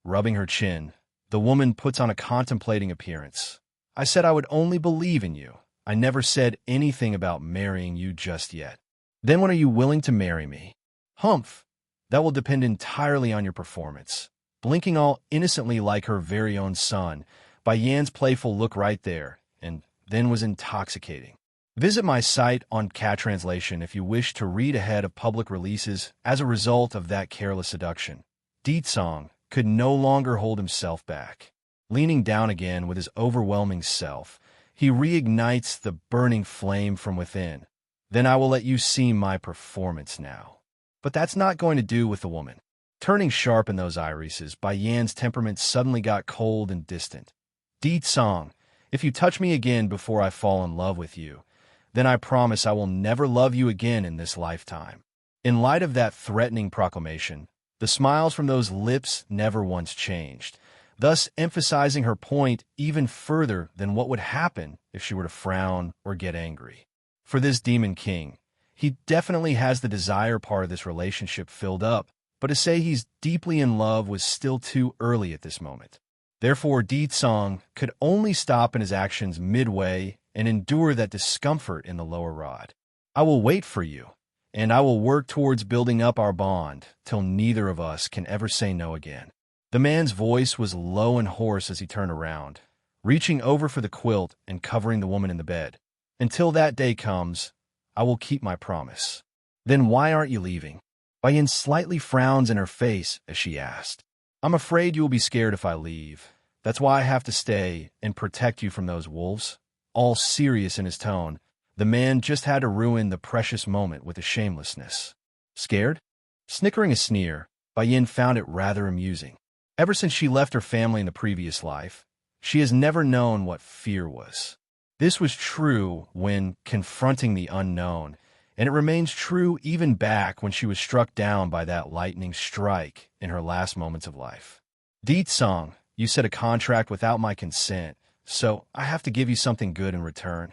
Rubbing her chin, the woman puts on a contemplating appearance. I said I would only believe in you. I never said anything about marrying you just yet. Then when are you willing to marry me? Humph. That will depend entirely on your performance. Blinking all innocently like her very own son, Bai Yan's playful look right there, and then was intoxicating. Visit my site on Cat Translation if you wish to read ahead of public releases as a result of that careless seduction. Di Song could no longer hold himself back. Leaning down again with his overwhelming self, he reignites the burning flame from within. Then I will let you see my performance now. But that's not going to do with the woman. Turning sharp in those irises, Bai Yan's temperament suddenly got cold and distant. Di Song, if you touch me again before I fall in love with you, then I promise I will never love you again in this lifetime. In light of that threatening proclamation, the smiles from those lips never once changed, thus emphasizing her point even further than what would happen if she were to frown or get angry. For this demon king, he definitely has the desire part of this relationship filled up, but to say he's deeply in love was still too early at this moment. Therefore, Di Song could only stop in his actions midway and endure that discomfort in the lower rod. I will wait for you, and I will work towards building up our bond till neither of us can ever say no again. The man's voice was low and hoarse as he turned around, reaching over for the quilt and covering the woman in the bed. Until that day comes, I will keep my promise. Then why aren't you leaving? Bai Yin slightly frowns in her face as she asked. I'm afraid you will be scared if I leave. That's why I have to stay and protect you from those wolves. All serious in his tone, the man just had to ruin the precious moment with his shamelessness. Scared? Snickering a sneer, Bai Yin found it rather amusing. Ever since she left her family in the previous life, she has never known what fear was. This was true when confronting the unknown, and it remains true even back when she was struck down by that lightning strike in her last moments of life. Di Song, you set a contract without my consent, so I have to give you something good in return.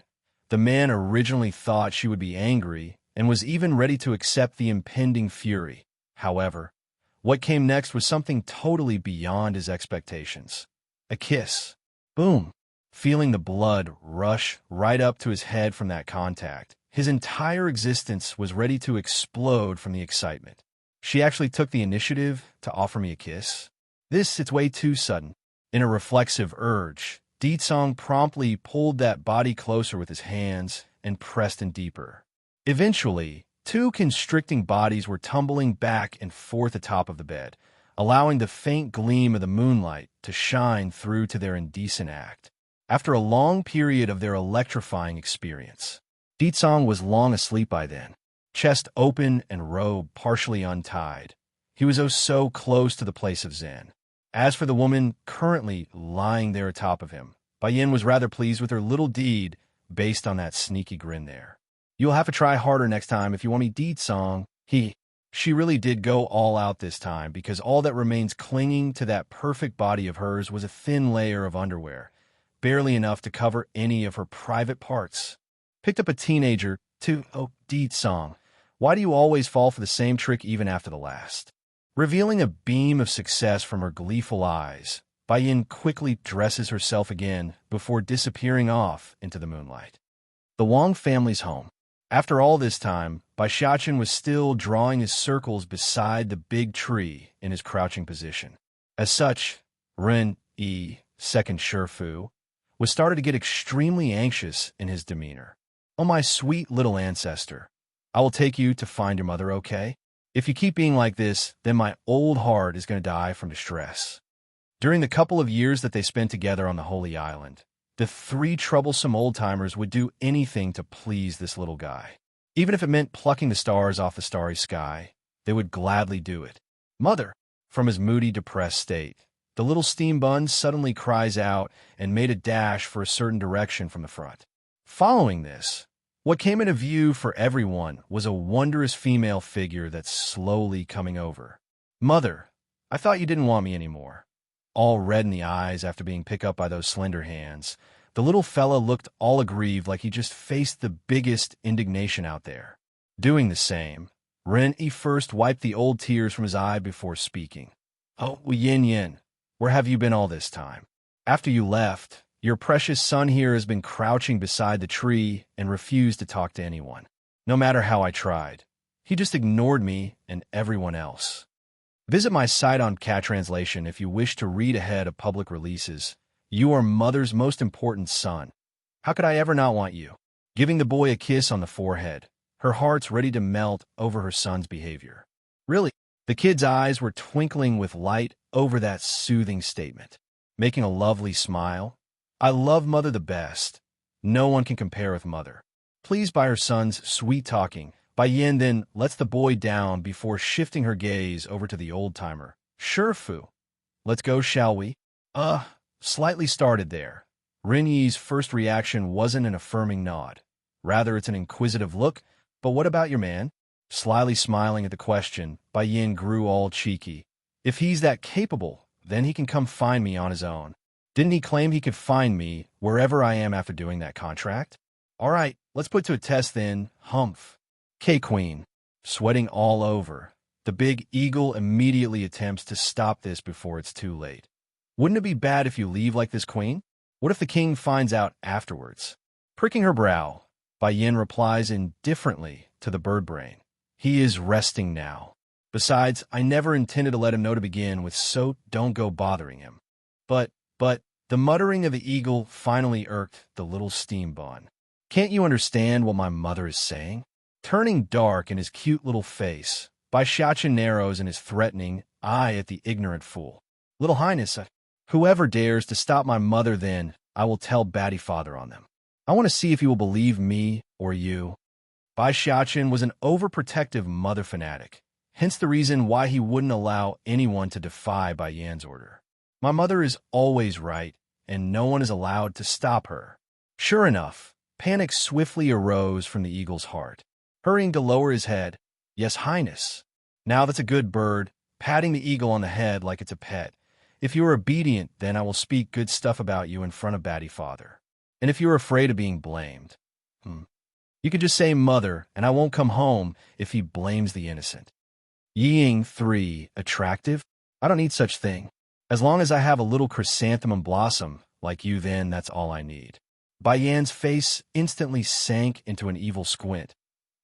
The man originally thought she would be angry and was even ready to accept the impending fury. However, what came next was something totally beyond his expectations. A kiss. Boom. Feeling the blood rush right up to his head from that contact, his entire existence was ready to explode from the excitement. She actually took the initiative to offer me a kiss. It's way too sudden. In a reflexive urge, Di Song promptly pulled that body closer with his hands and pressed in deeper. Eventually, two constricting bodies were tumbling back and forth atop of the bed, allowing the faint gleam of the moonlight to shine through to their indecent act. After a long period of their electrifying experience, Di Song was long asleep by then, chest open and robe partially untied. He was oh so close to the place of Zen. As for the woman currently lying there atop of him, Bai Yin was rather pleased with her little deed based on that sneaky grin there. You'll have to try harder next time if you want me, Di Song. She really did go all out this time because all that remains clinging to that perfect body of hers was a thin layer of underwear, barely enough to cover any of her private parts. Picked up a teenager, too. Oh, Di Song, why do you always fall for the same trick even after the last? Revealing a beam of success from her gleeful eyes, Bai Yin quickly dresses herself again before disappearing off into the moonlight. The Wang family's home. After all this time, Bai Xiaochen was still drawing his circles beside the big tree in his crouching position. As such, Ren second Sherfu, was started to get extremely anxious in his demeanor. "Oh, my sweet little ancestor, I will take you to find your mother, okay? If you keep being like this, then my old heart is going to die from distress." During the couple of years that they spent together on the Holy Island, the three troublesome old-timers would do anything to please this little guy. Even if it meant plucking the stars off the starry sky, they would gladly do it. "Mother!" From his moody, depressed state, the little steam bun suddenly cries out and made a dash for a certain direction from the front. Following this, what came into view for everyone was a wondrous female figure that's slowly coming over. "Mother, I thought you didn't want me anymore." All red in the eyes after being picked up by those slender hands, the little fella looked all aggrieved like he just faced the biggest indignation out there. Doing the same, Ren-Y first wiped the old tears from his eye before speaking. "Oh, Yin Yin, where have you been all this time? After you left, your precious son here has been crouching beside the tree and refused to talk to anyone. No matter how I tried, he just ignored me and everyone else." Visit my site on Cat Translation if you wish to read ahead of public releases. You are mother's most important son. How could I ever not want you? Giving the boy a kiss on the forehead, her heart's ready to melt over her son's behavior. Really, the kid's eyes were twinkling with light over that soothing statement, making a lovely smile. "I love mother the best. No one can compare with mother." Pleased by her son's sweet talking, Bai Yin then lets the boy down before shifting her gaze over to the old-timer. "Sure, Fu. Let's go, shall we?" Slightly started there. Ren-Yi's first reaction wasn't an affirming nod. Rather, it's an inquisitive look. "But what about your man?" Slyly smiling at the question, Bai Yin grew all cheeky. "If he's that capable, then he can come find me on his own. Didn't he claim he could find me wherever I am after doing that contract? All right, let's put to a test then, humph." K-Queen, sweating all over, the big eagle immediately attempts to stop this before it's too late. "Wouldn't it be bad if you leave like this, Queen? What if the king finds out afterwards?" Pricking her brow, Bai Yin replies indifferently to the bird brain. "He is resting now. Besides, I never intended to let him know to begin with, so don't go bothering him." But, the muttering of the eagle finally irked the little steam bun. "Can't you understand what my mother is saying?" Turning dark in his cute little face, Bai Xiaochen narrows in his threatening eye at the ignorant fool. "Little Highness, whoever dares to stop my mother, then I will tell Batty Father on them. I want to see if you will believe me or you." Bai Xiaochen was an overprotective mother fanatic, hence the reason why he wouldn't allow anyone to defy Bai Yan's order. "My mother is always right, and no one is allowed to stop her." Sure enough, panic swiftly arose from the eagle's heart. Hurrying to lower his head, "Yes, Highness." "Now that's a good bird," patting the eagle on the head like it's a pet. "If you are obedient, then I will speak good stuff about you in front of Batty Father. And if you're afraid of being blamed, you can just say mother, and I won't come home if he blames the innocent." Ying 3, attractive? I don't need such thing. As long as I have a little chrysanthemum blossom like you, then that's all I need. Bai Yan's face instantly sank into an evil squint.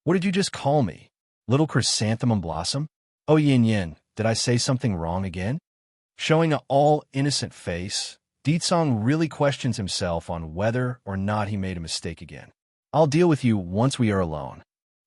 "What did you just call me? Little chrysanthemum blossom? Oh, Yin Yin, did I say something wrong again?" Showing an all-innocent face, Ditsong really questions himself on whether or not he made a mistake again. "I'll deal with you once we are alone."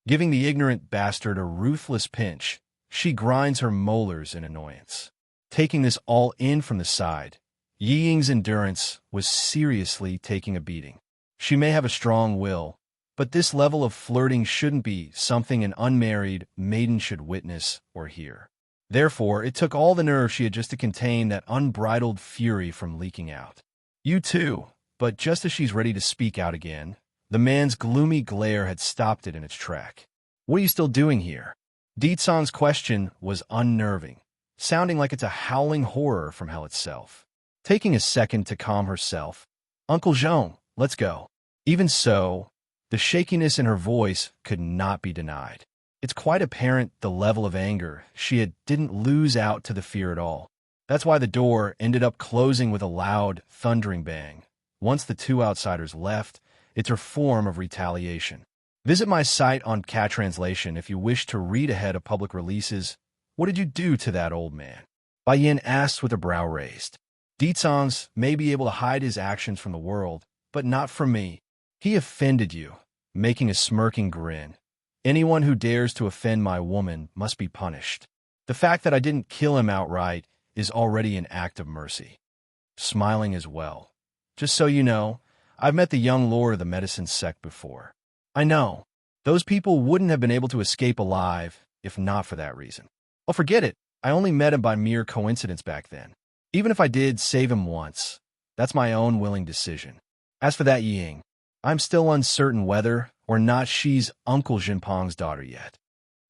Giving the ignorant bastard a ruthless pinch, she grinds her molars in annoyance. Taking this all in from the side, Yi Ying's endurance was seriously taking a beating. She may have a strong will, but this level of flirting shouldn't be something an unmarried maiden should witness or hear. Therefore, it took all the nerve she had just to contain that unbridled fury from leaking out. "You too," but just as she's ready to speak out again, the man's gloomy glare had stopped it in its track. "What are you still doing here?" Ditsong's question was unnerving, sounding like it's a howling horror from hell itself. Taking a second to calm herself, "Uncle Jean, let's go." Even so, the shakiness in her voice could not be denied. It's quite apparent the level of anger she didn't lose out to the fear at all. That's why the door ended up closing with a loud, thundering bang. Once the two outsiders left, it's her form of retaliation. Visit my site on Cat Translation if you wish to read ahead of public releases. What did you do to that old man? Bai Yin asked with her brow raised. Ditsong's may be able to hide his actions from the world, but not from me. He offended you, making a smirking grin. Anyone who dares to offend my woman must be punished. The fact that I didn't kill him outright is already an act of mercy. Smiling as well. Just so you know, I've met the young lord of the medicine sect before. I know. Those people wouldn't have been able to escape alive if not for that reason. Oh, forget it. I only met him by mere coincidence back then. Even if I did save him once, that's my own willing decision. As for that Ying, I'm still uncertain whether or not she's Uncle Jinpeng's daughter yet.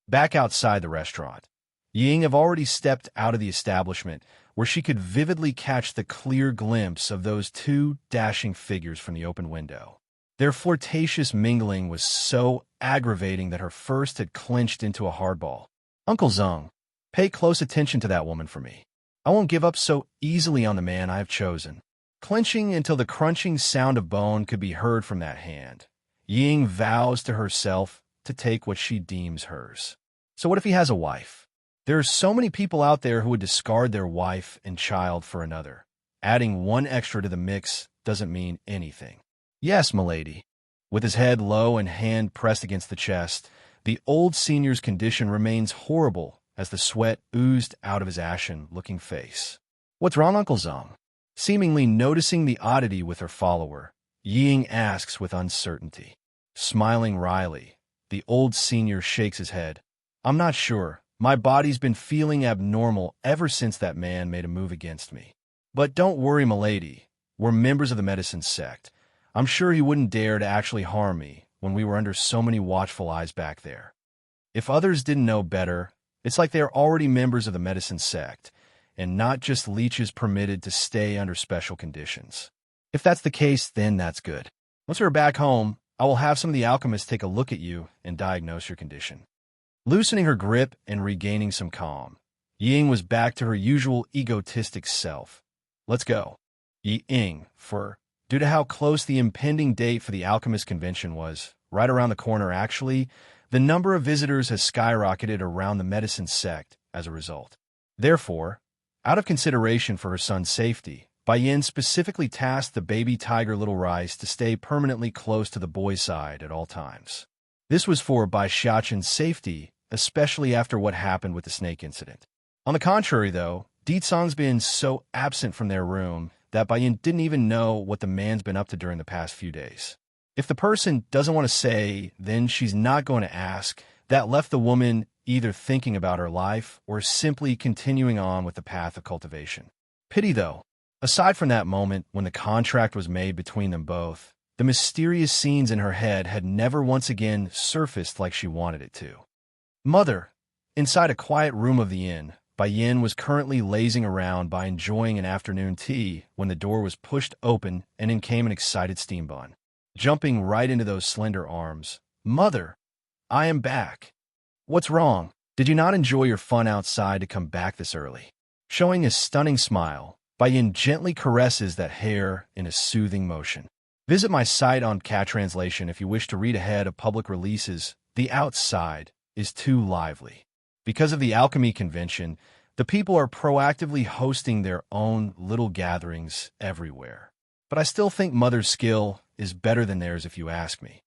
Back outside the restaurant, Ying have already stepped out of the establishment where she could vividly catch the clear glimpse of those two dashing figures from the open window. Their flirtatious mingling was so aggravating that her first had clenched into a hardball. Uncle Zeng, pay close attention to that woman for me. I won't give up so easily on the man I have chosen. Clenching until the crunching sound of bone could be heard from that hand, Ying vows to herself to take what she deems hers. So what if he has a wife? There are so many people out there who would discard their wife and child for another. Adding one extra to the mix doesn't mean anything. Yes, milady. With his head low and hand pressed against the chest, the old senior's condition remains horrible as the sweat oozed out of his ashen-looking face. What's wrong, Uncle Zeng? Seemingly noticing the oddity with her follower, Ying asks with uncertainty. Smiling wryly, the old senior shakes his head. I'm not sure. My body's been feeling abnormal ever since that man made a move against me. But don't worry, milady. We're members of the medicine sect. I'm sure he wouldn't dare to actually harm me when we were under so many watchful eyes back there. If others didn't know better, it's like they're already members of the medicine sect, and not just leeches permitted to stay under special conditions. If that's the case, then that's good. Once we're back home, I will have some of the alchemists take a look at you and diagnose your condition. Loosening her grip and regaining some calm, Ying was back to her usual egotistic self. Let's go. Ying, due to how close the impending date for the alchemist convention was, right around the corner actually, the number of visitors has skyrocketed around the medicine sect as a result. Therefore, out of consideration for her son's safety, Bai Yin specifically tasked the baby tiger Little Rice to stay permanently close to the boy's side at all times. This was for Bai Xiaoqin's safety, especially after what happened with the snake incident. On the contrary, though, Ditsong's been so absent from their room that Bai Yin didn't even know what the man's been up to during the past few days. If the person doesn't want to say, then she's not going to ask. That left the woman either thinking about her life or simply continuing on with the path of cultivation. Pity, though. Aside from that moment when the contract was made between them both, the mysterious scenes in her head had never once again surfaced like she wanted it to. Mother, inside a quiet room of the inn, Bai Yin was currently lazing around by enjoying an afternoon tea when the door was pushed open and in came an excited steam bun. Jumping right into those slender arms. Mother, I am back. What's wrong? Did you not enjoy your fun outside to come back this early? Showing a stunning smile, Bai Yin gently caresses that hair in a soothing motion. Visit my site on Cat Translation if you wish to read ahead of public releases. The outside is too lively. Because of the alchemy convention, the people are proactively hosting their own little gatherings everywhere. But I still think Mother's skill is better than theirs if you ask me.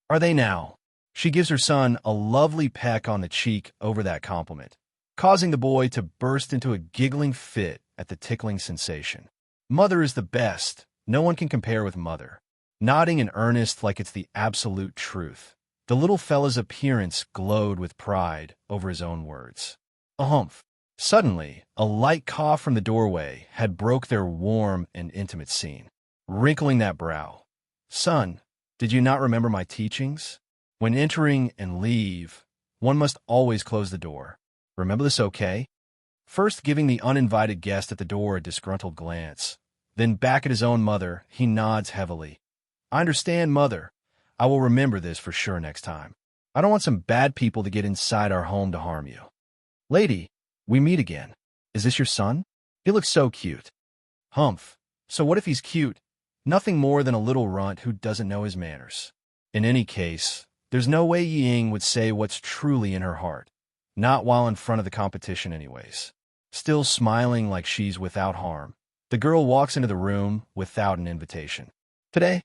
Are they now? She gives her son a lovely peck on the cheek over that compliment, causing the boy to burst into a giggling fit at the tickling sensation. Mother is the best. No one can compare with Mother. Nodding in earnest like it's the absolute truth, the little fella's appearance glowed with pride over his own words. A humph. Suddenly, a light cough from the doorway had broke their warm and intimate scene. Wrinkling that brow. Son, did you not remember my teachings? When entering and leave, one must always close the door. Remember this, okay? First giving the uninvited guest at the door a disgruntled glance. Then back at his own mother, he nods heavily. I understand, Mother. I will remember this for sure next time. I don't want some bad people to get inside our home to harm you. Lady, we meet again. Is this your son? He looks so cute. Humph. So what if he's cute? Nothing more than a little runt who doesn't know his manners. In any case, there's no way Ying would say what's truly in her heart. Not while in front of the competition anyways. Still smiling like she's without harm, The girl walks into the room without an invitation. Today,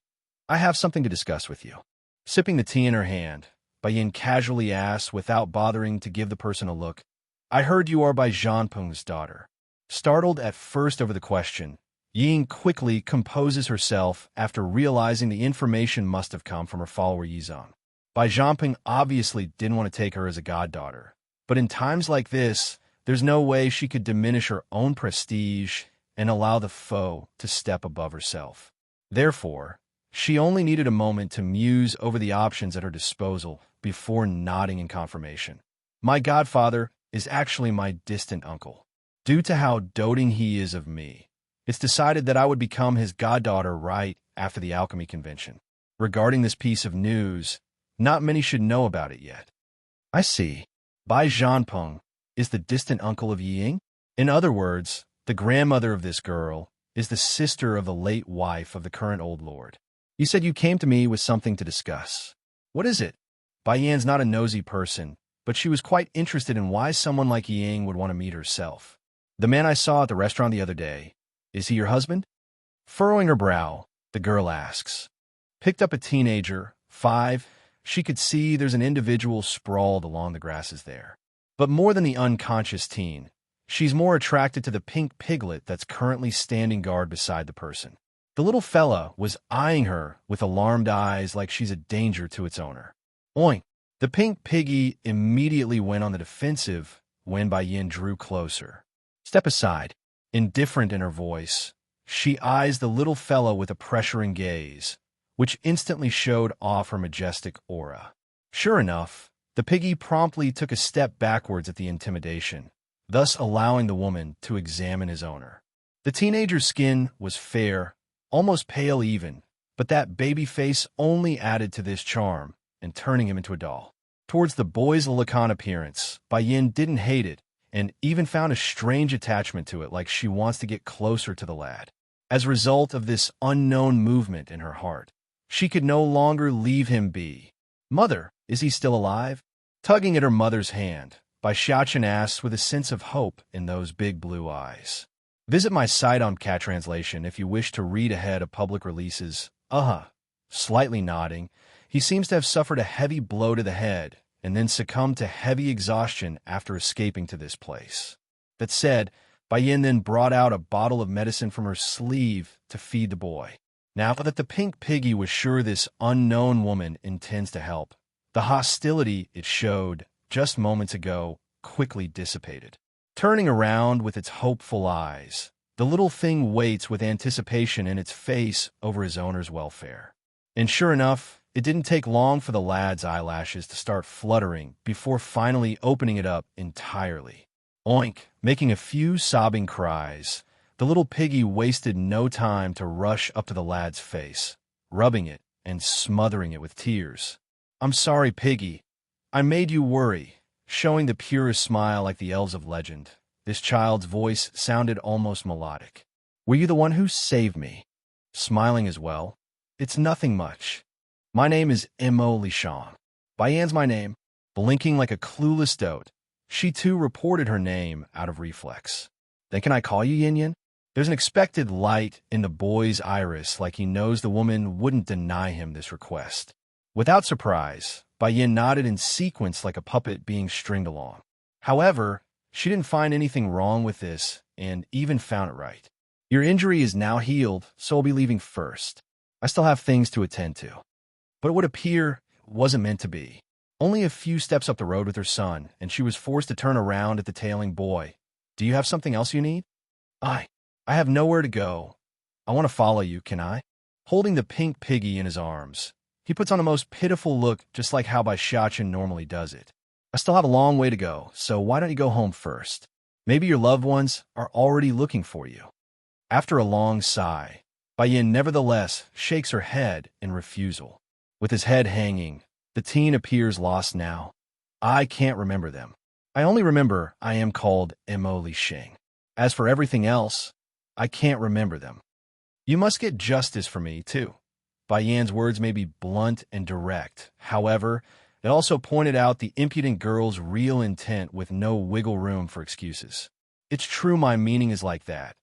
I have something to discuss with you. Sipping the tea in her hand, Bayin casually asks without bothering to give the person a look, I heard you are Bai Zhanpeng's daughter. Startled at first over the question, Ying quickly composes herself after realizing the information must have come from her follower Yizong. Bai Zhanpeng obviously didn't want to take her as a goddaughter, but in times like this, there's no way she could diminish her own prestige and allow the foe to step above herself. Therefore, she only needed a moment to muse over the options at her disposal before nodding in confirmation. My godfather is actually my distant uncle. Due to how doting he is of me, it's decided that I would become his goddaughter right after the alchemy convention. Regarding this piece of news, not many should know about it yet. I see. Bai Zhanpeng is the distant uncle of Ying? In other words, the grandmother of this girl is the sister of the late wife of the current old lord. You said you came to me with something to discuss. What is it? Bai Yan's not a nosy person, but she was quite interested in why someone like Ying would want to meet herself. The man I saw at the restaurant the other day, is he your husband? Furrowing her brow, the girl asks. Picked up a teenager, 5, she could see there's an individual sprawled along the grasses there. But more than the unconscious teen, she's more attracted to the pink piglet that's currently standing guard beside the person. The little fella was eyeing her with alarmed eyes like she's a danger to its owner. Oink! The pink piggy immediately went on the defensive when Bai Yin drew closer. Step aside. Indifferent in her voice, she eyes the little fellow with a pressuring gaze, which instantly showed off her majestic aura. Sure enough, the piggy promptly took a step backwards at the intimidation, thus allowing the woman to examine his owner. The teenager's skin was fair, almost pale even, but that baby face only added to this charm and turning him into a doll. Towards the boy's laconic appearance, Bai Yin didn't hate it, and even found a strange attachment to it, like she wants to get closer to the lad. As a result of this unknown movement in her heart, she could no longer leave him be. Mother, is he still alive? Tugging at her mother's hand, Bai Xiaochen asks with a sense of hope in those big blue eyes. Visit my site on Cat Translation if you wish to read ahead of public releases. Slightly nodding, he seems to have suffered a heavy blow to the head, and then succumbed to heavy exhaustion after escaping to this place. That said, Bai Yin then brought out a bottle of medicine from her sleeve to feed the boy. Now that the pink piggy was sure this unknown woman intends to help, the hostility it showed just moments ago quickly dissipated. Turning around with its hopeful eyes, the little thing waits with anticipation in its face over his owner's welfare. And sure enough, it didn't take long for the lad's eyelashes to start fluttering before finally opening it up entirely. Oink! Making a few sobbing cries, the little piggy wasted no time to rush up to the lad's face, rubbing it and smothering it with tears. I'm sorry, piggy. I made you worry. Showing the purest smile like the elves of legend, this child's voice sounded almost melodic. Were you the one who saved me? Smiling as well. It's nothing much. My name is Immerse. Bai Yan's my name. Blinking like a clueless dote, she too reported her name out of reflex. Then can I call you Yin Yin? There's an expected light in the boy's iris, like he knows the woman wouldn't deny him this request. Without surprise, Bai Yin nodded in sequence like a puppet being stringed along. However, she didn't find anything wrong with this and even found it right. Your injury is now healed, so I'll be leaving first. I still have things to attend to. But it would appear it wasn't meant to be. Only a few steps up the road with her son, and she was forced to turn around at the tailing boy. Do you have something else you need? I have nowhere to go. I want to follow you, can I? Holding the pink piggy in his arms, he puts on the most pitiful look, just like how Bai Xiaochen normally does it. I still have a long way to go, so why don't you go home first? Maybe your loved ones are already looking for you. After a long sigh, Bai Yin nevertheless shakes her head in refusal. With his head hanging, the teen appears lost now. I can't remember them. I only remember I am called Immerse. As for everything else, I can't remember them. You must get justice for me, too. Bai Yan's words may be blunt and direct. However, it also pointed out the impudent girl's real intent with no wiggle room for excuses. It's true my meaning is like that,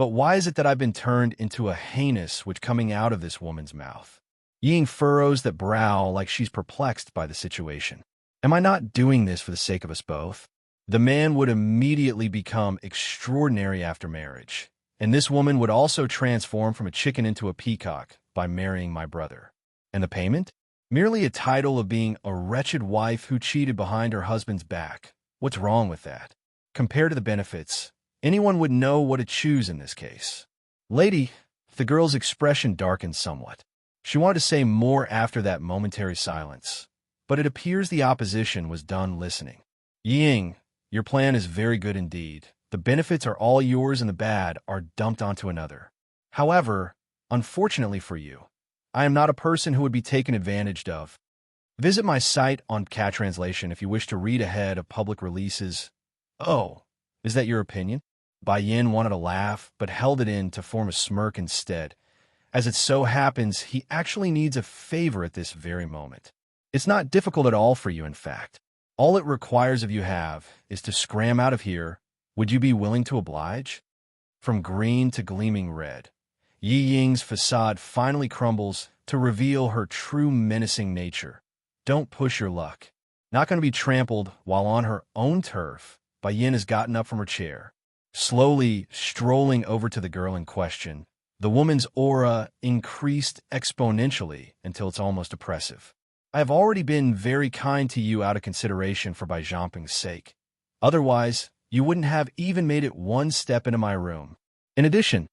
But why is it that I've been turned into a heinous which coming out of this woman's mouth? Ying furrows that brow like she's perplexed by the situation. Am I not doing this for the sake of us both? The man would immediately become extraordinary after marriage, and this woman would also transform from a chicken into a peacock by marrying my brother. And the payment? Merely a title of being a wretched wife who cheated behind her husband's back. What's wrong with that? Compared to the benefits, anyone would know what to choose in this case. Lady, the girl's expression darkened somewhat. She wanted to say more after that momentary silence, but it appears the opposition was done listening. Ying, your plan is very good indeed. The benefits are all yours and the bad are dumped onto another. However, unfortunately for you, I am not a person who would be taken advantage of. Visit my site on Cat Translation if you wish to read ahead of public releases. Oh, is that your opinion? Bai Yin wanted to laugh, but held it in to form a smirk instead. As it so happens, he actually needs a favor at this very moment. It's not difficult at all for you, in fact. All it requires of you is to scram out of here. Would you be willing to oblige? From green to gleaming red, Yi Ying's facade finally crumbles to reveal her true menacing nature. Don't push your luck. Not going to be trampled while on her own turf. Bai Yin has gotten up from her chair, slowly strolling over to the girl in question. The woman's aura increased exponentially until it's almost oppressive. I have already been very kind to you out of consideration for Bai Zhangping's sake. Otherwise, you wouldn't have even made it one step into my room. In addition,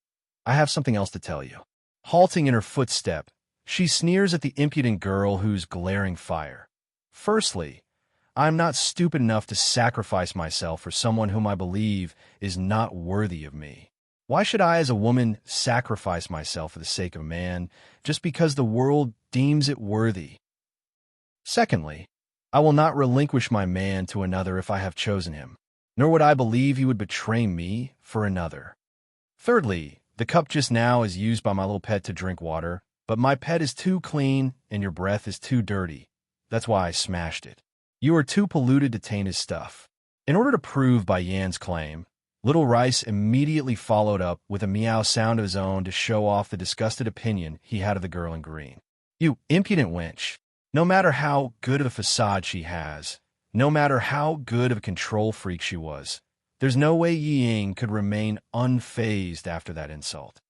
I have something else to tell you. Halting in her footstep, she sneers at the impudent girl who's glaring fire. Firstly, I am not stupid enough to sacrifice myself for someone whom I believe is not worthy of me. Why should I as a woman sacrifice myself for the sake of a man just because the world deems it worthy? Secondly, I will not relinquish my man to another if I have chosen him, nor would I believe he would betray me for another. Thirdly, the cup just now is used by my little pet to drink water, but my pet is too clean and your breath is too dirty. That's why I smashed it. You are too polluted to taint his stuff. In order to prove Bai Yan's claim, Little Rice immediately followed up with a meow sound of his own to show off the disgusted opinion he had of the girl in green. You impudent wench. No matter how good of a facade she has, no matter how good of a control freak she was, there's no way Yi Ying could remain unfazed after that insult.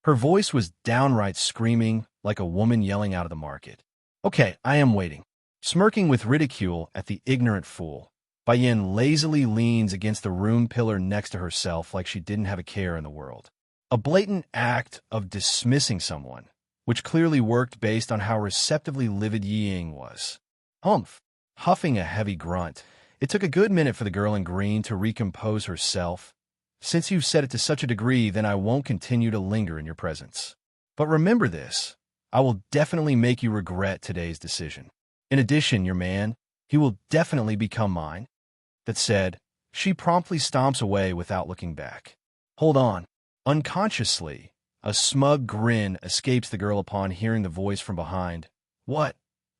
Her voice was downright screaming like a woman yelling out of the market. Okay, I am waiting. Smirking with ridicule at the ignorant fool, Bai Yin lazily leans against the room pillar next to herself like she didn't have a care in the world. A blatant act of dismissing someone, which clearly worked based on how receptively livid Yi Ying was. Humph! Huffing a heavy grunt, it took a good minute for the girl in green to recompose herself. Since you've said it to such a degree, then I won't continue to linger in your presence. But remember this, I will definitely make you regret today's decision. In addition, your man, he will definitely become mine. That said, she promptly stomps away without looking back. Hold on. Unconsciously, a smug grin escapes the girl upon hearing the voice from behind. What?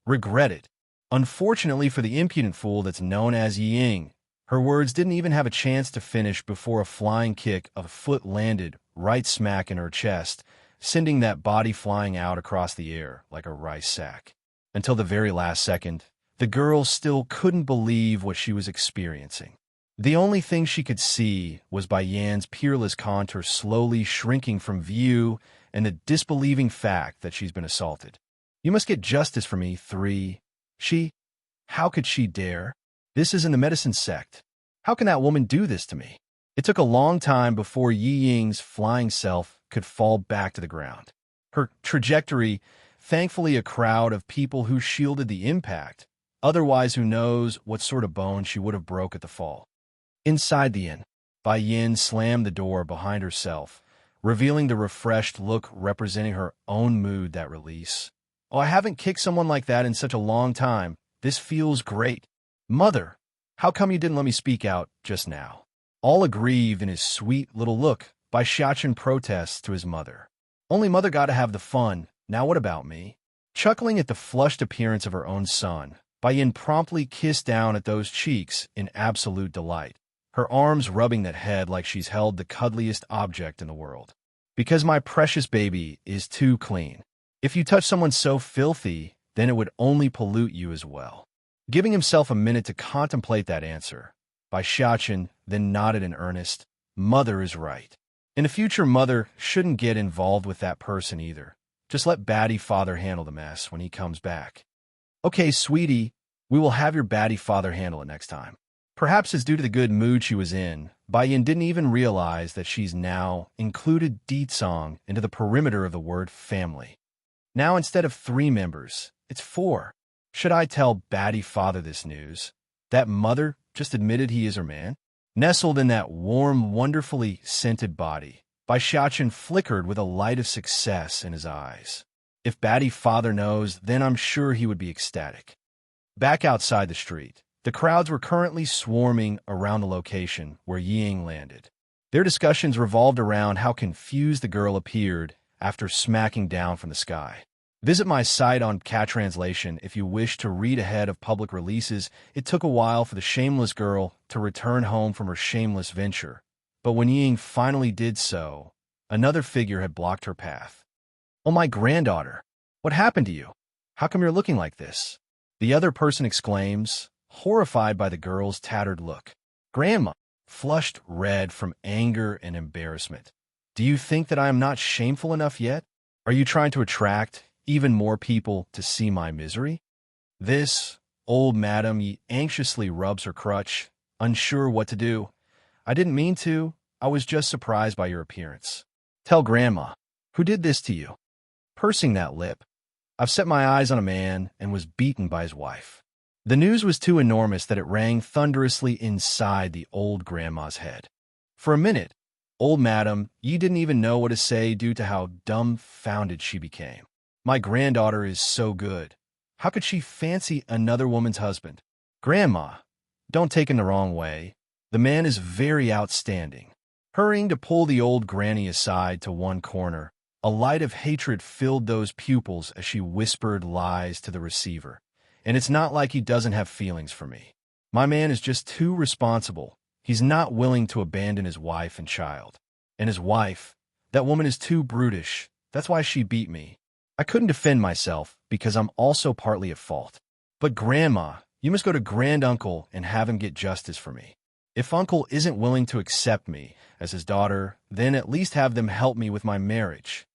Regret it. Unfortunately for the impudent fool that's known as Yi Ying, her words didn't even have a chance to finish before a flying kick of a foot landed right smack in her chest, sending that body flying out across the air like a rice sack. Until the very last second, the girl still couldn't believe what she was experiencing. The only thing she could see was Bai Yan's peerless contour slowly shrinking from view and the disbelieving fact that she's been assaulted. You must get justice for me, 3. How could she dare? This is in the medicine sect. How can that woman do this to me? It took a long time before Yi Ying's flying self could fall back to the ground. Her trajectory, thankfully a crowd of people who shielded the impact, otherwise who knows what sort of bone she would have broke at the fall. Inside the inn, Bai Yin slammed the door behind herself, revealing the refreshed look representing her own mood that release. Oh, I haven't kicked someone like that in such a long time. This feels great. Mother, how come you didn't let me speak out just now? All aggrieved in his sweet little look, Bai Xiachen protests to his mother. Only mother got to have the fun. Now what about me? Chuckling at the flushed appearance of her own son, Bai Yin promptly kissed down at those cheeks in absolute delight. her arms rubbing that head like she's held the cuddliest object in the world. Because my precious baby is too clean. If you touch someone so filthy, then it would only pollute you as well. Giving himself a minute to contemplate that answer, Baishachen then nodded in earnest. Mother is right. In the future, mother shouldn't get involved with that person either. Just let baddie father handle the mess when he comes back. Okay, sweetie, we will have your baddie father handle it next time. Perhaps it's due to the good mood she was in, Baiyin didn't even realize that she's now included Deetsong into the perimeter of the word family. Now instead of 3 members, it's 4. Should I tell baddie father this news? That mother just admitted he is her man? Nestled in that warm, wonderfully scented body, Baishachen flickered with a light of success in his eyes. If baddie father knows, then I'm sure he would be ecstatic. Back outside the street, the crowds were currently swarming around the location where Ying landed. Their discussions revolved around how confused the girl appeared after smacking down from the sky. Visit my site on Cat Translation if you wish to read ahead of public releases. It took a while for the shameless girl to return home from her shameless venture, but when Ying finally did so, another figure had blocked her path. Oh, my granddaughter, what happened to you? How come you're looking like this? The other person exclaims, horrified by the girl's tattered look. Grandma, flushed red from anger and embarrassment. Do you think that I am not shameful enough yet? Are you trying to attract even more people to see my misery? This old madam anxiously rubs her crutch, unsure what to do. I didn't mean to. I was just surprised by your appearance. Tell Grandma, who did this to you? Pursing that lip, I've set my eyes on a man and was beaten by his wife. The news was too enormous that it rang thunderously inside the old grandma's head. For a minute, old madam, ye didn't even know what to say due to how dumbfounded she became. My granddaughter is so good. How could she fancy another woman's husband? Grandma, don't take it the wrong way. The man is very outstanding. Hurrying to pull the old granny aside to one corner, a light of hatred filled those pupils as she whispered lies to the receiver. And it's not like he doesn't have feelings for me. My man is just too responsible. He's not willing to abandon his wife and child. And his wife, that woman is too brutish. That's why she beat me. I couldn't defend myself because I'm also partly at fault. But Grandma, you must go to Granduncle and have him get justice for me. If Uncle isn't willing to accept me as his daughter, then at least have them help me with my marriage.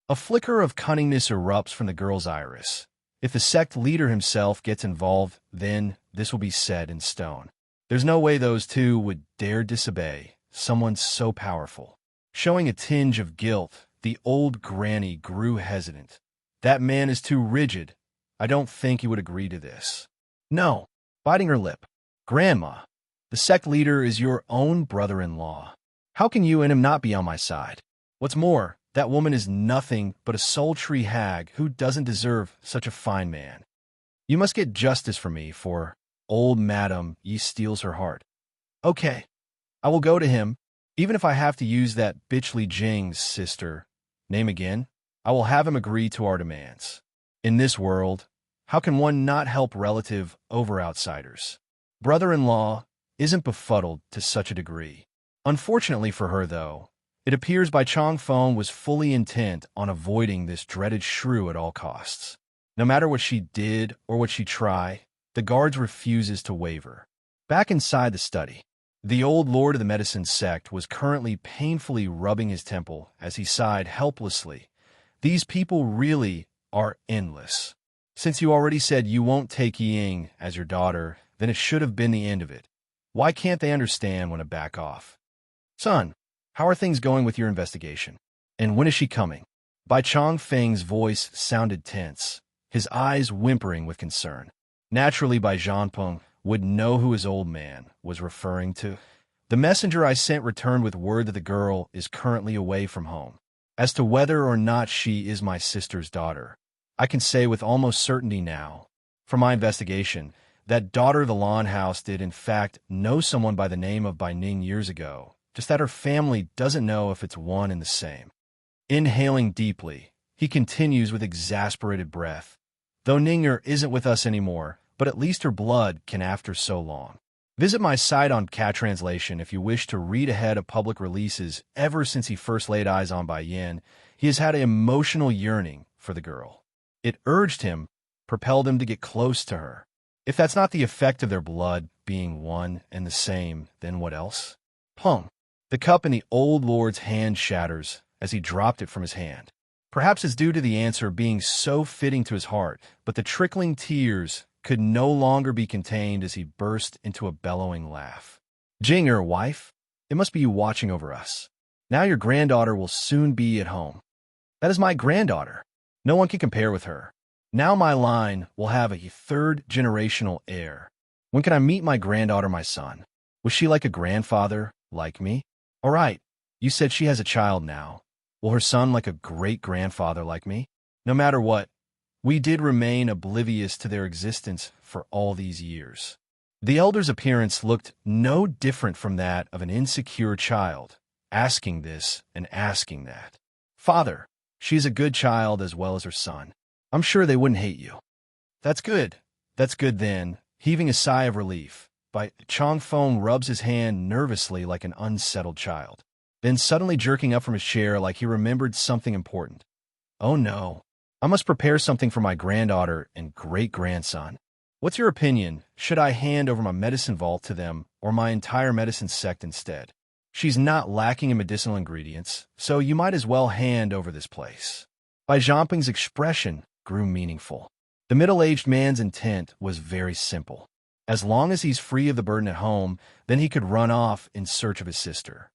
A flicker of cunningness erupts from the girl's iris. If the sect leader himself gets involved, then this will be set in stone. There's no way those two would dare disobey someone so powerful. Showing a tinge of guilt, the old granny grew hesitant. That man is too rigid. I don't think he would agree to this. No, biting her lip. Grandma, the sect leader is your own brother-in-law. How can you and him not be on my side? What's more, that woman is nothing but a sultry hag who doesn't deserve such a fine man. You must get justice for me, for old madam ye steals her heart. Okay, I will go to him, even if I have to use that bitchly Jing's sister. Name again? I will have him agree to our demands. In this world, how can one not help relative over outsiders? Brother-in-law isn't befuddled to such a degree. Unfortunately for her, though, it appears Bai Chongfeng was fully intent on avoiding this dreaded shrew at all costs. No matter what she did or what she tried, the guards refuses to waver. Back inside the study, the old lord of the medicine sect was currently painfully rubbing his temple as he sighed helplessly. These people really are endless. Since you already said you won't take Ying as your daughter, then it should have been the end of it. Why can't they understand when to back off? Son, how are things going with your investigation? And when is she coming? Bai Chongfeng's voice sounded tense, his eyes whimpering with concern. Naturally, Bai Zhanpeng would know who his old man was referring to. The messenger I sent returned with word that the girl is currently away from home. As to whether or not she is my sister's daughter, I can say with almost certainty now, from my investigation, that daughter of the Lan House did in fact know someone by the name of Bai Ning years ago, just that her family doesn't know if it's one and the same. Inhaling deeply, he continues with exasperated breath. Though Ning'er isn't with us anymore, but at least her blood can after so long. Visit my site on Cat Translation if you wish to read ahead of public releases. Ever since he first laid eyes on Bai Yin, he has had an emotional yearning for the girl. It urged him, propelled him to get close to her. If that's not the effect of their blood being one and the same, then what else? Pong. The cup in the old lord's hand shatters as he dropped it from his hand. Perhaps it's due to the answer being so fitting to his heart, but the trickling tears could no longer be contained as he burst into a bellowing laugh. Jinger, wife, it must be you watching over us. Now your granddaughter will soon be at home. That is my granddaughter. No one can compare with her. Now my line will have a third-generational heir. When can I meet my granddaughter, my son? Was she like a grandfather, like me? All right, you said she has a child now. Will her son like a great-grandfather like me? No matter what, we did remain oblivious to their existence for all these years. The elder's appearance looked no different from that of an insecure child, asking this and asking that. Father, she's a good child as well as her son. I'm sure they wouldn't hate you. That's good. That's good then. Heaving a sigh of relief, Bai Changfeng rubs his hand nervously like an unsettled child, then suddenly jerking up from his chair like he remembered something important. Oh no, I must prepare something for my granddaughter and great-grandson. What's your opinion? Should I hand over my medicine vault to them or my entire medicine sect instead? She's not lacking in medicinal ingredients, so you might as well hand over this place. Bai Zhangping's expression grew meaningful. The middle-aged man's intent was very simple. As long as he's free of the burden at home, then he could run off in search of his sister.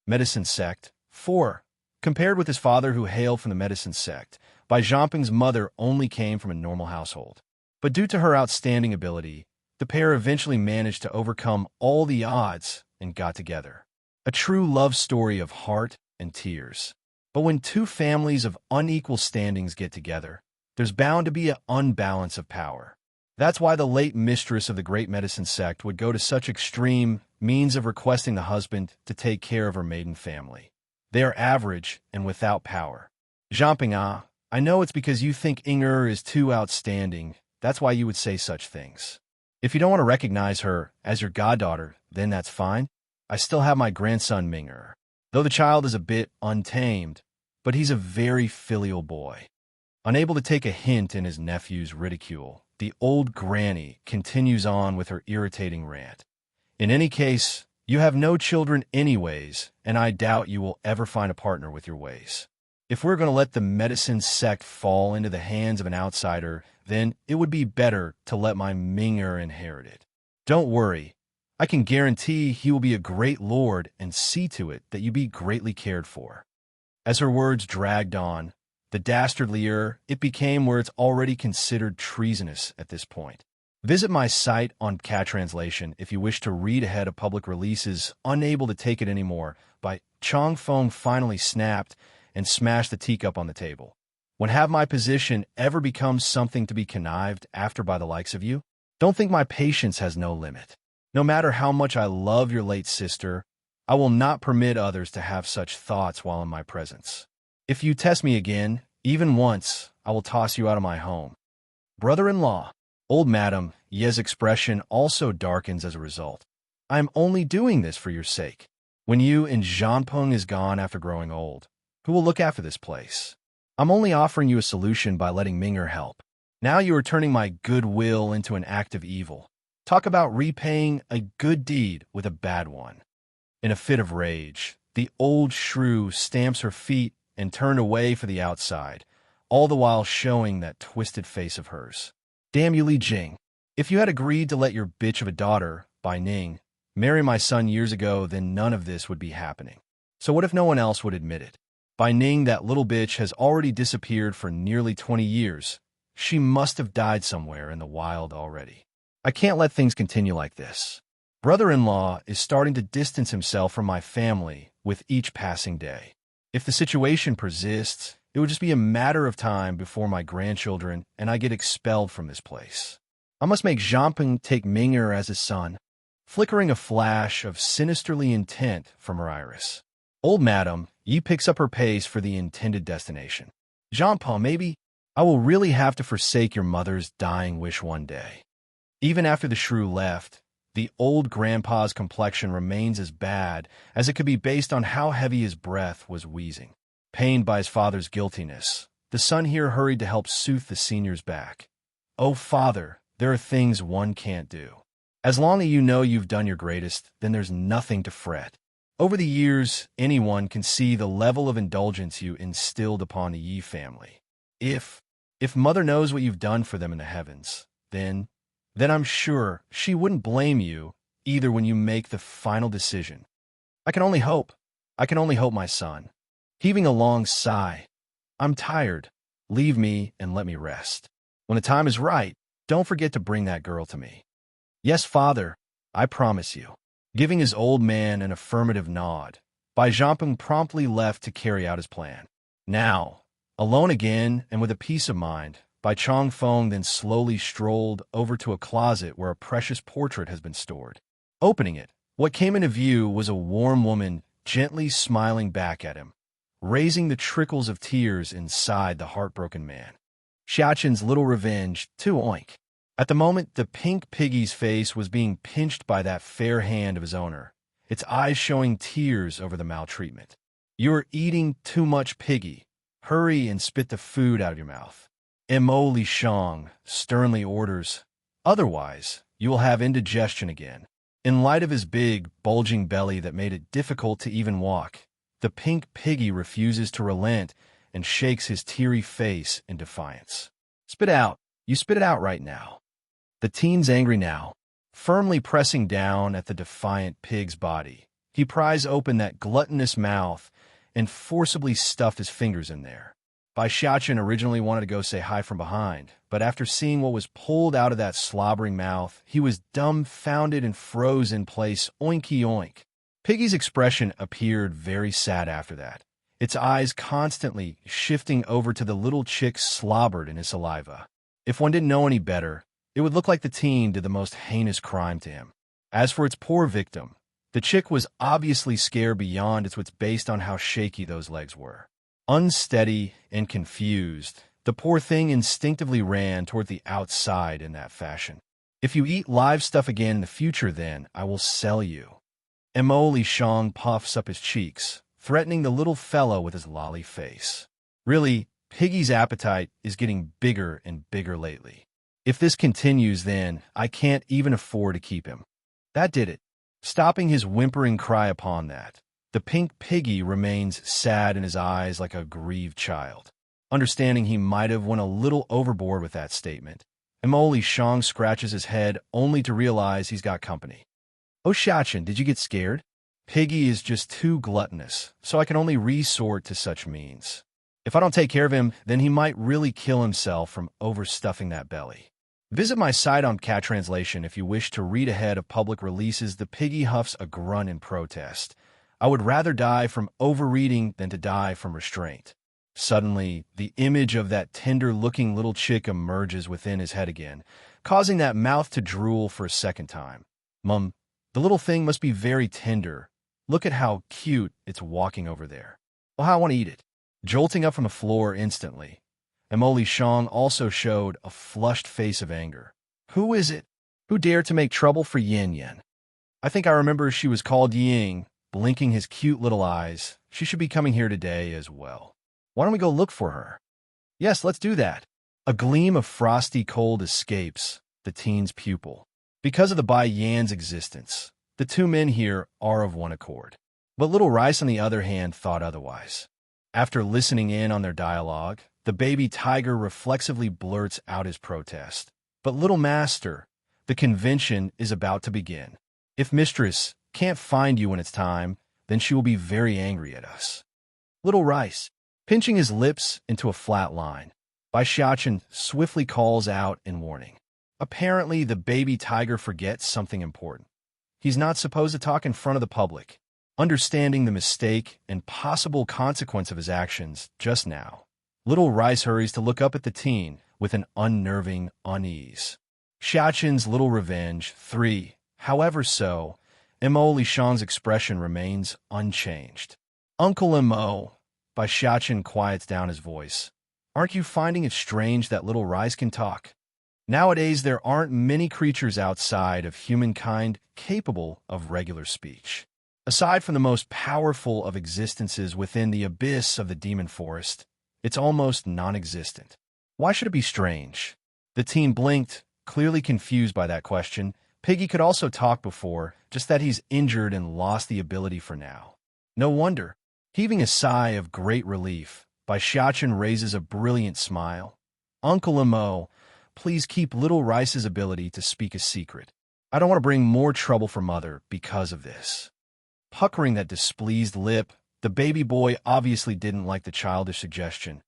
Medicine sect. 4. Compared with his father who hailed from the medicine sect, Bai Zhangping's mother only came from a normal household. But due to her outstanding ability, the pair eventually managed to overcome all the odds and got together. A true love story of heart and tears. But when two families of unequal standings get together, there's bound to be an unbalance of power. That's why the late mistress of the great medicine sect would go to such extreme means of requesting the husband to take care of her maiden family. They are average and without power. Zhangping, I know it's because you think Inger is too outstanding. That's why you would say such things. If you don't want to recognize her as your goddaughter, then that's fine. I still have my grandson Minger. Though the child is a bit untamed, but he's a very filial boy. Unable to take a hint in his nephew's ridicule, the old granny continues on with her irritating rant. In any case, you have no children anyways, and I doubt you will ever find a partner with your ways. If we're going to let the medicine sect fall into the hands of an outsider, then it would be better to let my Minger inherit it. Don't worry. I can guarantee he will be a great lord and see to it that you be greatly cared for. As her words dragged on, the dastardlier it became where it's already considered treasonous at this point. Visit my site on Cat Translation if you wish to read ahead of public releases. Unable to take it anymore, Bai Changfeng finally snapped and smashed the teacup on the table. When have my position ever become something to be connived after by the likes of you? Don't think my patience has no limit. No matter how much I love your late sister, I will not permit others to have such thoughts while in my presence. If you test me again, even once, I will toss you out of my home. Brother-in-law. Old Madam Ye's expression also darkens as a result. I am only doing this for your sake. When you and Zhangping is gone after growing old, who will look after this place? I'm only offering you a solution by letting Minger help. Now you are turning my goodwill into an act of evil. Talk about repaying a good deed with a bad one. In a fit of rage, the old shrew stamps her feet and turned away for the outside, all the while showing that twisted face of hers. Damn you, Li Jing. If you had agreed to let your bitch of a daughter, Bai Ning, marry my son years ago, then none of this would be happening. So what if no one else would admit it? Bai Ning, that little bitch, has already disappeared for nearly 20 years. She must have died somewhere in the wild already. I can't let things continue like this. Brother-in-law is starting to distance himself from my family with each passing day. If the situation persists, it would just be a matter of time before my grandchildren and I get expelled from this place. I must make Zhangping take Minger as his son. Flickering a flash of sinisterly intent from her iris. Old Madam Yi picks up her pace for the intended destination. Zhangping, maybe I will really have to forsake your mother's dying wish one day. Even after the shrew left, The old grandpa's complexion remains as bad as it could be based on how heavy his breath was wheezing. Pained by his father's guiltiness, the son here hurried to help soothe the senior's back. "Oh, father, there are things one can't do. As long as you know you've done your greatest, then there's nothing to fret. Over the years, anyone can see the level of indulgence you instilled upon the Yi family. If mother knows what you've done for them in the heavens, then I'm sure she wouldn't blame you either when you make the final decision. I can only hope. I can only hope, my son." Heaving a long sigh, "I'm tired. Leave me and let me rest. When the time is right, don't forget to bring that girl to me." "Yes, father, I promise you." Giving his old man an affirmative nod, Bai Zhamping promptly left to carry out his plan. Now, alone again and with a peace of mind, Bai Chongfeng then slowly strolled over to a closet where a precious portrait has been stored. Opening it, what came into view was a warm woman gently smiling back at him, raising the trickles of tears inside the heartbroken man. Xiaqin's little revenge, too, oink. At the moment, the pink piggy's face was being pinched by that fair hand of his owner, its eyes showing tears over the maltreatment. "You're eating too much, piggy. Hurry and spit the food out of your mouth." Mo Li Shang sternly orders, "Otherwise, you will have indigestion again." In light of his big, bulging belly that made it difficult to even walk, the pink piggy refuses to relent and shakes his teary face in defiance. "Spit out. You spit it out right now." The teen's angry now, firmly pressing down at the defiant pig's body. He pries open that gluttonous mouth and forcibly stuffed his fingers in there. Bai Xiaqin originally wanted to go say hi from behind, but after seeing what was pulled out of that slobbering mouth, he was dumbfounded and froze in place, oinky oink. Piggy's expression appeared very sad after that, its eyes constantly shifting over to the little chick slobbered in his saliva. If one didn't know any better, it would look like the teen did the most heinous crime to him. As for its poor victim, the chick was obviously scared beyond its wits based on how shaky those legs were. Unsteady and confused, the poor thing instinctively ran toward the outside in that fashion. "If you eat live stuff again in the future, then I will sell you." Mo Li Shang puffs up his cheeks, threatening the little fellow with his lolly face. Really, Piggy's appetite is getting bigger and bigger lately. If this continues, then I can't even afford to keep him. That did it. Stopping his whimpering cry upon that, the pink piggy remains sad in his eyes like a grieved child. Understanding he might have went a little overboard with that statement, Mo Li Shang scratches his head only to realize he's got company. "Oh, Xiaqin, did you get scared? Piggy is just too gluttonous, so I can only resort to such means. If I don't take care of him, then he might really kill himself from overstuffing that belly." Visit my site on Cat Translation if you wish to read ahead of public releases. The piggy huffs a grunt in protest. "I would rather die from overreading than to die from restraint." Suddenly, the image of that tender-looking little chick emerges within his head again, causing that mouth to drool for a second time. "Mum, the little thing must be very tender. Look at how cute it's walking over there. Oh, how I want to eat it." Jolting up from the floor instantly, Mo Li Shang also showed a flushed face of anger. "Who is it? Who dared to make trouble for Yin Yin? I think I remember she was called Ying." Blinking his cute little eyes, "She should be coming here today as well. Why don't we go look for her?" "Yes, let's do that." A gleam of frosty cold escapes the teen's pupil. Because of the Bai Yan's existence, the two men here are of one accord. But Little Rice, on the other hand, thought otherwise. After listening in on their dialogue, the baby tiger reflexively blurts out his protest. "But little master, the convention is about to begin. If mistress can't find you when it's time, then she will be very angry at us." Little Rice, pinching his lips into a flat line, Bai Xiaqin swiftly calls out in warning. Apparently, the baby tiger forgets something important. He's not supposed to talk in front of the public. Understanding the mistake and possible consequence of his actions just now, Little Rice hurries to look up at the teen with an unnerving unease. Xiaqin's little revenge, 3. However so, Mo Li Shang's expression remains unchanged. "Uncle Mo," Bai Xiaqin quiets down his voice. "Aren't you finding it strange that Little Rice can talk?" Nowadays, there aren't many creatures outside of humankind capable of regular speech. Aside from the most powerful of existences within the abyss of the demon forest, it's almost non-existent. Why should it be strange? The teen blinked, clearly confused by that question. Piggy could also talk before, just that he's injured and lost the ability for now. No wonder. Heaving a sigh of great relief, Bai Xiaochen raises a brilliant smile. Uncle Imo, please keep Little Rice's ability to speak a secret. I don't want to bring more trouble for Mother because of this. Puckering that displeased lip, the baby boy obviously didn't like the childish suggestion.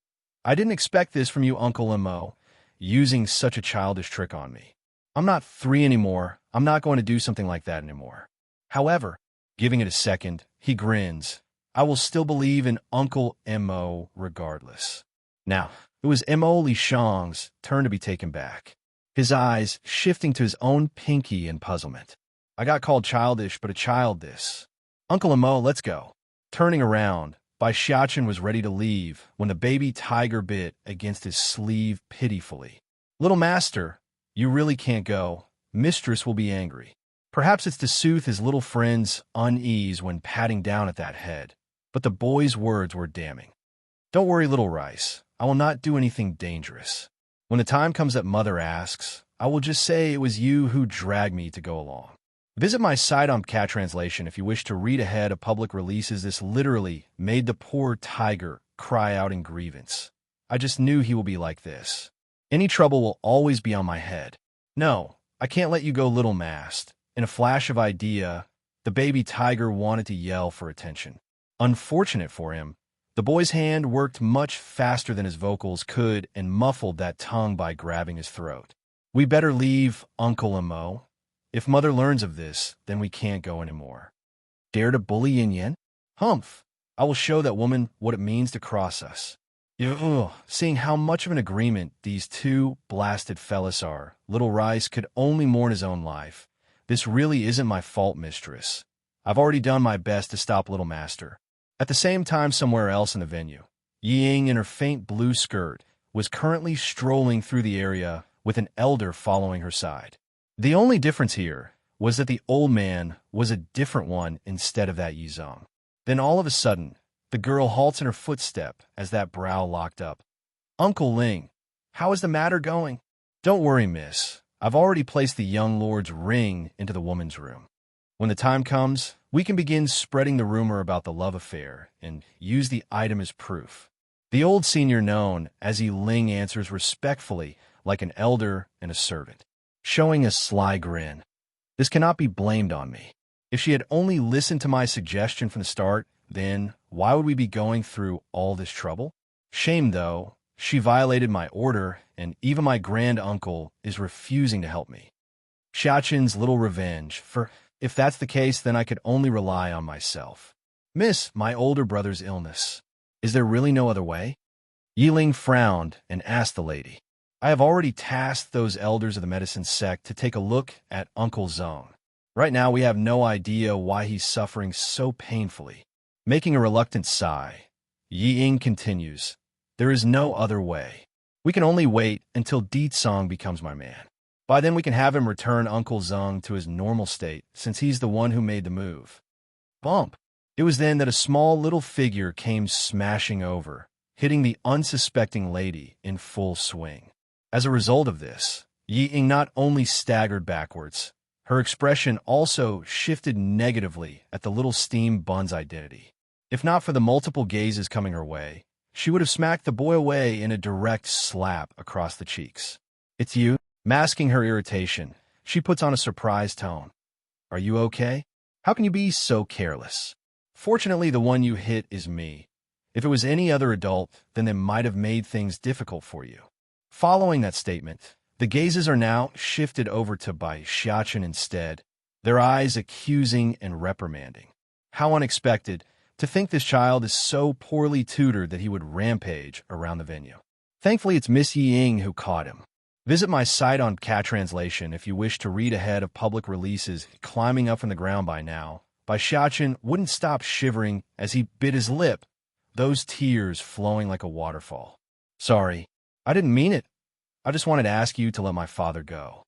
I didn't expect this from you, Uncle Imo, using such a childish trick on me. I'm not 3 anymore. I'm not going to do something like that anymore. However, giving it a second, he grins. I will still believe in Uncle Imo regardless. Now, it was Imo Li Shang's turn to be taken back, his eyes shifting to his own pinky in puzzlement. I got called childish, but a child this. Uncle Imo, let's go. Turning around, Bai Xiaochen was ready to leave when the baby tiger bit against his sleeve pitifully. Little master, you really can't go. Mistress will be angry. Perhaps it's to soothe his little friend's unease when patting down at that head. But the boy's words were damning. Don't worry, Little Rice. I will not do anything dangerous. When the time comes that Mother asks, I will just say it was you who dragged me to go along. Visit my site on Cat Translation if you wish to read ahead of public releases. This literally made the poor tiger cry out in grievance. I just knew he will be like this. Any trouble will always be on my head. No, I can't let you go, Little Mast. In a flash of idea, the baby tiger wanted to yell for attention. Unfortunate for him, the boy's hand worked much faster than his vocals could and muffled that tongue by grabbing his throat. We better leave, Uncle Imo. If Mother learns of this, then we can't go anymore. Dare to bully Yin Yin? Humph! I will show that woman what it means to cross us. Ugh. Seeing how much of an agreement these two blasted fellas are, Little Rice could only mourn his own life. This really isn't my fault, mistress. I've already done my best to stop Little Master. At the same time, somewhere else in the venue, Yi Ying in her faint blue skirt was currently strolling through the area with an elder following her side. The only difference here was that the old man was a different one instead of that Yi Zong. Then all of a sudden, the girl halts in her footstep as that brow locked up. Uncle Ling, how is the matter going? Don't worry, miss. I've already placed the young lord's ring into the woman's room. When the time comes, we can begin spreading the rumor about the love affair and use the item as proof. The old senior known as Yi Ling answers respectfully like an elder and a servant, showing a sly grin. This cannot be blamed on me. If she had only listened to my suggestion from the start, then why would we be going through all this trouble? Shame, though. She violated my order, and even my grand uncle is refusing to help me. Xiaoqin's little revenge, for if that's the case, then I could only rely on myself. Miss, my older brother's illness. Is there really no other way? Yi Ling frowned and asked the lady. I have already tasked those elders of the medicine sect to take a look at Uncle Zong. Right now, we have no idea why he's suffering so painfully. Making a reluctant sigh, Yi Ying continues, there is no other way. We can only wait until Deet Song becomes my man. By then we can have him return Uncle Zong to his normal state, since he's the one who made the move. Bump! It was then that a small little figure came smashing over, hitting the unsuspecting lady in full swing. As a result of this, Yi Ying not only staggered backwards, her expression also shifted negatively at the little steam bun's identity. If not for the multiple gazes coming her way, she would have smacked the boy away in a direct slap across the cheeks. It's you? Masking her irritation, she puts on a surprised tone. Are you okay? How can you be so careless? Fortunately, the one you hit is me. If it was any other adult, then they might have made things difficult for you. Following that statement, the gazes are now shifted over to Bai Xiaochen instead, their eyes accusing and reprimanding. How unexpected, to think this child is so poorly tutored that he would rampage around the venue. Thankfully, it's Miss Yi Ying who caught him. Visit my site on Cat Translation if you wish to read ahead of public releases. Climbing up from the ground by now, Bai Xiaochen wouldn't stop shivering as he bit his lip, those tears flowing like a waterfall. Sorry, I didn't mean it. I just wanted to ask you to let my father go.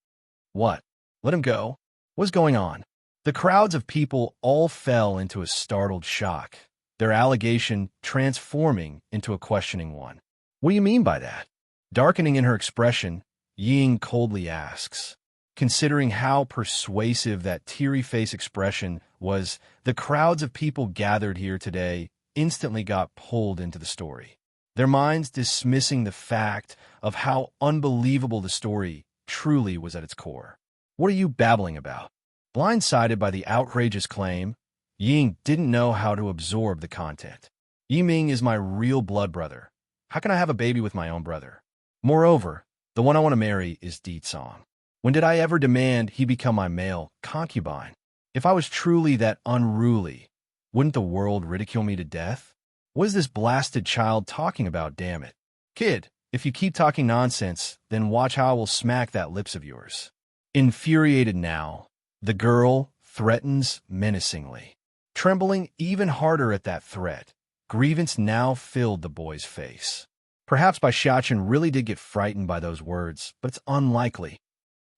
What? Let him go? What's going on? The crowds of people all fell into a startled shock, their allegation transforming into a questioning one. What do you mean by that? Darkening in her expression, Ying coldly asks. Considering how persuasive that teary face expression was, the crowds of people gathered here today instantly got pulled into the story, their minds dismissing the fact of how unbelievable the story truly was at its core. What are you babbling about? Blindsided by the outrageous claim, Ying didn't know how to absorb the content. Yiming is my real blood brother. How can I have a baby with my own brother? Moreover, the one I want to marry is Deetsong. When did I ever demand he become my male concubine? If I was truly that unruly, wouldn't the world ridicule me to death? What is this blasted child talking about, damn it? Kid, if you keep talking nonsense, then watch how I will smack that lips of yours. Infuriated now, the girl threatens menacingly. Trembling even harder at that threat, grievance now filled the boy's face. Perhaps Xiachen really did get frightened by those words, but it's unlikely.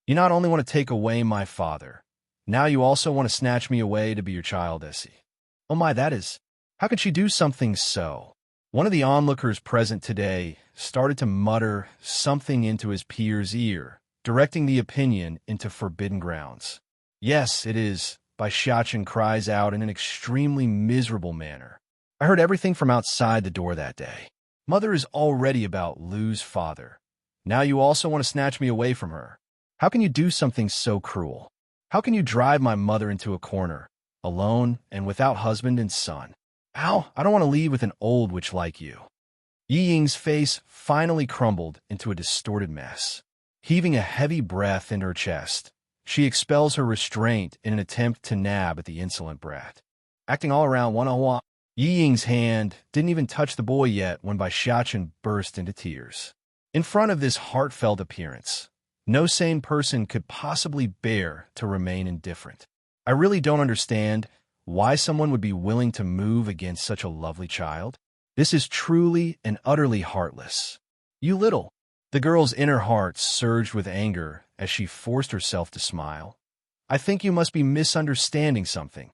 You not only want to take away my father, now you also want to snatch me away to be your child, Essie. Oh my, that is... How could she do something so? One of the onlookers present today started to mutter something into his peer's ear, directing the opinion into forbidden grounds. Yes, it is, Xiachen cries out in an extremely miserable manner. I heard everything from outside the door that day. Mother is already about Lu's father. Now you also want to snatch me away from her. How can you do something so cruel? How can you drive my mother into a corner, alone and without husband and son? Ow, I don't want to leave with an old witch like you. Yi Ying's face finally crumbled into a distorted mess. Heaving a heavy breath in her chest, she expels her restraint in an attempt to nab at the insolent brat. Acting all around one-on-one, Yi Ying's hand didn't even touch the boy yet when Xiachen burst into tears. In front of this heartfelt appearance, no sane person could possibly bear to remain indifferent. I really don't understand why someone would be willing to move against such a lovely child. This is truly and utterly heartless. You little. The girl's inner heart surged with anger as she forced herself to smile. I think you must be misunderstanding something.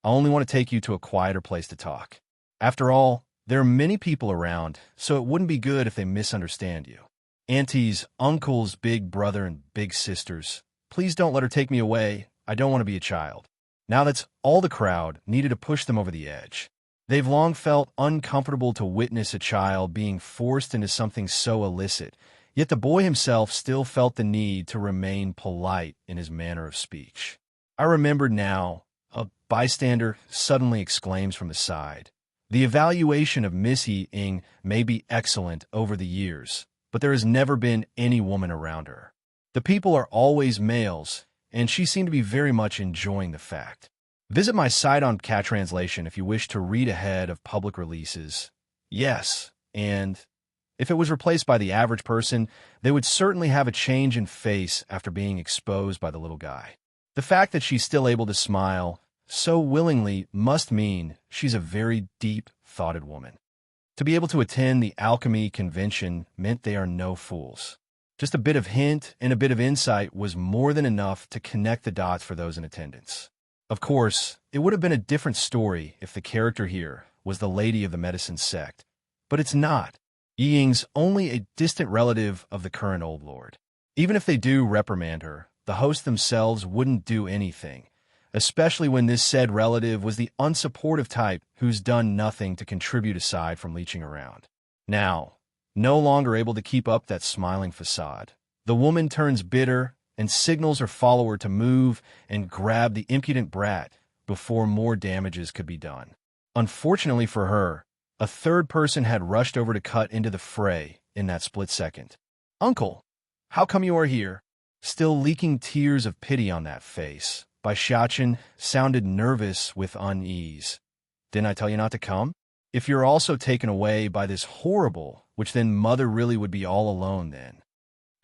I only want to take you to a quieter place to talk. After all, there are many people around, so it wouldn't be good if they misunderstand you. Aunties, uncles, big brother, and big sisters, please don't let her take me away. I don't want to be a child. Now that's all the crowd needed to push them over the edge. They've long felt uncomfortable to witness a child being forced into something so illicit, yet the boy himself still felt the need to remain polite in his manner of speech. I remembered now, a bystander suddenly exclaims from the side. The evaluation of Miss Ying may be excellent over the years, but there has never been any woman around her. The people are always males, and she seemed to be very much enjoying the fact. Visit my site on Cat Translation if you wish to read ahead of public releases. Yes, and if it was replaced by the average person, they would certainly have a change in face after being exposed by the little guy. The fact that she's still able to smile so willingly must mean she's a very deep-thoughted woman. To be able to attend the alchemy convention meant they are no fools. Just a bit of hint and a bit of insight was more than enough to connect the dots for those in attendance. Of course, it would have been a different story if the character here was the lady of the medicine sect, but it's not. Yi Ying's only a distant relative of the current Old Lord. Even if they do reprimand her, the hosts themselves wouldn't do anything, especially when this said relative was the unsupportive type who's done nothing to contribute aside from leeching around. Now, no longer able to keep up that smiling facade, the woman turns bitter and signals her follower to move and grab the impudent brat before more damages could be done. Unfortunately for her, a third person had rushed over to cut into the fray in that split second. "Uncle, how come you are here?" Still leaking tears of pity on that face, Xiachen sounded nervous with unease. "Didn't I tell you not to come? If you're also taken away by this horrible, which then mother really would be all alone then."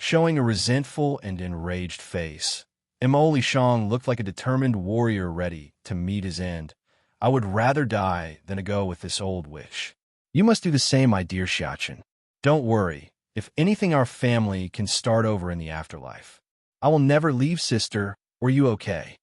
Showing a resentful and enraged face, Imo Lishong looked like a determined warrior ready to meet his end. "I would rather die than to go with this old witch." "You must do the same, my dear Xiachen. Don't worry, If anything, our family can start over in the afterlife. I will never leave, sister. Were you okay?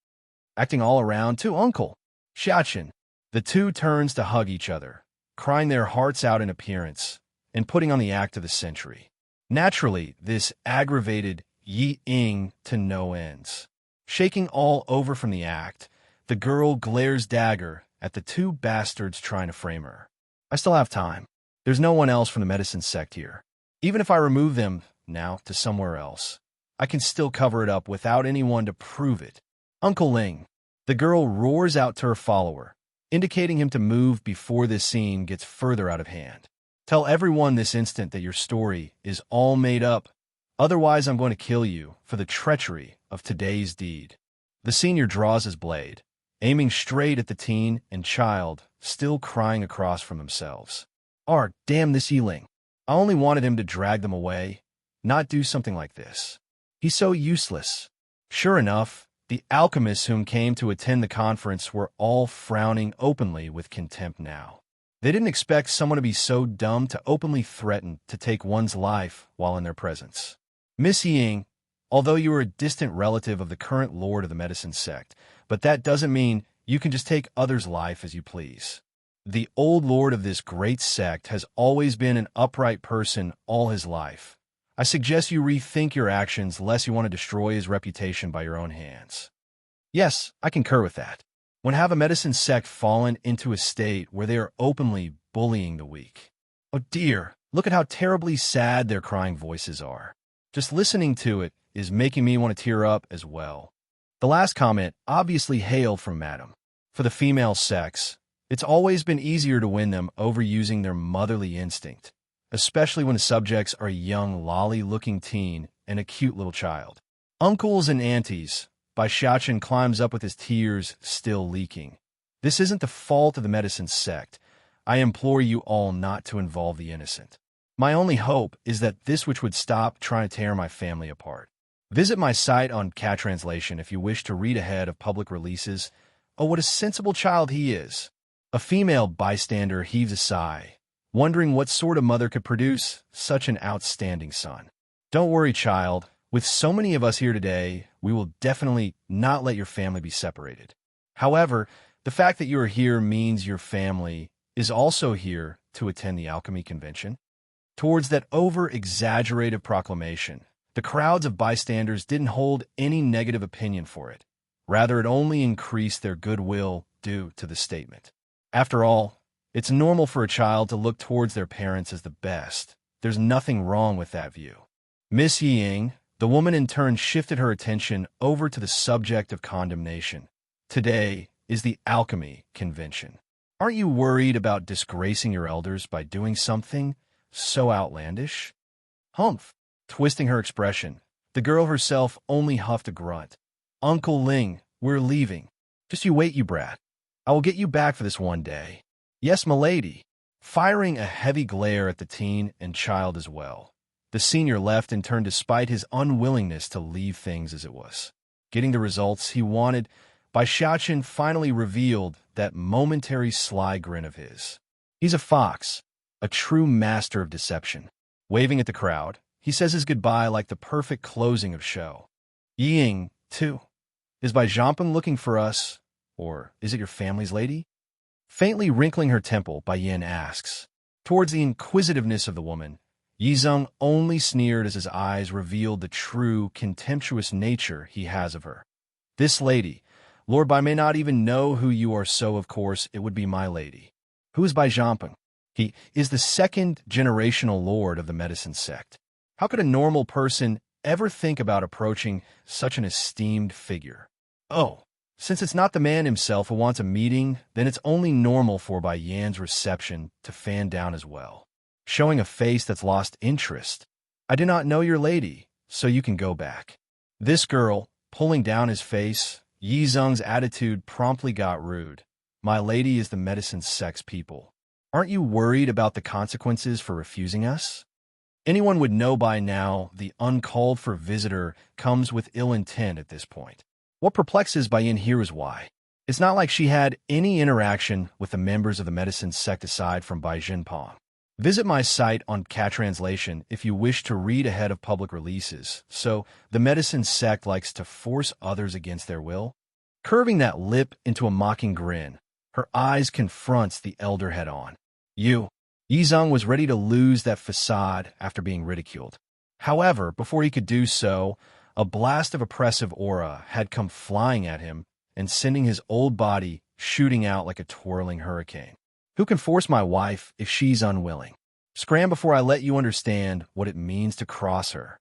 Acting all around to Uncle Xiachen. The two turns to hug each other, crying their hearts out in appearance, and putting on the act of the century. Naturally, this aggravated Yi Ying to no ends. Shaking all over from the act, the girl glares dagger at the two bastards trying to frame her. I still have time. There's no one else from the medicine sect here. Even if I remove them now to somewhere else, I can still cover it up without anyone to prove it. Uncle Ling. The girl roars out to her follower, indicating him to move before this scene gets further out of hand. Tell everyone this instant that your story is all made up. Otherwise, I'm going to kill you for the treachery of today's deed. The senior draws his blade, aiming straight at the teen and child, still crying across from themselves. Damn this Yiling. I only wanted him to drag them away, not do something like this. He's so useless. Sure enough, the alchemists whom came to attend the conference were all frowning openly with contempt now. They didn't expect someone to be so dumb to openly threaten to take one's life while in their presence. Miss Ying, although you are a distant relative of the current lord of the medicine sect, but that doesn't mean you can just take others' life as you please. The old lord of this great sect has always been an upright person all his life. I suggest you rethink your actions lest you want to destroy his reputation by your own hands. Yes, I concur with that. When have a medicine sect fallen into a state where they are openly bullying the weak? Oh dear, look at how terribly sad their crying voices are. Just listening to it is making me want to tear up as well. The last comment obviously hailed from Madam. For the female sex, it's always been easier to win them over using their motherly instinct, especially when the subjects are a young, lolly-looking teen and a cute little child. Uncles and aunties, Bai Xiachen climbs up with his tears still leaking. This isn't the fault of the medicine sect. I implore you all not to involve the innocent. My only hope is that this which would stop trying to tear my family apart. Visit my site on Cat Translation if you wish to read ahead of public releases. Oh, what a sensible child he is. A female bystander heaves a sigh, wondering what sort of mother could produce such an outstanding son. Don't worry, child. With so many of us here today, we will definitely not let your family be separated. However, the fact that you are here means your family is also here to attend the alchemy convention. Towards that over-exaggerated proclamation, the crowds of bystanders didn't hold any negative opinion for it. Rather, it only increased their goodwill due to the statement. After all, it's normal for a child to look towards their parents as the best. There's nothing wrong with that view. Miss Ying, the woman in turn shifted her attention over to the subject of condemnation. Today is the alchemy convention. Aren't you worried about disgracing your elders by doing something so outlandish? Humph. Twisting her expression, the girl herself only huffed a grunt. Uncle Ling, we're leaving. Just you wait, you brat. I will get you back for this one day. Yes, m'lady. Firing a heavy glare at the teen and child as well. The senior left in turn despite his unwillingness to leave things as it was. Getting the results he wanted, Bai Xiachen finally revealed that momentary sly grin of his. He's a fox, a true master of deception. Waving at the crowd, he says his goodbye like the perfect closing of show. Ying, too. Is Bai Zhanpeng looking for us, or is it your family's lady? Faintly wrinkling her temple, Bai Yin asks. Towards the inquisitiveness of the woman, Yizeng only sneered as his eyes revealed the true, contemptuous nature he has of her. This lady, Lord Bai may not even know who you are, so of course it would be my lady. Who is Bai Zhanpeng? He is the second generational lord of the medicine sect. How could a normal person ever think about approaching such an esteemed figure? Oh, since it's not the man himself who wants a meeting, then it's only normal for Bai Yan's reception to fan down as well, showing a face that's lost interest. I do not know your lady, so you can go back. This girl, pulling down his face, Yizeng's attitude promptly got rude. My lady is the medicine sect's people. Aren't you worried about the consequences for refusing us? Anyone would know by now the uncalled-for visitor comes with ill intent at this point. What perplexes Bai Yin here is why. It's not like she had any interaction with the members of the medicine sect aside from Bai Jinpong. Visit my site on Cat Translation if you wish to read ahead of public releases. So, the medicine sect likes to force others against their will? Curving that lip into a mocking grin, her eyes confronts the elder head-on. Yizong was ready to lose that facade after being ridiculed. However, before he could do so, a blast of oppressive aura had come flying at him and sending his old body shooting out like a twirling hurricane. Who can force my wife if she's unwilling? Scram before I let you understand what it means to cross her.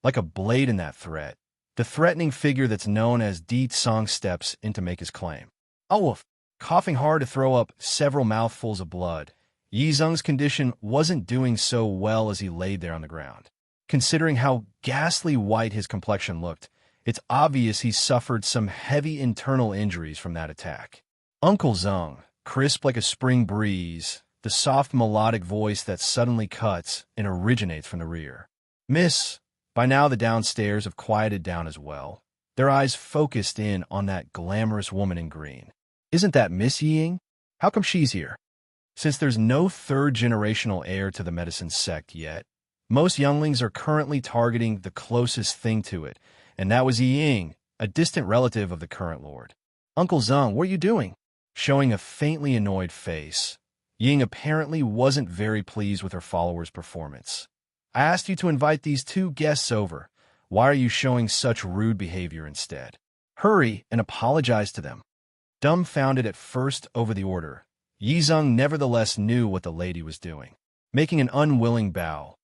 Like a blade in that threat, the threatening figure that's known as Deet Song steps in to make his claim. Oh, coughing hard to throw up several mouthfuls of blood, Yizong's condition wasn't doing so well as he laid there on the ground. Considering how ghastly white his complexion looked, it's obvious he suffered some heavy internal injuries from that attack. Uncle Zung, crisp like a spring breeze, the soft melodic voice that suddenly cuts and originates from the rear. Miss, by now the downstairs have quieted down as well, their eyes focused in on that glamorous woman in green. Isn't that Miss Ying? How come she's here? Since there's no third-generational heir to the medicine sect yet, most younglings are currently targeting the closest thing to it, and that was Ying, a distant relative of the current lord. Uncle Zung, what are you doing? Showing a faintly annoyed face, Ying apparently wasn't very pleased with her followers' performance. I asked you to invite these two guests over. Why are you showing such rude behavior instead? Hurry and apologize to them. Dumbfounded at first over the order, Yizong nevertheless knew what the lady was doing. Making an unwilling bow.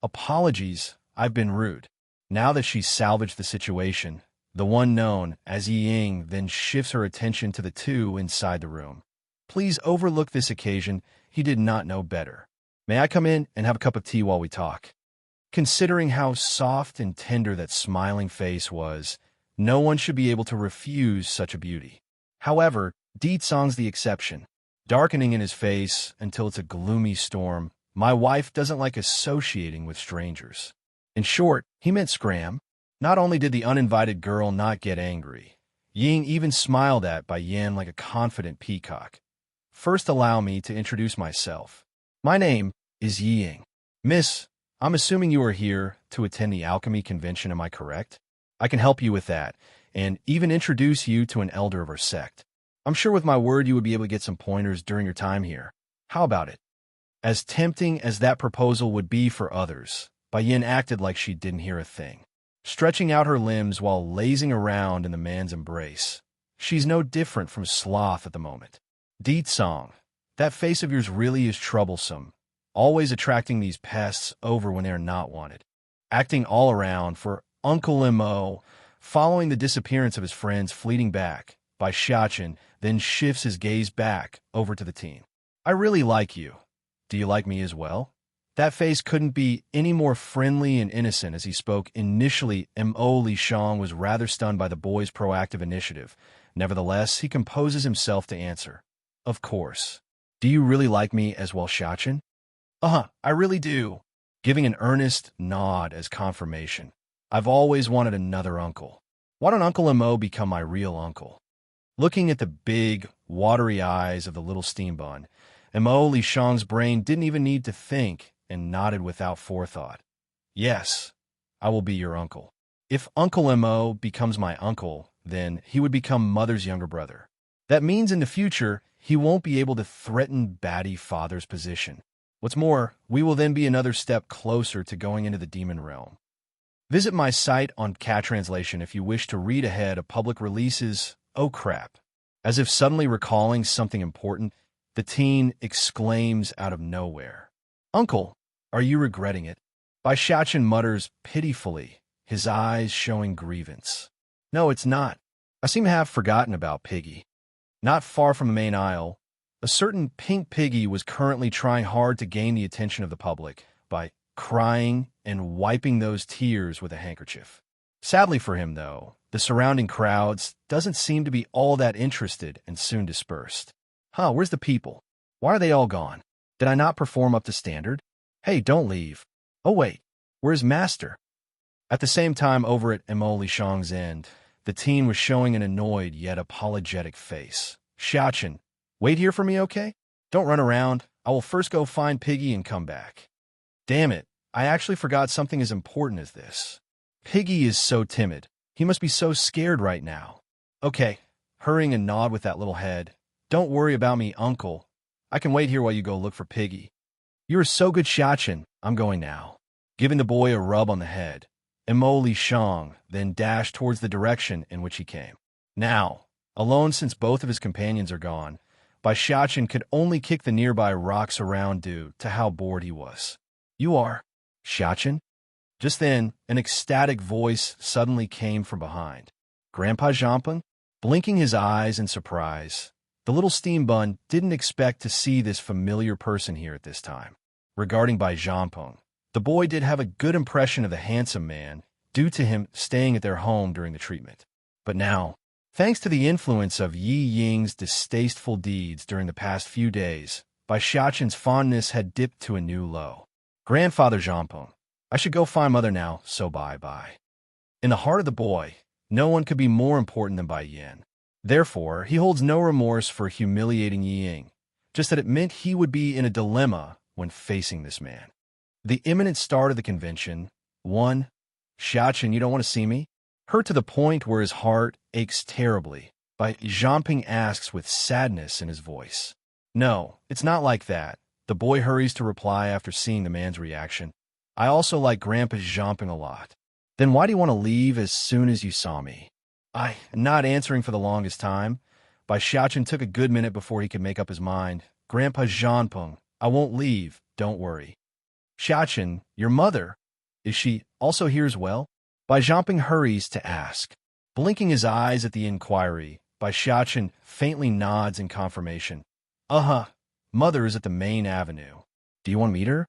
Apologies, I've been rude. Now that she's salvaged the situation, the one known as Ying then shifts her attention to the two inside the room. Please overlook this occasion, he did not know better. May I come in and have a cup of tea while we talk? Considering how soft and tender that smiling face was, no one should be able to refuse such a beauty. However, Deet Song's the exception, darkening in his face until it's a gloomy storm. My wife doesn't like associating with strangers. In short, he meant Scram. Not only did the uninvited girl not get angry, Ying even smiled at Bai Yin like a confident peacock. First, allow me to introduce myself. My name is Ying. Miss, I'm assuming you are here to attend the alchemy convention, am I correct? I can help you with that, and even introduce you to an elder of our sect. I'm sure with my word you would be able to get some pointers during your time here. How about it? As tempting as that proposal would be for others, Bai Yin acted like she didn't hear a thing, stretching out her limbs while lazing around in the man's embrace. She's no different from sloth at the moment. Deet Song, that face of yours really is troublesome, always attracting these pests over when they are not wanted. Acting all around for Uncle Mo, following the disappearance of his friends fleeting back, Bai Xiachen then shifts his gaze back over to the teen. I really like you. Do you like me as well? That face couldn't be any more friendly and innocent as he spoke. Initially, Mo Li Shang was rather stunned by the boy's proactive initiative. Nevertheless, he composes himself to answer. Of course. Do you really like me as well, Xiachen? I really do. Giving an earnest nod as confirmation. I've always wanted another uncle. Why don't Uncle Mo become my real uncle? Looking at the big, watery eyes of the little steam bun, Mo Li Shang's brain didn't even need to think and nodded without forethought. Yes, I will be your uncle. If Uncle Mo becomes my uncle, then he would become Mother's younger brother. That means in the future, he won't be able to threaten batty Father's position. What's more, we will then be another step closer to going into the demon realm. Visit my site on Cat Translation if you wish to read ahead of public releases. Oh crap. As if suddenly recalling something important, the teen exclaims out of nowhere. Uncle, are you regretting it? Bai Xiachen mutters pitifully, his eyes showing grievance. No, it's not. I seem to have forgotten about Piggy. Not far from the main aisle, a certain pink piggy was currently trying hard to gain the attention of the public by crying and wiping those tears with a handkerchief. Sadly for him, though, the surrounding crowds doesn't seem to be all that interested and soon dispersed. Where's the people? Why are they all gone? Did I not perform up to standard? Hey, don't leave. Oh wait, where's Master? At the same time over at Mo Li Shang's end, the teen was showing an annoyed yet apologetic face. Xiachen, wait here for me, okay? Don't run around. I will first go find Piggy and come back. Damn it, I actually forgot something as important as this. Piggy is so timid. He must be so scared right now. Okay, hurrying a nod with that little head. Don't worry about me, uncle. I can wait here while you go look for Piggy. You are so good, Xiaqin. I'm going now. Giving the boy a rub on the head, Imo Li Shang then dashed towards the direction in which he came. Now, alone since both of his companions are gone, Bai Xiaqin could only kick the nearby rocks around due to how bored he was. You are Xiaqin? Just then, an ecstatic voice suddenly came from behind. Grandpa Zhampeng? Blinking his eyes in surprise, the little steam bun didn't expect to see this familiar person here at this time. Regarding Bai Zhampeng, the boy did have a good impression of the handsome man due to him staying at their home during the treatment. But now, thanks to the influence of Yi Ying's distasteful deeds during the past few days, Bai Xiaqin's fondness had dipped to a new low. Grandfather Zhampeng, I should go find mother now, so bye-bye. In the heart of the boy, no one could be more important than Bai Yin. Therefore, he holds no remorse for humiliating Yi Ying, just that it meant he would be in a dilemma when facing this man. The imminent start of the convention, 1. Xiaqin, you don't want to see me? Hurt to the point where his heart aches terribly, Bai Zhampeng asks with sadness in his voice. No, it's not like that, the boy hurries to reply after seeing the man's reaction. I also like Grandpa Zhampeng a lot. Then why do you want to leave as soon as you saw me? Not answering for the longest time. Bai Xiaqin took a good minute before he could make up his mind. Grandpa Zhampeng, I won't leave, don't worry. Xiaqin, your mother, is she also here as well? Bai Zhampeng hurries to ask. Blinking his eyes at the inquiry, Bai Xiaqin faintly nods in confirmation. Mother is at the main avenue. Do you want to meet her?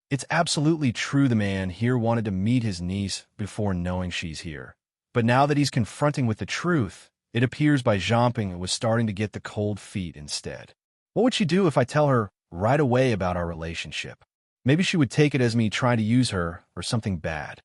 It's absolutely true the man here wanted to meet his niece before knowing she's here. But now that he's confronting with the truth, it appears Bai Zhampeng was starting to get the cold feet instead. What would she do if I tell her right away about our relationship? Maybe she would take it as me trying to use her or something bad.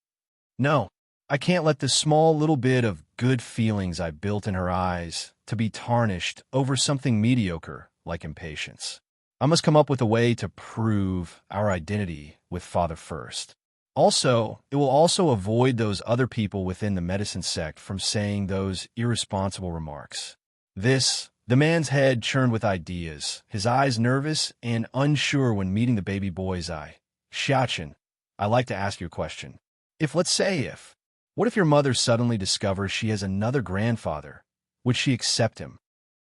No, I can't let the small little bit of good feelings I built in her eyes to be tarnished over something mediocre like impatience. I must come up with a way to prove our identity with Father first. Also, it will also avoid those other people within the medicine sect from saying those irresponsible remarks. The man's head churned with ideas, his eyes nervous and unsure when meeting the baby boy's eye. Xiaqin, I'd like to ask you a question. What if your mother suddenly discovers she has another grandfather? Would she accept him?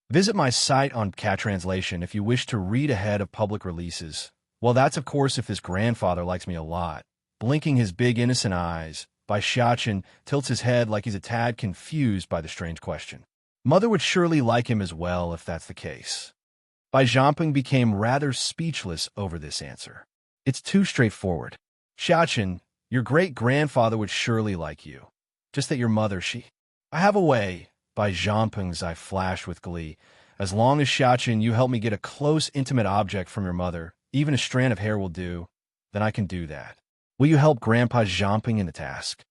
Visit my site on Cat Translation if you wish to read ahead of public releases. Well, that's of course if his grandfather likes me a lot. Blinking his big innocent eyes, Bai Xiaqin tilts his head like he's a tad confused by the strange question. Mother would surely like him as well if that's the case. Bai Zhampeng became rather speechless over this answer. It's too straightforward. Xiaqin, your great-grandfather would surely like you. Just that your mother, I have a way. Bai Zhampeng's eye flashed with glee. As long as Xiaqin, you help me get a close, intimate object from your mother, even a strand of hair will do, then I can do that. Will you help Grandpa Zhampeng in the task?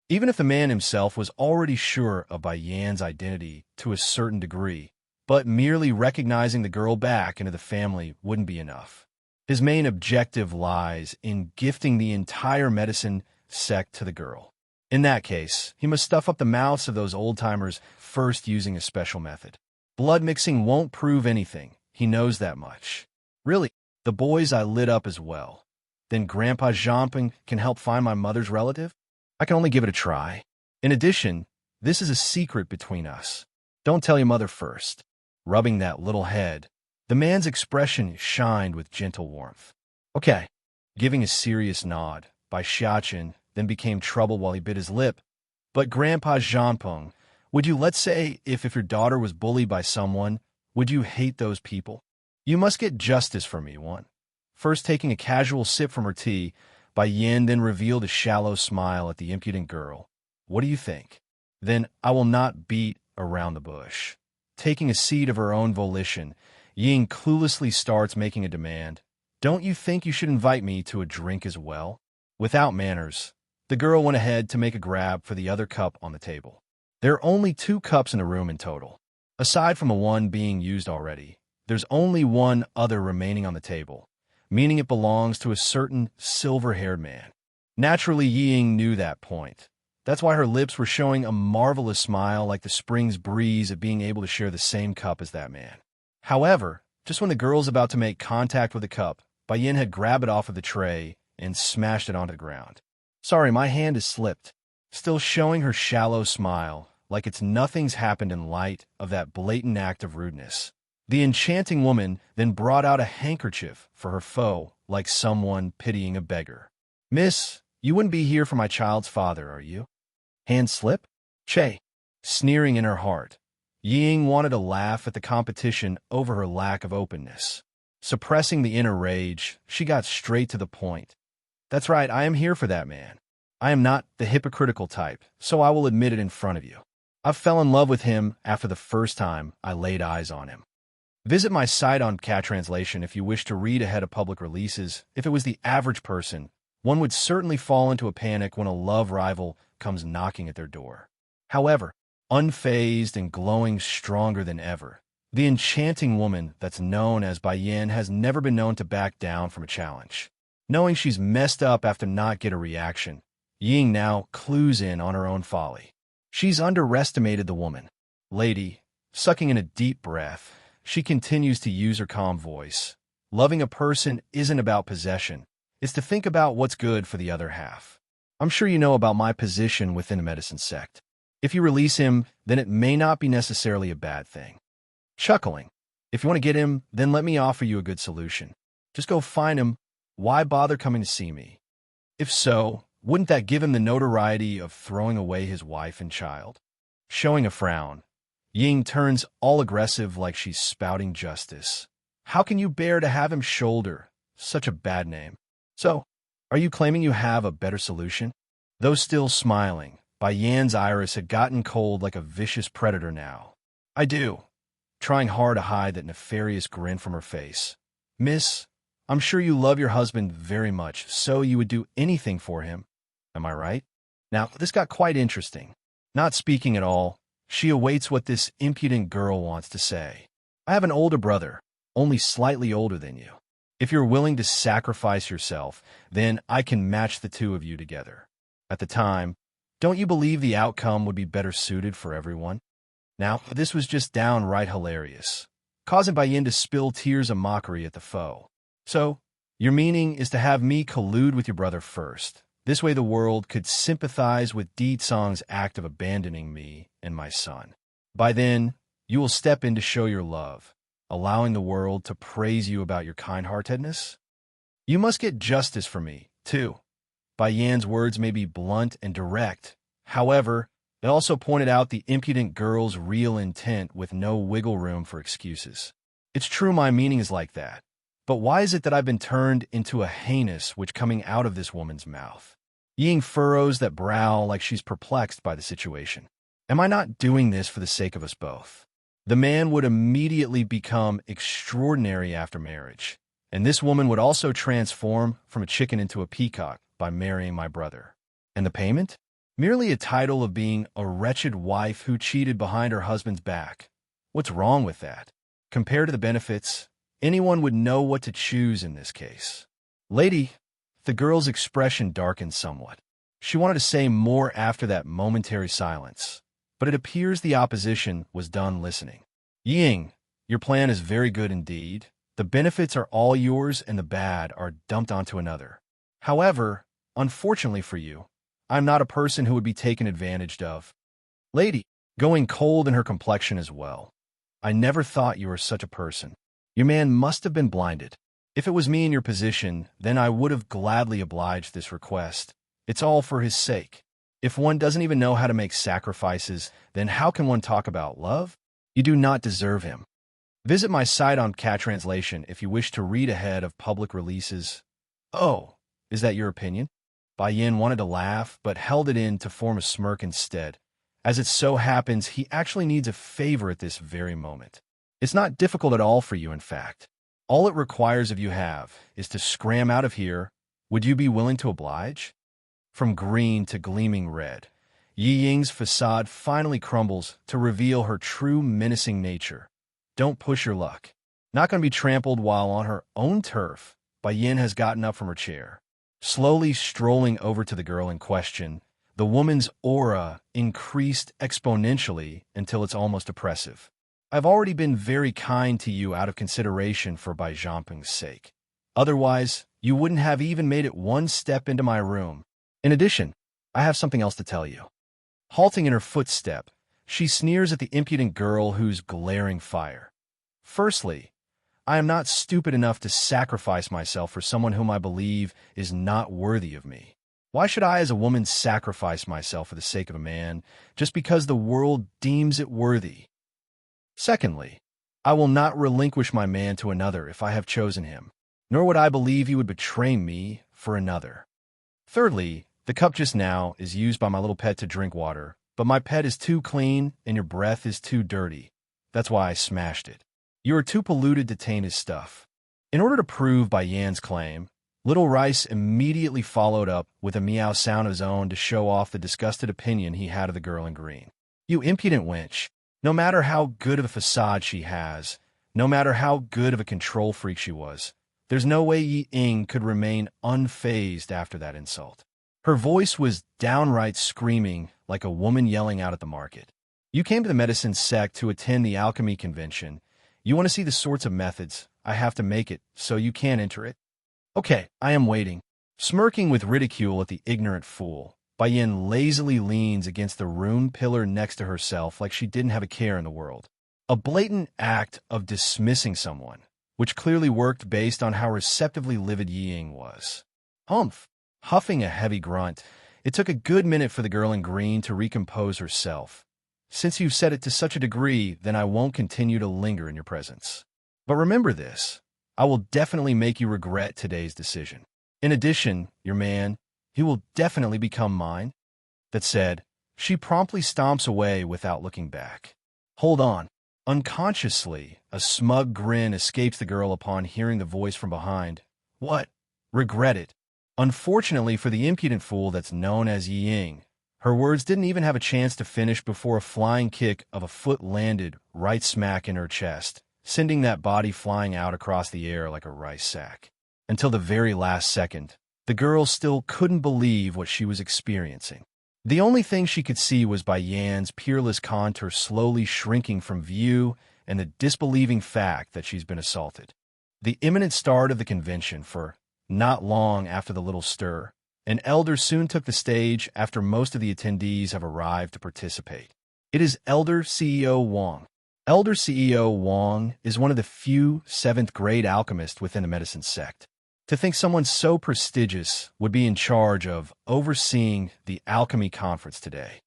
Even if the man himself was already sure of Bai Yan's identity to a certain degree, but merely recognizing the girl back into the family wouldn't be enough. His main objective lies in gifting the entire medicine sect to the girl. In that case, he must stuff up the mouths of those old-timers first using a special method. Blood mixing won't prove anything. He knows that much. Really, the boy's eye lit up as well. Then Grandpa Zhampeng can help find my mother's relative? I can only give it a try. In addition, this is a secret between us. Don't tell your mother first. Rubbing that little head, the man's expression shined with gentle warmth. Okay. Giving a serious nod, Bai Xiaqin then became troubled while he bit his lip. But Grandpa Zhampeng, would you, let's say, if your daughter was bullied by someone, would you hate those people? You must get justice for me, one. First taking a casual sip from her tea, Bai Yin then revealed a shallow smile at the impudent girl. What do you think? Then I will not beat around the bush. Taking a seat of her own volition, Ying cluelessly starts making a demand. Don't you think you should invite me to a drink as well? Without manners, the girl went ahead to make a grab for the other cup on the table. There are only 2 cups in the room in total. Aside from the one being used already, there's only one other remaining on the table, meaning it belongs to a certain silver-haired man. Naturally, Ying knew that point. That's why her lips were showing a marvelous smile like the spring's breeze at being able to share the same cup as that man. However, just when the girl's about to make contact with the cup, Bai had grabbed it off of the tray and smashed it onto the ground. Sorry, my hand has slipped. Still showing her shallow smile, like it's nothing's happened in light of that blatant act of rudeness. The enchanting woman then brought out a handkerchief for her foe, like someone pitying a beggar. Miss, you wouldn't be here for my child's father, are you? Hand slip? Che. Sneering in her heart. Ying wanted to laugh at the competition over her lack of openness. Suppressing the inner rage, she got straight to the point. That's right, I am here for that man. I am not the hypocritical type, so I will admit it in front of you. I fell in love with him after the first time I laid eyes on him. Visit my site on Cat Translation if you wish to read ahead of public releases. If it was the average person, one would certainly fall into a panic when a love rival comes knocking at their door. However, unfazed and glowing stronger than ever, the enchanting woman that's known as Bai has never been known to back down from a challenge. Knowing she's messed up after not get a reaction, Ying now clues in on her own folly. She's underestimated the woman. Lady, sucking in a deep breath, she continues to use her calm voice. Loving a person isn't about possession. It's to think about what's good for the other half. I'm sure you know about my position within the medicine sect. If you release him, then it may not be necessarily a bad thing. Chuckling. If you want to get him, then let me offer you a good solution. Just go find him. Why bother coming to see me? If so, wouldn't that give him the notoriety of throwing away his wife and child? Showing a frown, Ying turns all aggressive like she's spouting justice. How can you bear to have him shoulder such a bad name? So, are you claiming you have a better solution? Though still smiling, Bai Yan's iris had gotten cold like a vicious predator now. I do. Trying hard to hide that nefarious grin from her face. Miss, I'm sure you love your husband very much, so you would do anything for him. Am I right? Now, this got quite interesting. Not speaking at all, she awaits what this impudent girl wants to say. I have an older brother, only slightly older than you. If you're willing to sacrifice yourself, then I can match the two of you together. At the time, don't you believe the outcome would be better suited for everyone? Now, this was just downright hilarious, causing Bai to spill tears of mockery at the foe. So, your meaning is to have me collude with your brother first. This way the world could sympathize with Song's act of abandoning me and my son. By then, you will step in to show your love, allowing the world to praise you about your kind-heartedness. You must get justice for me, too. Bai Yan's words may be blunt and direct. However, they also pointed out the impudent girl's real intent with no wiggle room for excuses. It's true my meaning is like that. But why is it that I've been turned into a heinous which coming out of this woman's mouth? Ying furrows that brow like she's perplexed by the situation. Am I not doing this for the sake of us both? The man would immediately become extraordinary after marriage, and this woman would also transform from a chicken into a peacock by marrying my brother. And the payment? Merely a title of being a wretched wife who cheated behind her husband's back. What's wrong with that? Compared to the benefits, anyone would know what to choose in this case. Lady, the girl's expression darkened somewhat. She wanted to say more after that momentary silence, but it appears the opposition was done listening. Ying, your plan is very good indeed. The benefits are all yours and the bad are dumped onto another. However, unfortunately for you, I'm not a person who would be taken advantage of. Lady, going cold in her complexion as well. I never thought you were such a person. Your man must have been blinded. If it was me in your position, then I would have gladly obliged this request. It's all for his sake. If one doesn't even know how to make sacrifices, then how can one talk about love? You do not deserve him. Visit my site on Cat Translation if you wish to read ahead of public releases. Oh, is that your opinion? Bai Yan wanted to laugh, but held it in to form a smirk instead. As it so happens, he actually needs a favor at this very moment. It's not difficult at all for you, in fact. All it requires of you is to scram out of here. Would you be willing to oblige? From green to gleaming red, Yi Ying's facade finally crumbles to reveal her true menacing nature. Don't push your luck. Not going to be trampled while on her own turf Bai Yin has gotten up from her chair. Slowly strolling over to the girl in question, the woman's aura increased exponentially until it's almost oppressive. I've already been very kind to you out of consideration for Bai Zhanping's sake. Otherwise, you wouldn't have even made it one step into my room. In addition, I have something else to tell you. Halting in her footstep, she sneers at the impudent girl who's glaring fire. Firstly, I am not stupid enough to sacrifice myself for someone whom I believe is not worthy of me. Why should I as a woman sacrifice myself for the sake of a man just because the world deems it worthy? Secondly, I will not relinquish my man to another if I have chosen him, nor would I believe he would betray me for another. Thirdly, the cup just now is used by my little pet to drink water, but my pet is too clean and your breath is too dirty. That's why I smashed it. You are too polluted to taint his stuff. In order to prove Bai Yan's claim, Little Rice immediately followed up with a meow sound of his own to show off the disgusted opinion he had of the girl in green. You impudent wench. No matter how good of a facade she has, no matter how good of a control freak she was, there's no way Yi Ying could remain unfazed after that insult. Her voice was downright screaming like a woman yelling out at the market. You came to the medicine sect to attend the alchemy convention. You want to see the sorts of methods I have to make it so you can enter it? Okay, I am waiting. Smirking with ridicule at the ignorant fool, Bai Yin lazily leans against the rune pillar next to herself like she didn't have a care in the world. A blatant act of dismissing someone, which clearly worked based on how receptively livid Yi Ying was. Humph! Huffing a heavy grunt, it took a good minute for the girl in green to recompose herself. Since you've said it to such a degree, then I won't continue to linger in your presence. But remember this, I will definitely make you regret today's decision. In addition, your man, he will definitely become mine. That said, she promptly stomps away without looking back. Hold on. Unconsciously, a smug grin escapes the girl upon hearing the voice from behind. What? Regret it. Unfortunately for the impudent fool that's known as Yi Ying, her words didn't even have a chance to finish before a flying kick of a foot landed right smack in her chest, sending that body flying out across the air like a rice sack. Until the very last second, the girl still couldn't believe what she was experiencing. The only thing she could see was Bai Yan's peerless contour slowly shrinking from view and the disbelieving fact that she's been assaulted. The imminent start of the convention, for not long after the little stir, an elder soon took the stage after most of the attendees have arrived to participate. It is Elder CEO Wang. Elder CEO Wang is one of the few 7th-grade alchemists within the medicine sect. To think someone so prestigious would be in charge of overseeing the alchemy conference today.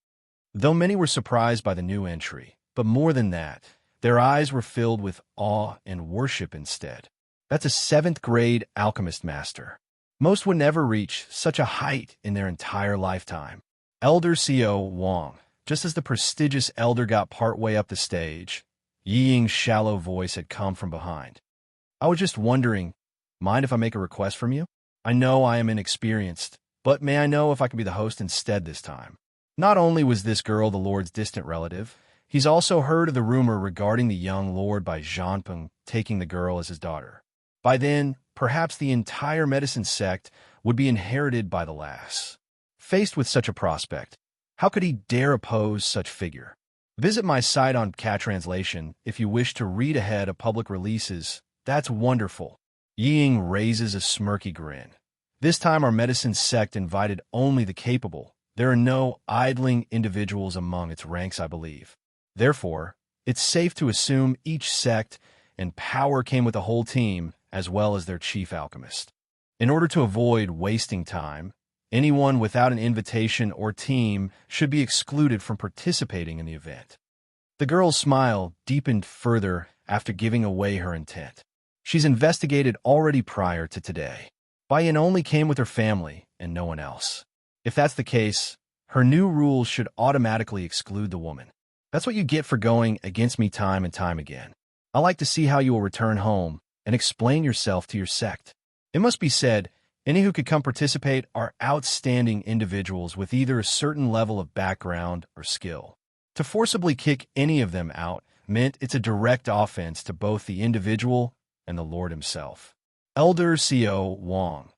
Though many were surprised by the new entry, but more than that, their eyes were filled with awe and worship instead. That's a 7th-grade alchemist master. Most would never reach such a height in their entire lifetime. Elder CEO Wang, just as the prestigious elder got partway up the stage, Yi Ying's shallow voice had come from behind. I was just wondering, mind if I make a request from you? I know I am inexperienced, but may I know if I can be the host instead this time? Not only was this girl the Lord's distant relative, he's also heard of the rumor regarding the young Lord Bai Zhanping taking the girl as his daughter. By then, perhaps the entire medicine sect would be inherited by the lass. Faced with such a prospect, how could he dare oppose such figure? Visit my site on Cat Translation if you wish to read ahead of public releases. That's wonderful. Yi Ying raises a smirky grin. This time our medicine sect invited only the capable. There are no idling individuals among its ranks, I believe. Therefore, it's safe to assume each sect and power came with the whole team, as well as their chief alchemist. In order to avoid wasting time, anyone without an invitation or team should be excluded from participating in the event. The girl's smile deepened further after giving away her intent. She's investigated already prior to today. Bai Yin only came with her family and no one else. If that's the case, her new rules should automatically exclude the woman. That's what you get for going against me time and time again. I like to see how you will return home and explain yourself to your sect. It must be said, any who could come participate are outstanding individuals with either a certain level of background or skill. To forcibly kick any of them out meant it's a direct offense to both the individual and the Lord himself. Elder Co. Wang,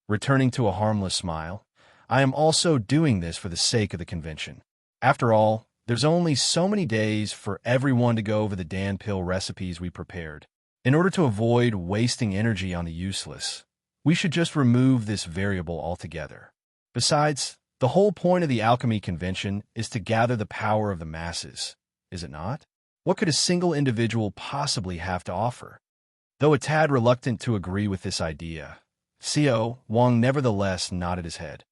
returning to a harmless smile. I am also doing this for the sake of the convention. After all, there's only so many days for everyone to go over the Dan pill recipes we prepared. In order to avoid wasting energy on the useless, we should just remove this variable altogether. Besides, the whole point of the alchemy convention is to gather the power of the masses, is it not? What could a single individual possibly have to offer? Though a tad reluctant to agree with this idea, Co. Wang nevertheless nodded his head.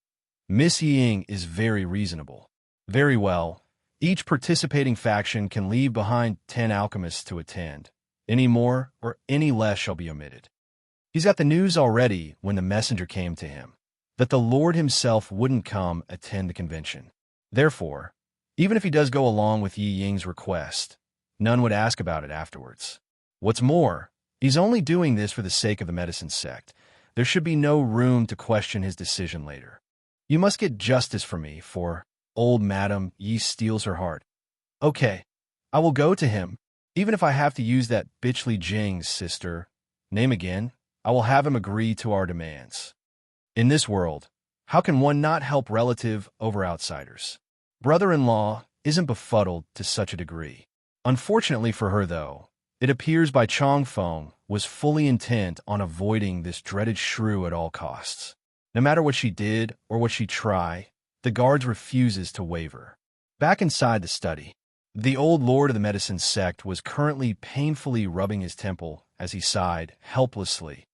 Miss Ying is very reasonable. Very well. Each participating faction can leave behind 10 alchemists to attend. Any more or any less shall be omitted. He's got the news already when the messenger came to him, that the Lord himself wouldn't come attend the convention. Therefore, even if he does go along with Yi Ying's request, none would ask about it afterwards. What's more, he's only doing this for the sake of the medicine sect. There should be no room to question his decision later. You must get justice for me, for old Madam Yi steals her heart. Okay, I will go to him, even if I have to use that bitchly Jing's sister. Name again, I will have him agree to our demands. In this world, how can one not help relative over outsiders? Brother-in-law isn't befuddled to such a degree. Unfortunately for her, though, it appears Bai Chongfeng was fully intent on avoiding this dreaded shrew at all costs. No matter what she did or what she tried, the guards refuses to waver. Back inside the study, the old lord of the medicine sect was currently painfully rubbing his temple as he sighed helplessly.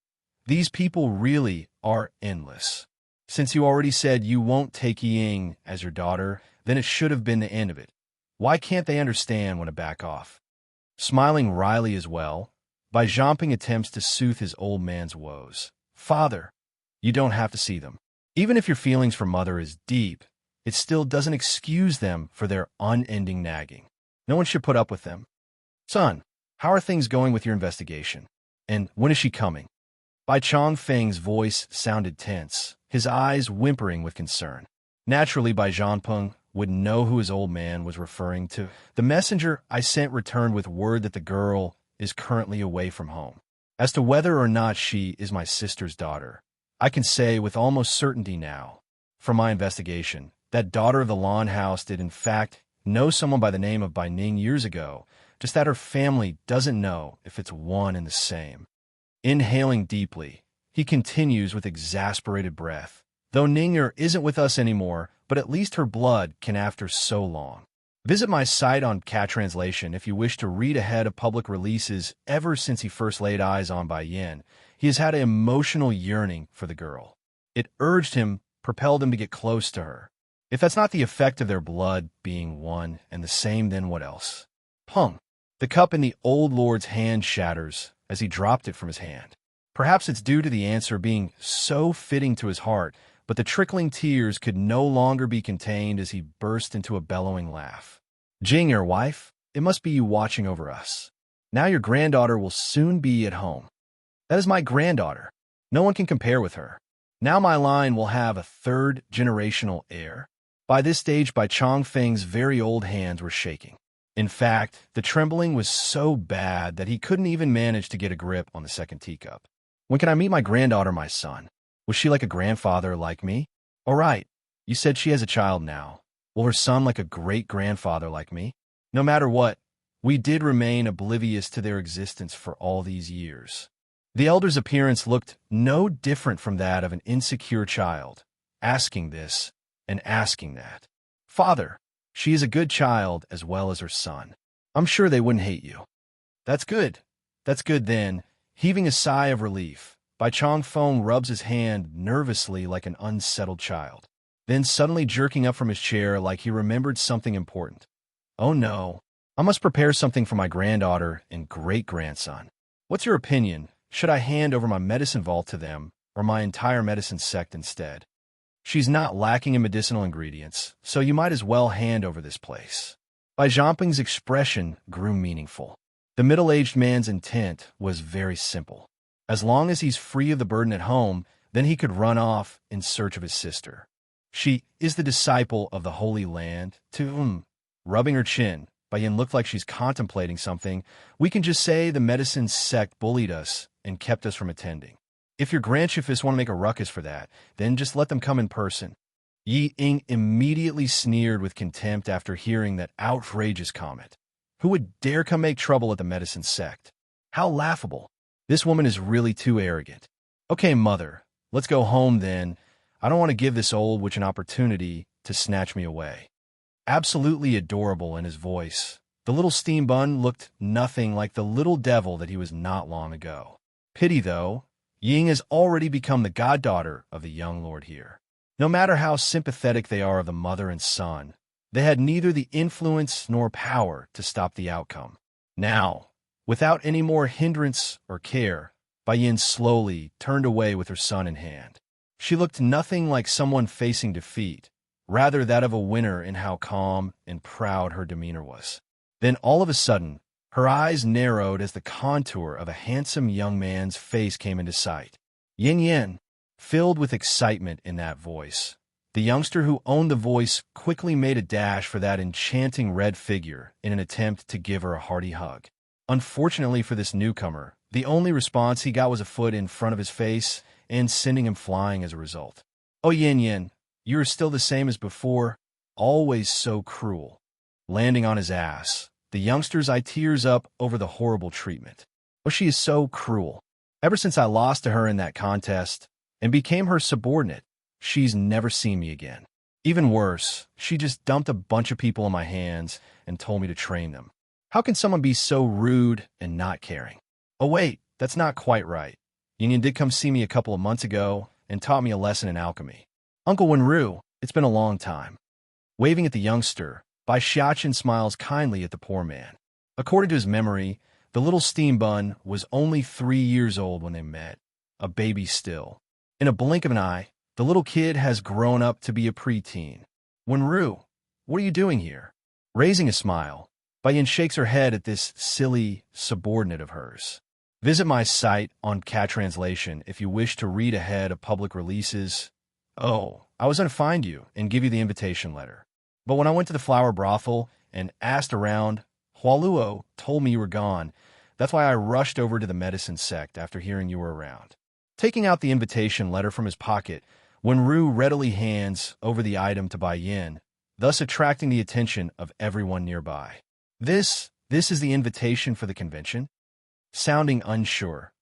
These people really are endless. Since you already said you won't take Ying as your daughter, then it should have been the end of it. Why can't they understand when to back off? Smiling wryly as well, Bai Zhangping attempts to soothe his old man's woes. Father, you don't have to see them. Even if your feelings for mother is deep, it still doesn't excuse them for their unending nagging. No one should put up with them. Son, how are things going with your investigation? And when is she coming? Bai Chongfeng's voice sounded tense, his eyes whimpering with concern. Naturally, Bai Zhangping would know who his old man was referring to. The messenger I sent returned with word that the girl is currently away from home. As to whether or not she is my sister's daughter, I can say with almost certainty now, from my investigation, that daughter of the Lan House did in fact know someone by the name of Bai Ning years ago, just that her family doesn't know if it's one and the same. Inhaling deeply, he continues with exasperated breath. Though Ninger isn't with us anymore, but at least her blood can after so long. Visit my site on Cat Translation if you wish to read ahead of public releases. Ever since he first laid eyes on Bai Yin, he has had an emotional yearning for the girl. It urged him, propelled him to get close to her. If that's not the effect of their blood being one and the same, then what else? Pung! The cup in the old lord's hand shatters as he dropped it from his hand. Perhaps it's due to the answer being so fitting to his heart, but the trickling tears could no longer be contained as he burst into a bellowing laugh. Jing, your wife, it must be you watching over us. Now your granddaughter will soon be at home. That is my granddaughter. No one can compare with her. Now my line will have a third-generational heir. By this stage, Bai Chongfeng's very old hands were shaking. In fact, the trembling was so bad that he couldn't even manage to get a grip on the second teacup. When can I meet my granddaughter, my son? Was she like a grandfather like me? All right, you said she has a child now. Will her son like a great-grandfather like me? No matter what, we did remain oblivious to their existence for all these years. The elder's appearance looked no different from that of an insecure child, asking this and asking that. Father, she is a good child as well as her son. I'm sure they wouldn't hate you. That's good. That's good then. Heaving a sigh of relief, Bai Chongfeng rubs his hand nervously like an unsettled child, then suddenly jerking up from his chair like he remembered something important. Oh no, I must prepare something for my granddaughter and great-grandson. What's your opinion? Should I hand over my medicine vault to them or my entire medicine sect instead? She's not lacking in medicinal ingredients, so you might as well hand over this place. Bai Zhangping's expression grew meaningful. The middle-aged man's intent was very simple. As long as he's free of the burden at home, then he could run off in search of his sister. She is the disciple of the Holy Land. Rubbing her chin, Bai Yin looked like she's contemplating something. We can just say the medicine sect bullied us and kept us from attending. If your grandchiefs want to make a ruckus for that, then just let them come in person. Yi Ying immediately sneered with contempt after hearing that outrageous comment. Who would dare come make trouble at the medicine sect? How laughable. This woman is really too arrogant. Okay, mother, let's go home then. I don't want to give this old witch an opportunity to snatch me away. Absolutely adorable in his voice, the little steam bun looked nothing like the little devil that he was not long ago. Pity, though, Ying has already become the goddaughter of the young lord here. No matter how sympathetic they are of the mother and son, they had neither the influence nor power to stop the outcome. Now, without any more hindrance or care, Baiyin slowly turned away with her son in hand. She looked nothing like someone facing defeat, rather that of a winner in how calm and proud her demeanor was. Then all of a sudden, her eyes narrowed as the contour of a handsome young man's face came into sight. Yin Yin, filled with excitement in that voice. The youngster who owned the voice quickly made a dash for that enchanting red figure in an attempt to give her a hearty hug. Unfortunately for this newcomer, the only response he got was a foot in front of his face and sending him flying as a result. Oh, Yin Yin, you are still the same as before, always so cruel. Landing on his ass, the youngster's eye tears up over the horrible treatment. Oh, she is so cruel. Ever since I lost to her in that contest and became her subordinate, she's never seen me again. Even worse, she just dumped a bunch of people in my hands and told me to train them. How can someone be so rude and not caring? Oh wait, that's not quite right. Yin did come see me a couple of months ago and taught me a lesson in alchemy. Uncle Wenru, it's been a long time. Waving at the youngster, Bai Xiaochen smiles kindly at the poor man. According to his memory, the little steam bun was only 3 years old when they met, a baby still. In a blink of an eye, the little kid has grown up to be a preteen. Wenru, what are you doing here? Raising a smile, Baiyin shakes her head at this silly subordinate of hers. Visit my site on Cat Translation if you wish to read ahead of public releases. Oh, I was going to find you and give you the invitation letter. But when I went to the flower brothel and asked around, Hualuo told me you were gone. That's why I rushed over to the medicine sect after hearing you were around. Taking out the invitation letter from his pocket, Wenru readily hands over the item to Bai Yin, thus attracting the attention of everyone nearby. This is the invitation for the convention? Sounding unsure,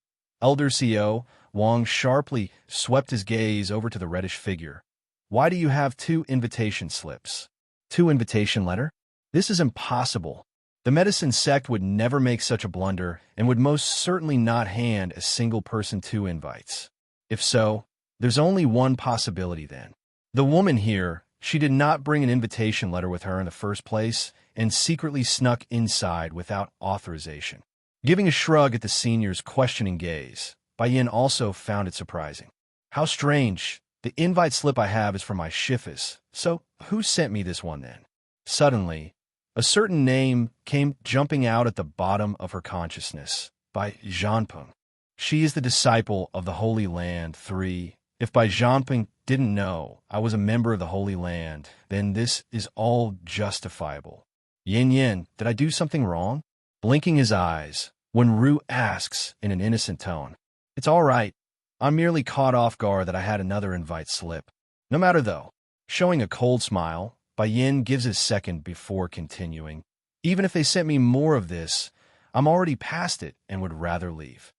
Elder CEO Wang sharply swept his gaze over to the reddish figure. Why do you have 2 invitation slips? 2 invitation letter? This is impossible. The medicine sect would never make such a blunder and would most certainly not hand a single person 2 invites. If so, there's only one possibility then. The woman here, she did not bring an invitation letter with her in the first place and secretly snuck inside without authorization. Giving a shrug at the senior's questioning gaze, Baiyin also found it surprising. How strange. The invite slip I have is from my shifis, so who sent me this one then? Suddenly, a certain name came jumping out at the bottom of her consciousness, by Zhanpeng. She is the disciple of the Holy Land 3. If Bai Zhanpeng didn't know I was a member of the Holy Land, then this is all justifiable. Yin Yin, did I do something wrong? Blinking his eyes, Wenru asks in an innocent tone. It's all right. I'm merely caught off guard that I had another invite slip. No matter though. Showing a cold smile, Bai Yin gives his second before continuing. Even if they sent me more of this, I'm already past it and would rather leave.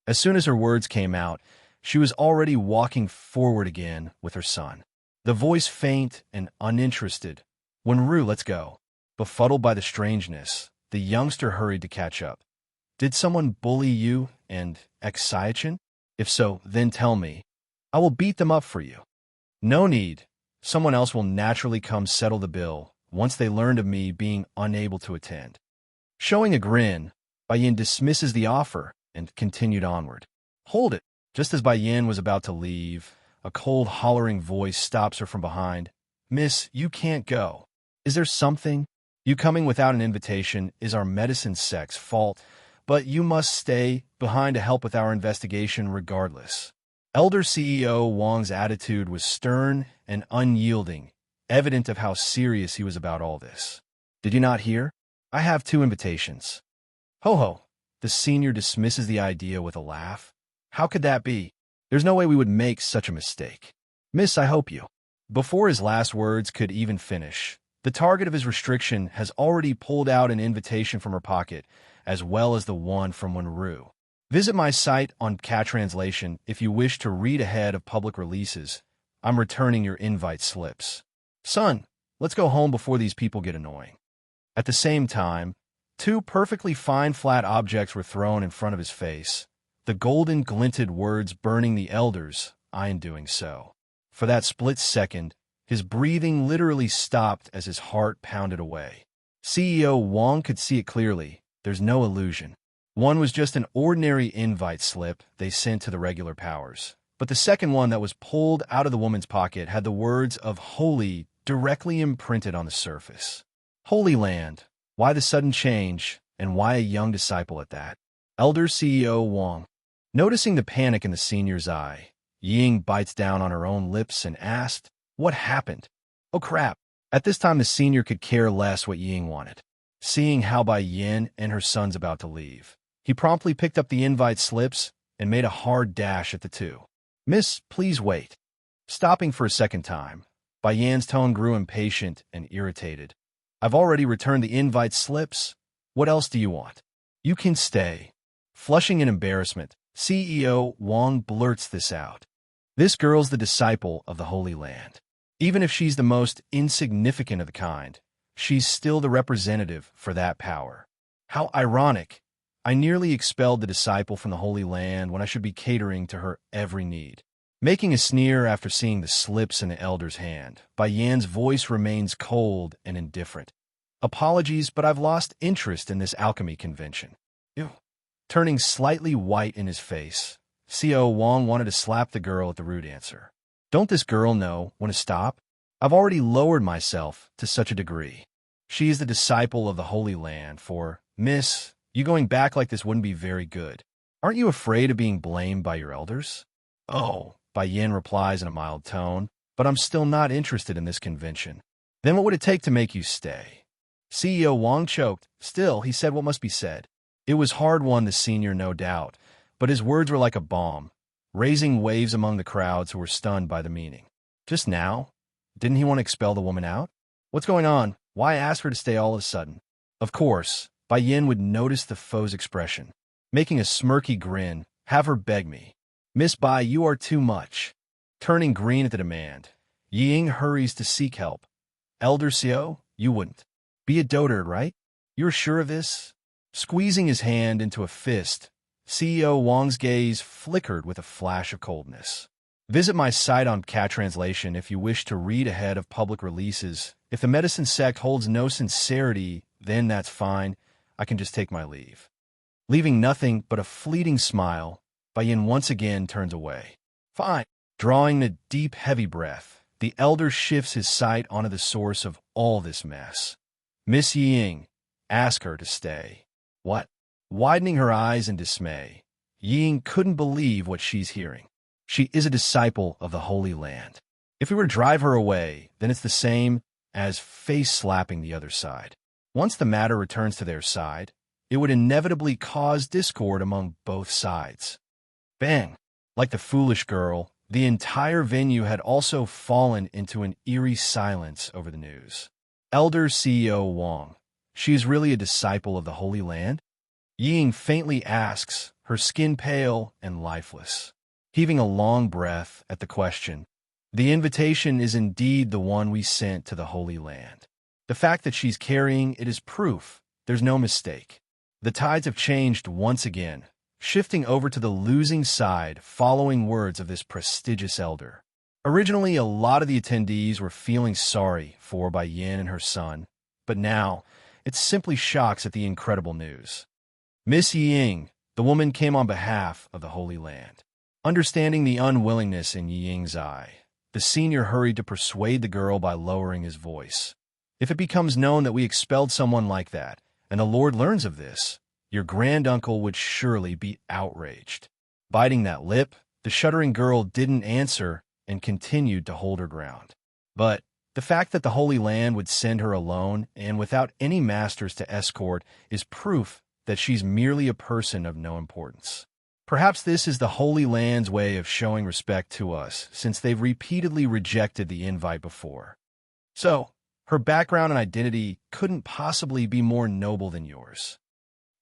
As soon as her words came out, she was already walking forward again with her son. The voice faint and uninterested. Wenru, let's go. Befuddled by the strangeness, the youngster hurried to catch up. Did someone bully you and Xiaochen? If so, then tell me. I will beat them up for you. No need. Someone else will naturally come settle the bill once they learned of me being unable to attend. Showing a grin, Baiyin dismisses the offer and continued onward. Hold it. Just as Baiyin was about to leave, a cold, hollering voice stops her from behind. Miss, you can't go. Is there something? You coming without an invitation is our medicine sect's fault, but you must stay behind to help with our investigation regardless. Elder CEO Wang's attitude was stern and unyielding, evident of how serious he was about all this. Did you not hear? I have 2 invitations. Ho ho, the senior dismisses the idea with a laugh. How could that be? There's no way we would make such a mistake. Miss, I hope you. Before his last words could even finish, the target of his restriction has already pulled out an invitation from her pocket, as well as the one from Wenru. Visit my site on Cat Translation if you wish to read ahead of public releases. I'm returning your invite slips. Son, let's go home before these people get annoying. At the same time, two perfectly fine flat objects were thrown in front of his face, the golden glinted words burning the elders, I am doing so. For that split second, his breathing literally stopped as his heart pounded away. CEO Wong could see it clearly. There's no illusion. One was just an ordinary invite slip they sent to the regular powers. But the second one that was pulled out of the woman's pocket had the words of Holy directly imprinted on the surface. Holy Land, why the sudden change, and why a young disciple at that? Elder CEO Wong. Noticing the panic in the senior's eye, Ying bites down on her own lips and asked, what happened? Oh crap. At this time the senior could care less what Ying wanted. Seeing how Bai Yin and her son's about to leave, he promptly picked up the invite slips and made a hard dash at the two. Miss, please wait. Stopping for a second time, Bai Yan's tone grew impatient and irritated. I've already returned the invite slips. What else do you want? You can stay. Flushing in embarrassment, CEO Wong blurts this out. This girl's the disciple of the Holy Land. Even if she's the most insignificant of the kind, she's still the representative for that power. How ironic. I nearly expelled the disciple from the Holy Land when I should be catering to her every need. Making a sneer after seeing the slips in the elder's hand, Bai Yan's voice remains cold and indifferent. Apologies, but I've lost interest in this alchemy convention. Ew. Turning slightly white in his face, CEO Wong wanted to slap the girl at the rude answer. Don't this girl know when to stop? I've already lowered myself to such a degree. She is the disciple of the Holy Land for, Miss, you going back like this wouldn't be very good. Aren't you afraid of being blamed by your elders? Oh, Bai Yin replies in a mild tone, but I'm still not interested in this convention. Then what would it take to make you stay? CEO Wong choked. Still, he said what must be said. It was hard-won, the senior, no doubt, but his words were like a bomb, raising waves among the crowds who were stunned by the meaning. Just now? Didn't he want to expel the woman out? What's going on? Why ask her to stay all of a sudden? Of course, Bai Yin would notice the foe's expression. Making a smirky grin, have her beg me. Miss Bai, you are too much. Turning green at the demand, Ying hurries to seek help. Elder Xiao, you wouldn't. Be a dotard, right? You're sure of this? Squeezing his hand into a fist, CEO Wong's gaze flickered with a flash of coldness. Visit my site on Cat Translation if you wish to read ahead of public releases. If the medicine sect holds no sincerity, then that's fine. I can just take my leave. Leaving nothing but a fleeting smile, Bai Yin once again turns away. Fine. Drawing a deep, heavy breath, the elder shifts his sight onto the source of all this mess. Miss Ying, ask her to stay. What? Widening her eyes in dismay, Ying couldn't believe what she's hearing. She is a disciple of the Holy Land. If we were to drive her away, then it's the same as face-slapping the other side. Once the matter returns to their side, it would inevitably cause discord among both sides. Bang! Like the foolish girl, the entire venue had also fallen into an eerie silence over the news. Elder CEO Wong, she is really a disciple of the Holy Land? Ying faintly asks, her skin pale and lifeless. Heaving a long breath at the question, the invitation is indeed the one we sent to the Holy Land. The fact that she's carrying it is proof. There's no mistake. The tides have changed once again, shifting over to the losing side following words of this prestigious elder. Originally, a lot of the attendees were feeling sorry for Bai Yin and her son, but now it's simply shocks at the incredible news. Miss Ying, the woman came on behalf of the Holy Land. Understanding the unwillingness in Ying's eye, the senior hurried to persuade the girl by lowering his voice. If it becomes known that we expelled someone like that, and the Lord learns of this, your granduncle would surely be outraged. Biting that lip, the shuddering girl didn't answer and continued to hold her ground. But the fact that the Holy Land would send her alone and without any masters to escort is proof that she's merely a person of no importance. Perhaps this is the Holy Land's way of showing respect to us, since they've repeatedly rejected the invite before. So, her background and identity couldn't possibly be more noble than yours.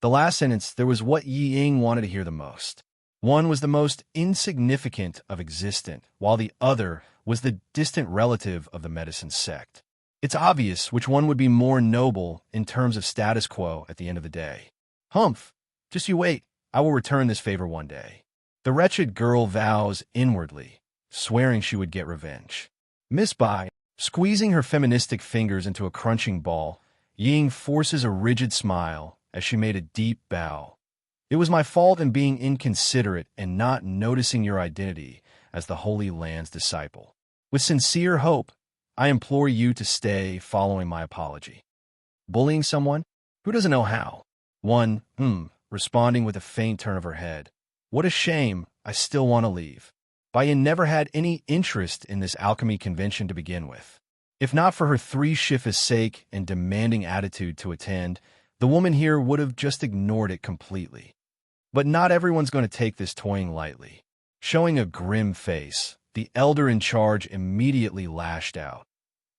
The last sentence, there was what Yi Ying wanted to hear the most. One was the most insignificant of existent, while the other was the distant relative of the medicine sect. It's obvious which one would be more noble in terms of status quo at the end of the day. Humph! Just you wait. I will return this favor one day. The wretched girl vows inwardly, swearing she would get revenge. Miss Bai, squeezing her feministic fingers into a crunching ball, Ying forces a rigid smile as she made a deep bow. It was my fault in being inconsiderate and not noticing your identity as the Holy Land's disciple. With sincere hope, I implore you to stay following my apology. Bullying someone? Who doesn't know how? One, responding with a faint turn of her head. What a shame, I still want to leave. Bayan never had any interest in this alchemy convention to begin with. If not for her three Shifa's sake and demanding attitude to attend, the woman here would have just ignored it completely. But not everyone's going to take this toying lightly. Showing a grim face, the elder in charge immediately lashed out.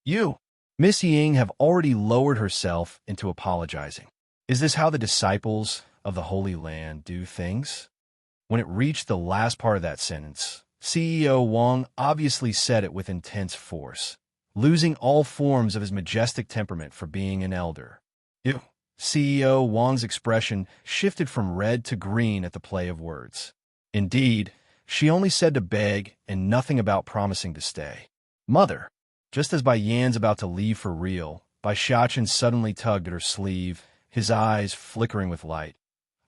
You, Miss Ying, have already lowered herself into apologizing. Is this how the disciples of the Holy Land do things? When it reached the last part of that sentence, CEO Wang obviously said it with intense force, losing all forms of his majestic temperament for being an elder. Ew. CEO Wang's expression shifted from red to green at the play of words. Indeed, she only said to beg and nothing about promising to stay. Mother! Just as Bai Yan's about to leave for real, Bai Xiaochen suddenly tugged at her sleeve, his eyes flickering with light.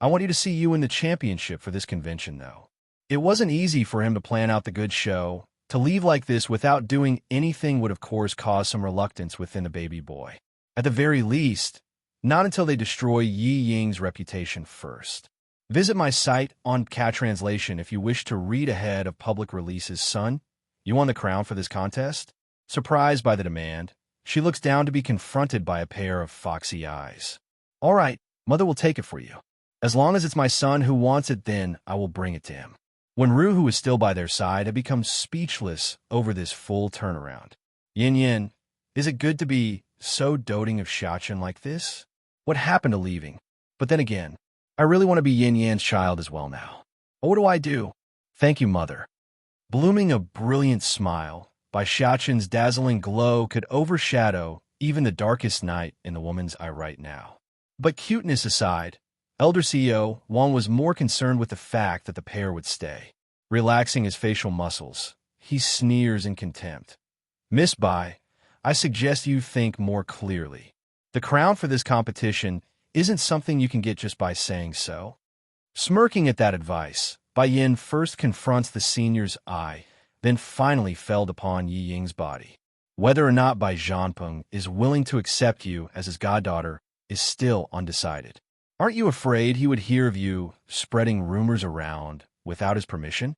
I want you to see you in the championship for this convention, though. It wasn't easy for him to plan out the good show. To leave like this without doing anything would of course cause some reluctance within the baby boy. At the very least, not until they destroy Yi Ying's reputation first. Visit my site on Cat Translation if you wish to read ahead of public releases. Son, you won the crown for this contest? Surprised by the demand, she looks down to be confronted by a pair of foxy eyes. All right, mother will take it for you. As long as it's my son who wants it, then I will bring it to him. When Ru, who was still by their side, had become speechless over this full turnaround. Yin Yin, is it good to be so doting of Xiaochen like this? What happened to leaving? But then again, I really want to be Yin Yan's child as well now. What do I do? Thank you, mother. Blooming a brilliant smile, Bai Xiaochen's dazzling glow could overshadow even the darkest night in the woman's eye right now. But cuteness aside, Elder CEO Wang was more concerned with the fact that the pair would stay. Relaxing his facial muscles, he sneers in contempt. Miss Bai, I suggest you think more clearly. The crown for this competition isn't something you can get just by saying so. Smirking at that advice, Bai Yin first confronts the senior's eye, then finally fell upon Yi Ying's body. Whether or not Bai Zhanpeng is willing to accept you as his goddaughter is still undecided. Aren't you afraid he would hear of you spreading rumors around without his permission?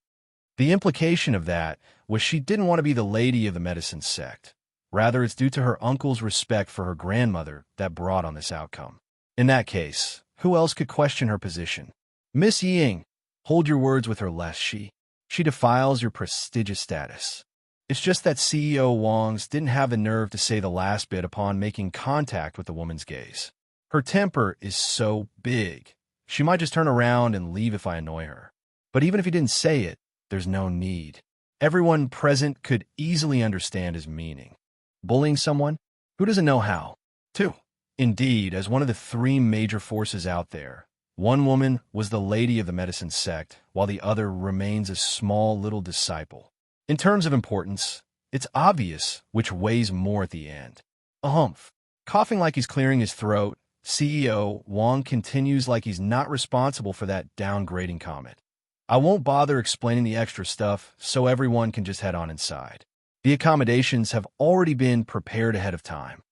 The implication of that was she didn't want to be the lady of the medicine sect. Rather, it's due to her uncle's respect for her grandmother that brought on this outcome. In that case, who else could question her position? Miss Ying, hold your words with her lest she defiles your prestigious status. It's just that CEO Wang's didn't have the nerve to say the last bit upon making contact with the woman's gaze. Her temper is so big, she might just turn around and leave if I annoy her. But even if he didn't say it, there's no need. Everyone present could easily understand his meaning. Bullying someone? Who doesn't know how? 2. Indeed, as one of the three major forces out there, one woman was the lady of the medicine sect, while the other remains a small little disciple. In terms of importance, it's obvious which weighs more at the end. A humph. Coughing like he's clearing his throat, CEO Wang continues like he's not responsible for that downgrading comment. I won't bother explaining the extra stuff so everyone can just head on inside. The accommodations have already been prepared ahead of time.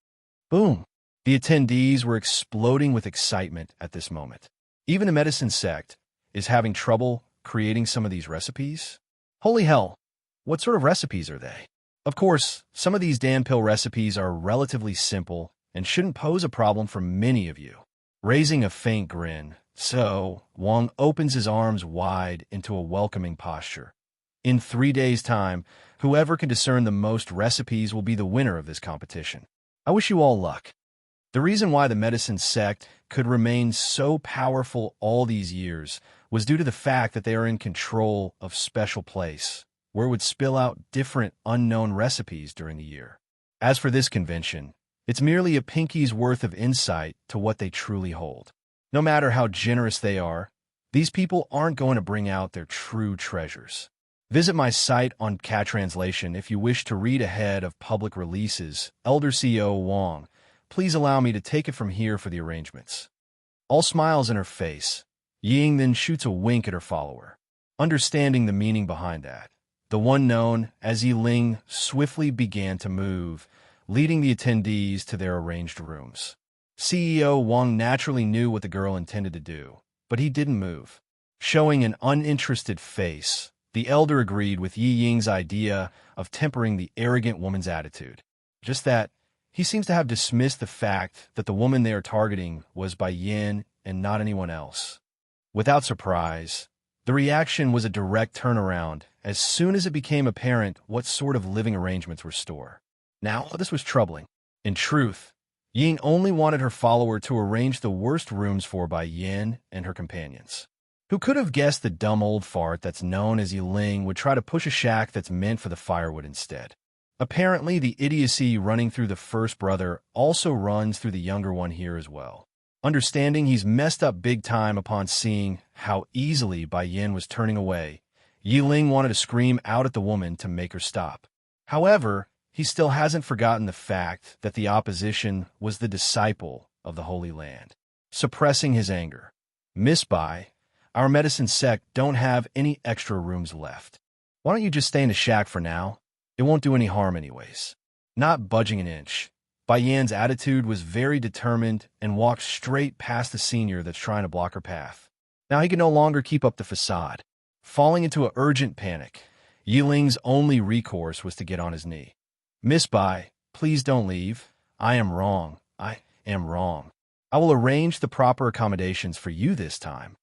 Boom. The attendees were exploding with excitement at this moment. Even the medicine sect is having trouble creating some of these recipes. Holy hell, what sort of recipes are they? Of course, some of these Dan pill recipes are relatively simple and shouldn't pose a problem for many of you. Raising a faint grin, So, Wang opens his arms wide into a welcoming posture. In 3 days' time, whoever can discern the most recipes will be the winner of this competition. I wish you all luck. The reason why the medicine sect could remain so powerful all these years was due to the fact that they are in control of special place, where it would spill out different unknown recipes during the year. As for this convention, it's merely a pinky's worth of insight to what they truly hold. No matter how generous they are, these people aren't going to bring out their true treasures. Visit my site on Cat Translation if you wish to read ahead of public releases. Elder CEO Wang, please allow me to take it from here for the arrangements. All smiles in her face, Ying then shoots a wink at her follower. Understanding the meaning behind that, the one known as Yi Ling swiftly began to move, leading the attendees to their arranged rooms. CEO Wang naturally knew what the girl intended to do, but he didn't move. Showing an uninterested face, the elder agreed with Yi Ying's idea of tempering the arrogant woman's attitude. Just that, he seems to have dismissed the fact that the woman they are targeting was Bai Yin and not anyone else. Without surprise, the reaction was a direct turnaround as soon as it became apparent what sort of living arrangements were store. Now, this was troubling. In truth, Ying only wanted her follower to arrange the worst rooms for Bai Yin and her companions. Who could have guessed the dumb old fart that's known as Yi Ling would try to push a shack that's meant for the firewood instead? Apparently, the idiocy running through the first brother also runs through the younger one here as well. Understanding he's messed up big time upon seeing how easily Bai Yin was turning away, Yi Ling wanted to scream out at the woman to make her stop. However, he still hasn't forgotten the fact that the opposition was the disciple of the Holy Land. Suppressing his anger, Miss Bai, our medicine sect don't have any extra rooms left. Why don't you just stay in the shack for now? It won't do any harm anyways. Not budging an inch, Bai Yan's attitude was very determined and walked straight past the senior that's trying to block her path. Now he could no longer keep up the facade. Falling into an urgent panic, Yi Ling's only recourse was to get on his knee. Miss Bai, please don't leave. I am wrong. I am wrong. I will arrange the proper accommodations for you this time.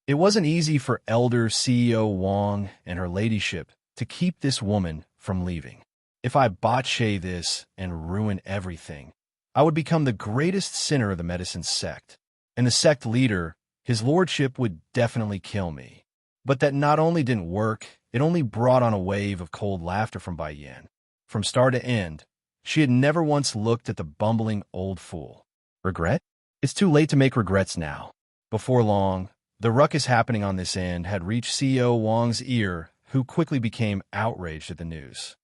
It wasn't easy for Elder CEO Wang and her ladyship to keep this woman from leaving. If I botch this and ruin everything, I would become the greatest sinner of the medicine sect, and the sect leader, his lordship, would definitely kill me. But that not only didn't work, it only brought on a wave of cold laughter from Bai Yan. From start to end, she had never once looked at the bumbling old fool. Regret? It's too late to make regrets now. Before long, the ruckus happening on this end had reached CEO Wang's ear, who quickly became outraged at the news.